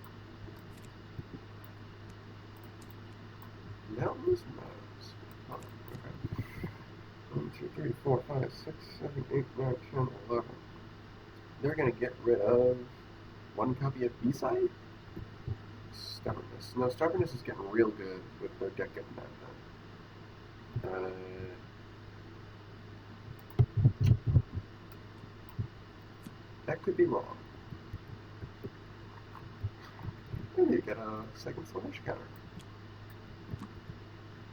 Mountainous Meadows. Oh, okay. 1, 2, 3, 4, 5, 6, 7, 8, 9, 10, 11. They're going to get rid of 1 copy of B-Side? Stubbornness. No, Stubbornness is getting real good with their deck getting that done. That could be wrong. Maybe you get a second slash counter.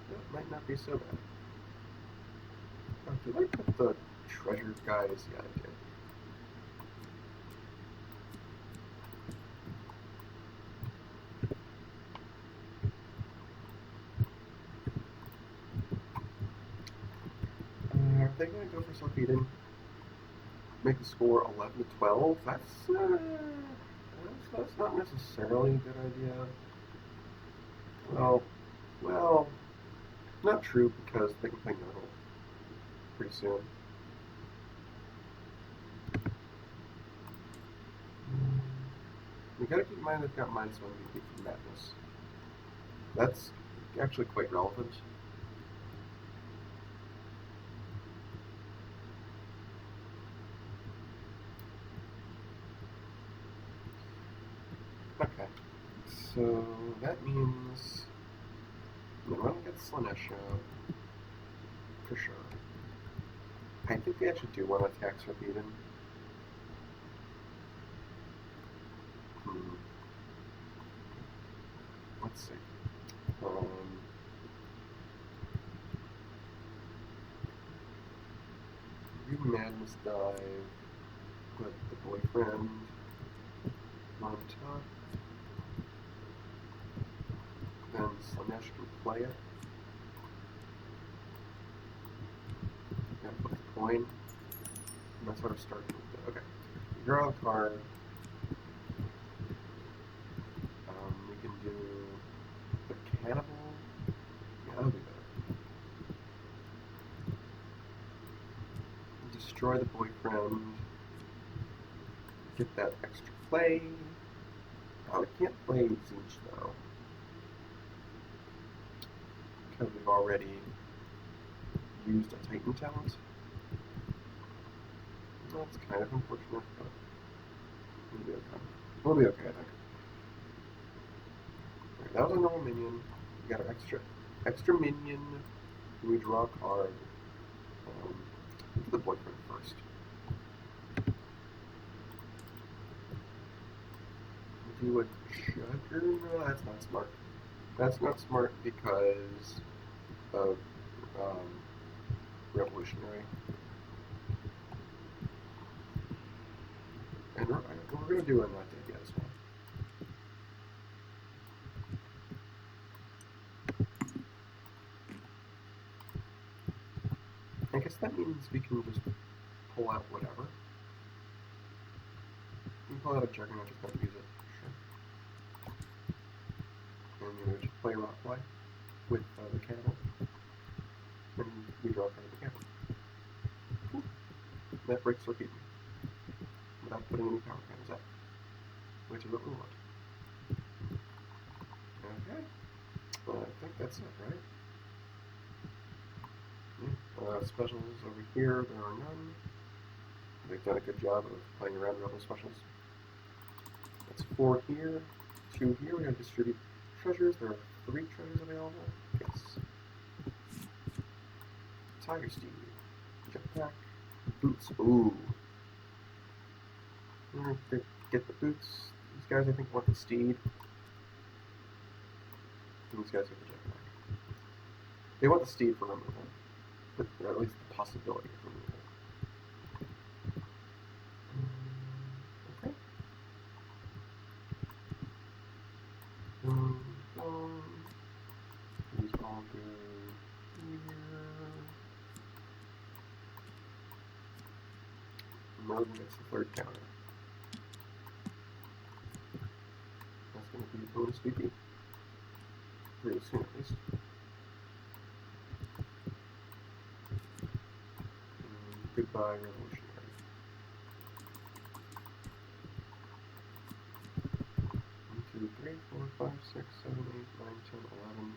That might not be so bad. Oh, did I put the treasure guys? Yeah, I did. Are they going to go for self-eating? Make the score 11 to 12? That's not necessarily a good idea. Well, not true because they can play Nodal pretty soon. You gotta keep in mind they've got -1 VP from Madness. That's actually quite relevant. Okay, so that means Monroe gets Slanesha for sure. I think we actually do want to attack Sarpedon. Let's see. You Madness Dive, put the boyfriend on top. Then Slanesh can play it. Gotta put the coin. And that's how we're starting with it. Okay. Draw a card. We can do the cannibal. Yeah, that'll be better. Destroy the boyfriend. Get that extra play. Oh, we can't play Zinch though. Because we've already used a Titan talent. That's kind of unfortunate, but we'll be okay. We'll be okay, I think. Right, that was a normal minion. We got our extra minion. We draw a card. Look at the boyfriend first. Do a jugger? No, that's not smart. That's not smart because of revolutionary. And we're going to do a not dead yet as well. I guess that means we can just pull out whatever. We can pull out a Juggernaut, just not use it. Sure. And we just play Rockfly with the cannibal. And we draw a card of the cannibal. Cool. That breaks our beating. Without putting any power counters up. Which is what we want. Okay. I think that's it, right? Yeah. Specials over here, there are none. They've done a good job of playing around Rebel specials. That's 4 here, 2 here. We gotta distribute treasures. There are 3 treasures available. Yes. Tiger Steed. Jetpack. Boots. Ooh. Get the boots. These guys, I think, want the steed. And these guys get the jetpack. They want the steed for removal. Or at least the possibility of removal. Okay. These all go here. Merlin gets the 3rd counter. That's going to be a bonus VP. Pretty soon, at least. Goodbye, Revolutionary. 1, 2, 3, 4, 5, 6, 7, 8, 9, 10, 11.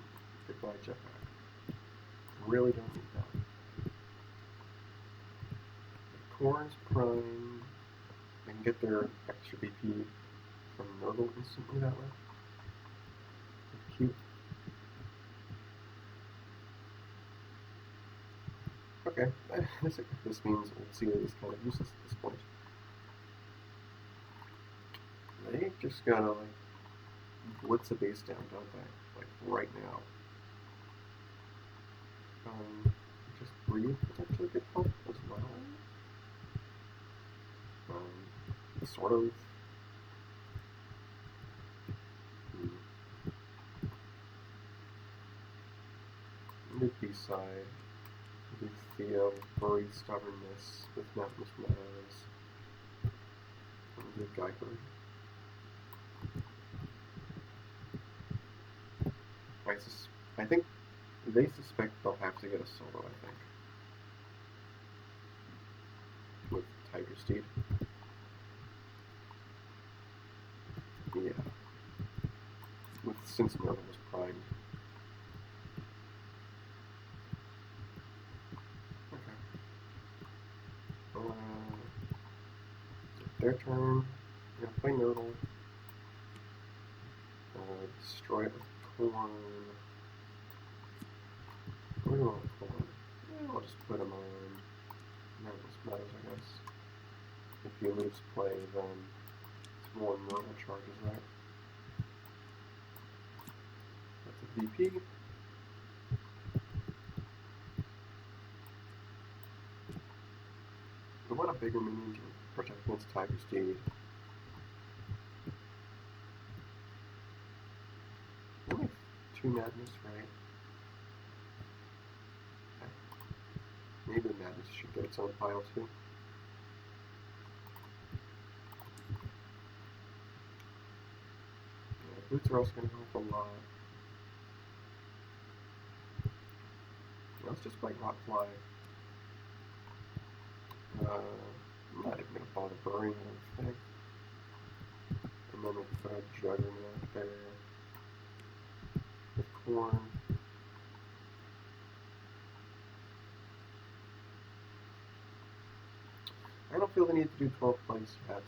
Goodbye, jetpack. Really don't need that. The Corn's Prime. They can get their extra BP from Nurgle instantly that way. That's cute. Okay, this means Old Sealy is kind of useless at this point. They just gotta, like, blitz a base down, don't they? Like, right now. Just breathe potentially could help as well. Sort of. Mid B-side. With the Furry Stubbornness with Mountainous Meadows. And the Guybird. I think they suspect they'll have to get a solo, I think. With Tiger Steed. Yeah. Since Nurgle was primed. Okay. Their turn. We're gonna play Nurgle. Destroy it with Corn. What do we want with Corn? Yeah, I'll just put him on Mountainous Meadows, I guess. If he leaves play, then it's more Nurgle charges, right? That's a VP. We want a bigger minion to protect against Tiger Steed. Only have 2 Madness, right? Okay. Maybe the Madness should get its own pile too. Yeah, boots are also going to help a lot. Let's just play Rotfly. I'm not even going to bother burying anything. And then we'll put a juggling out there. With Corn. I don't feel the need to do 12 plays yet.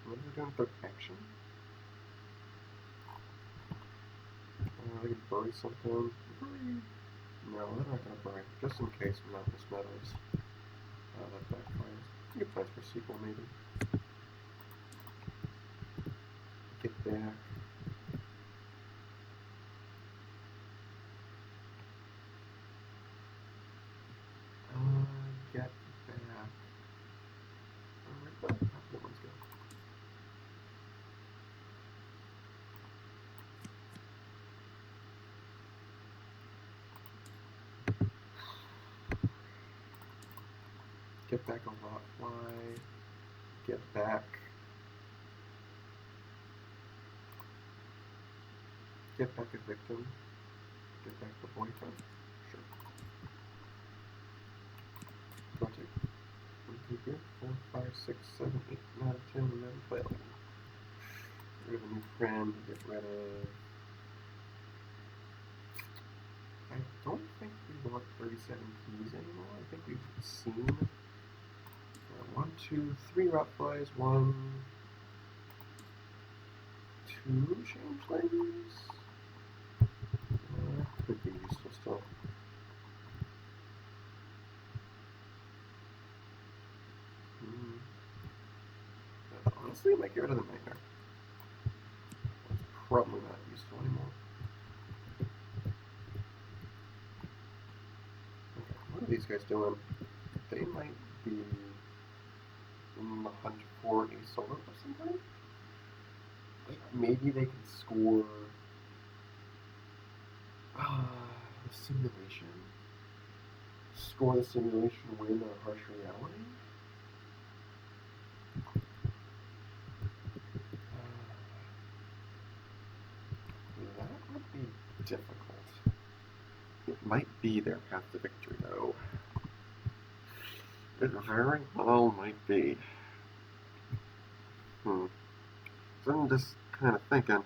What are we doing with their action? I could bury something. No, they're not going to bury. Just in case Mountainous Meadows. That backfires. You can plan for a sequel, maybe. Get back. Get back. Where'd the other ones go? Get back a Rotfly. Get back. Get back a victim. Get back the boyfriend. Sure. 20. 1, 2, 3, 4, 5, 6, 7, 8, 9, 10, 11, 12. Get rid of a new friend. Get rid of want 37 keys anymore. I think we've seen 1, 2, 3 route flies, 1, 2 changelings. Could be useful still. Honestly, I might get rid of the nightmare. It's probably not useful anymore. Okay, what are these guys doing? They might be in the hunt for a solo or something? Maybe they can score the simulation. Score the simulation win on harsh reality? That would be difficult. It might be their path to victory, though. It very well might be. So I'm just kind of thinking,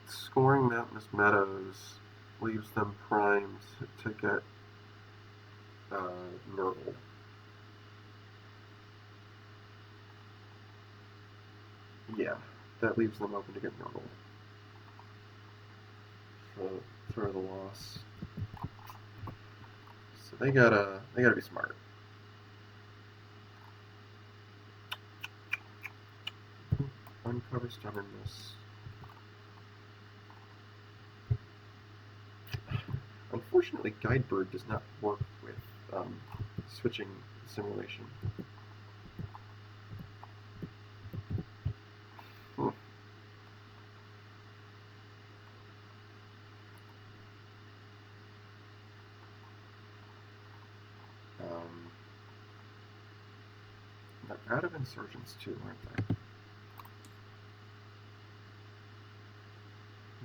scoring Mountainous Meadows leaves them primed to get Nurgle. Yeah, that leaves them open to get Nurgle. For the loss. So they gotta be smart. Uncover stubbornness. Unfortunately, Guidebird does not work with switching simulation. They're out of insurgents too, aren't they?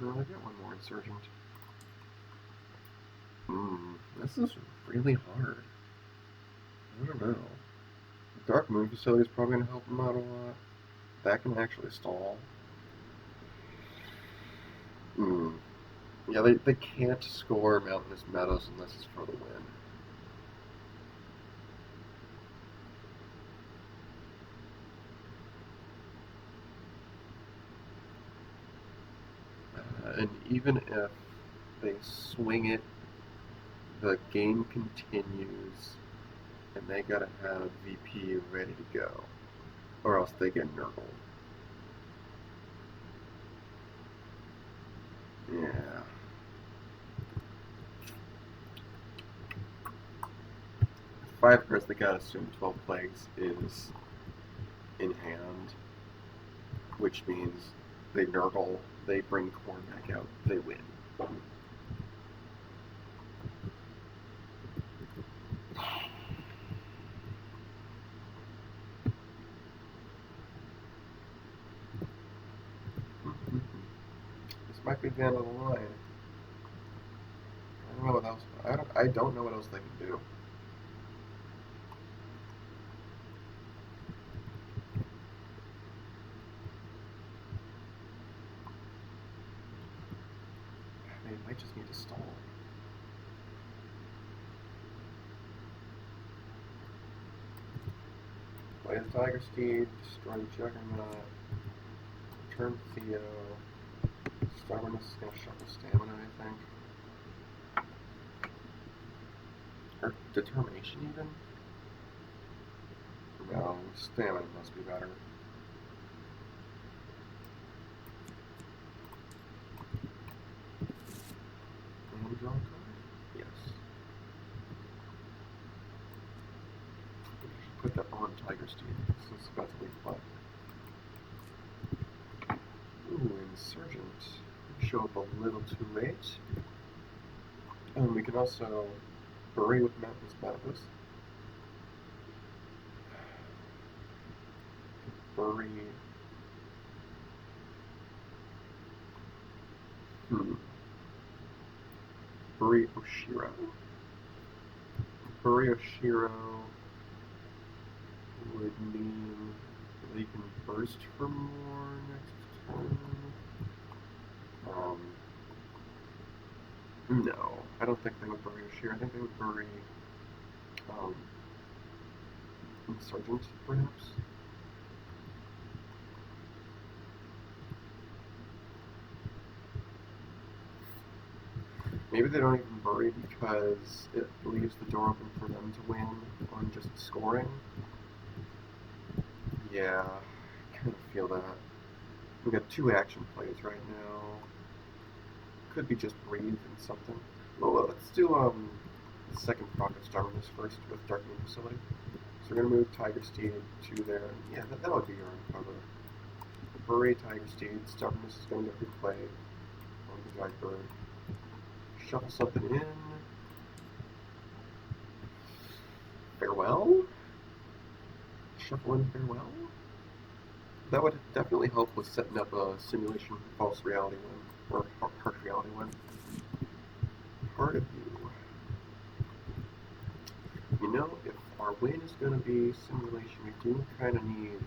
No, I get one more insurgent. This is really hard. I don't know. Dark Moon Facility is probably going to help them out a lot. That can actually stall. Yeah, they can't score Mountainous Meadows unless it's for the win. And even if they swing it, the game continues, and they gotta have VP ready to go, or else they get Nurgle. Yeah. Five cards, they gotta assume 12 Plagues is in hand, which means they Nurgle, they bring Corn back out, they win. This might be the end of the line. I don't know what else. I don't know what else they can do. They might just need to stall. Play the Tiger Steed, destroy the Juggernaut, turn Theo. Stubbornness is going to shuffle stamina, I think. Or determination, even? No, stamina must be better. And draw a card? Yes. I should put that on Tiger Steed. This is about to be fun. Ooh, Insurgent. Show up a little too late. And we can also bury with Mountainous Meadows. Bury. Bury Oshiro. Bury Oshiro would mean they can burst for more next turn. No, I don't think they would bury a shear. I think they would bury um, insurgent, perhaps. Maybe they don't even bury because it leaves the door open for them to win on just scoring. Yeah, I kind of feel that. We got 2 action plays right now. Could be just breathe and something. Well, let's do the second Prophet Stubbornness first with Darkening Facility. So we're gonna move Tiger Steed to there. Yeah, that would be our uncover. Bury Tiger Steed. Stubbornness is gonna get replayed on the Dry Bird. Shuffle something in. Farewell? Shuffle in Farewell? That would definitely help with setting up a simulation false reality one, or harsh reality one. Part of you. You know, if our win is going to be simulation, we do kind of need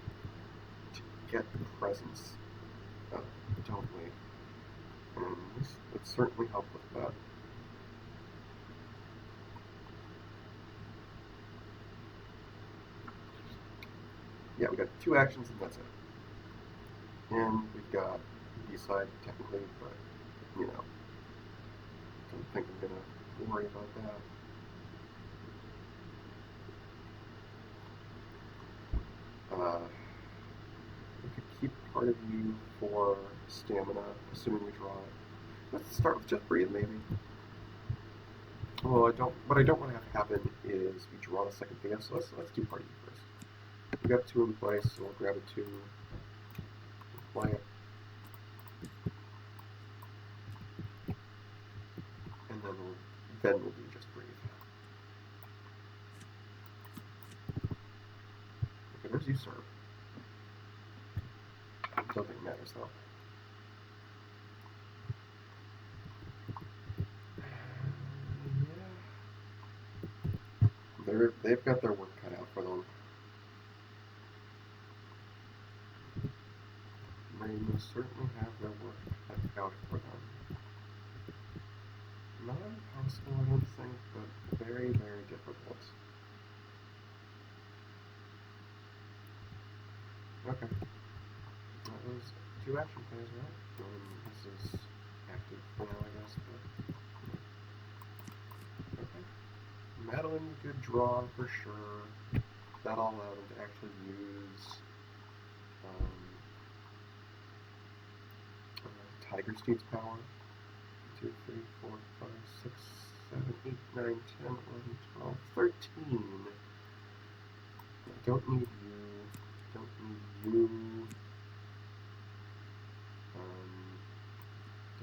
to get presence, don't we? And this would certainly help with that. Yeah, we got 2 actions and that's it. And we've got B-side technically, but, you know, don't think I'm going to worry about that. We could keep part of you for stamina, assuming we draw it. Let's start with just breathe, maybe. Well, what I don't want to have happen is we draw the second thing, so let's do part of you first. We got 2 in place, so we'll grab a 2, play it, and then we'll do just breathe. Okay, there's you serve. Don't think it matters though. Yeah. They've got their work cut out for them. They most certainly have their work cut out for them. Not impossible, I don't think, but very, very difficult. Okay. That was 2 action plays, right? This is active for now, I guess, but... Okay. Madeline's a good draw for sure. That'll allow them to actually use Tiger Steed's power. 2, 3, 4, 5, 6, 7, 8, 9, 10, 11, 12, 13. I don't need you. Don't need you.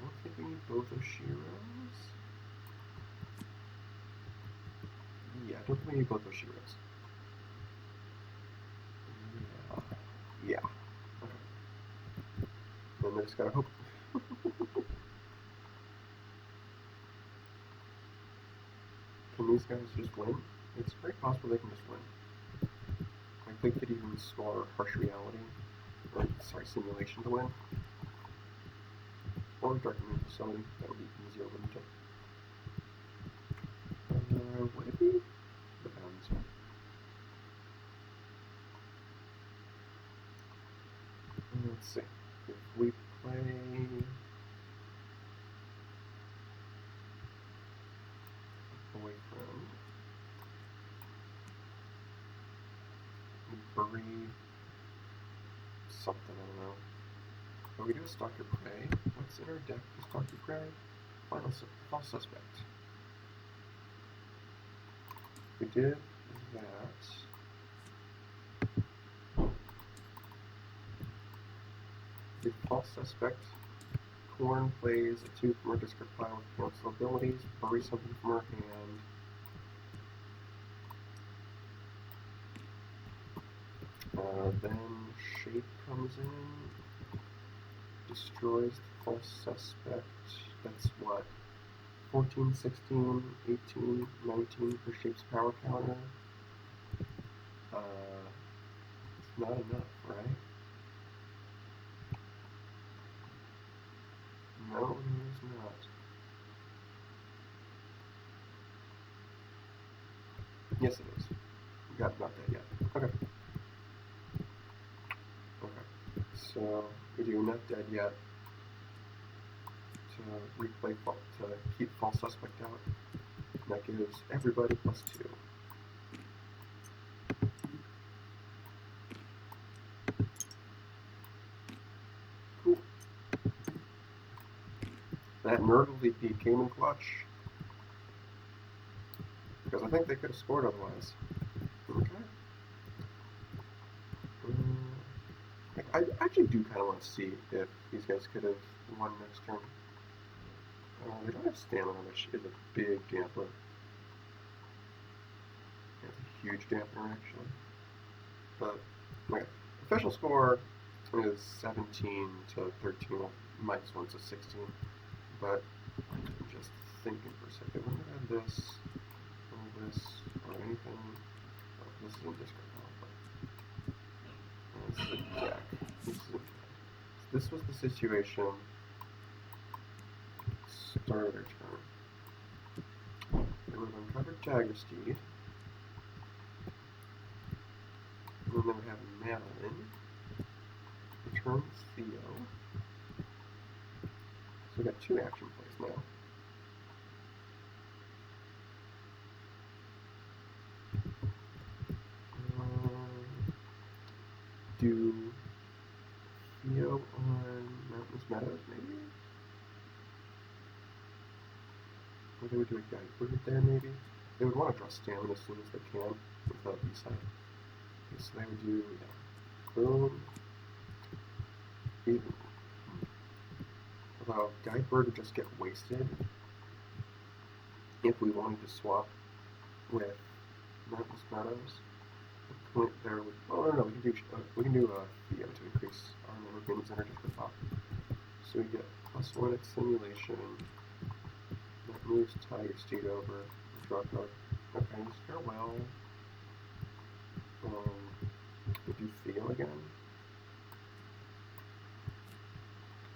Don't think we need both Oshiros. Yeah, I don't think we need both Oshiros. Yeah. Okay. Then we just gotta hope. Can these guys just win? It's very possible they can just win. I think they'd even score Harsh Reality, or sorry, Simulation to win. Or Darkening Facility, that would be easier, wouldn't it? Would it be? Depends. Let's see. If we play... Boyfriend... Bury... something, I don't know. But we do a Stalker Prey. What's in our deck for Stalker Prey? False Suspect. We did that. The False Suspect. Corn plays a 2 from our discard pile with cancel abilities. Bury something from our hand. Then Shape comes in. Destroys the False Suspect. That's what? 14, 16, 18, 19 for Shape's power counter. It's not enough, right? No, it is not. Yes, it is. Got not dead yet. Okay. Okay. So we do not dead yet to replay to keep false suspect out. And that gives everybody +2. Cool. That nerdily came in clutch. Because I think they could have scored otherwise. Okay. I actually do kind of want to see if these guys could have won next turn. They don't have stamina, which is a big damper. It's a huge dampener, actually. But, okay. Official score is 17 to 13. Well, -1 to 16. But I'm just thinking for a second. When did I have this, or this, or anything? Oh, this is in discard now, but this is a jack. This was the situation. Start of their turn. They would have uncovered Tiger Steed. And then they would have Madeline. Return Theo. So we got 2 action plays now. Do Theo on Mountainous Meadows, maybe? Or they would do a guide bird there, maybe? They would want to draw stamina as soon as they can with the B-side. Okay, so they would do, yeah. Boom. Even. Although guide bird would just get wasted if we wanted to swap with Mountainous Meadows. Point there with, oh no, we can do Theo to increase our number of minions energy at the top. So we get +1 at simulation. That moves Tiger Steed over. Draw card. Okay, just farewell. We do Theo again.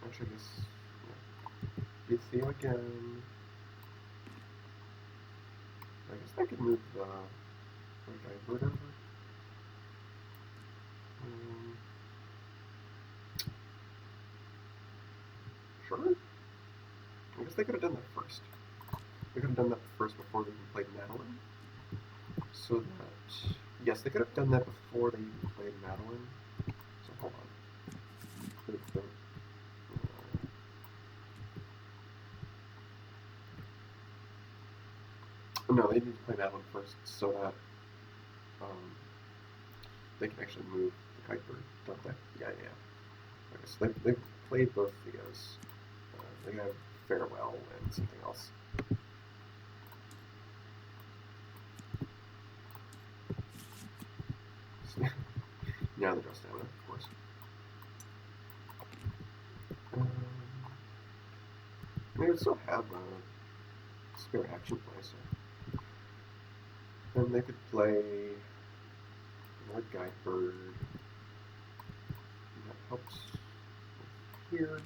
Actually, I guess do Theo again. I guess I could move the guide bird over. Sure. I guess they could have done that first. They could have done that first before they even played Madeline. So that, yes, they could have done that before they even played Madeline. So hold on. No, they need to play Madeline first so that they can actually move the kite bird, don't they? Yeah. Okay, so they played both Theos. They have farewell and something else. Now they draw stamina, of course. They would still have a spare action play, so. And they could play another guide bird. And that helps here.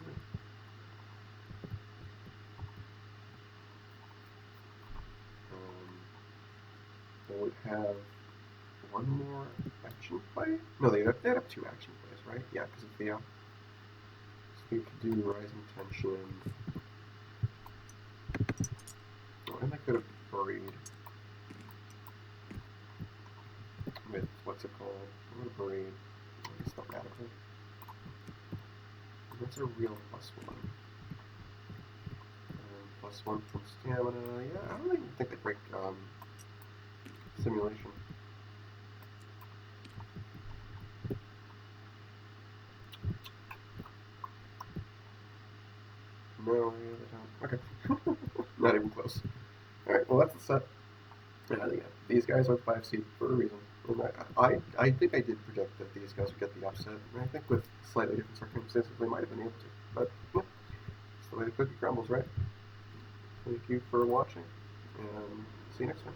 They would have one more action play? No, they'd have 2 action plays, right? Yeah, because of Theo. So we could do Rising Tension. Oh, and I could have buried with, what's it called? I'm going to buried. It's not radical. That's a real +1. +1 from stamina. Yeah, I don't even think they break simulation. No, yeah, they don't. Okay. Not even close. Alright, well that's the set. Yeah, these guys are 5 seed for a reason. And I think I did predict that these guys would get the upset. And I think with slightly different circumstances they might have been able to. But yeah, it's the way the cookie crumbles, right? Thank you for watching, and see you next time.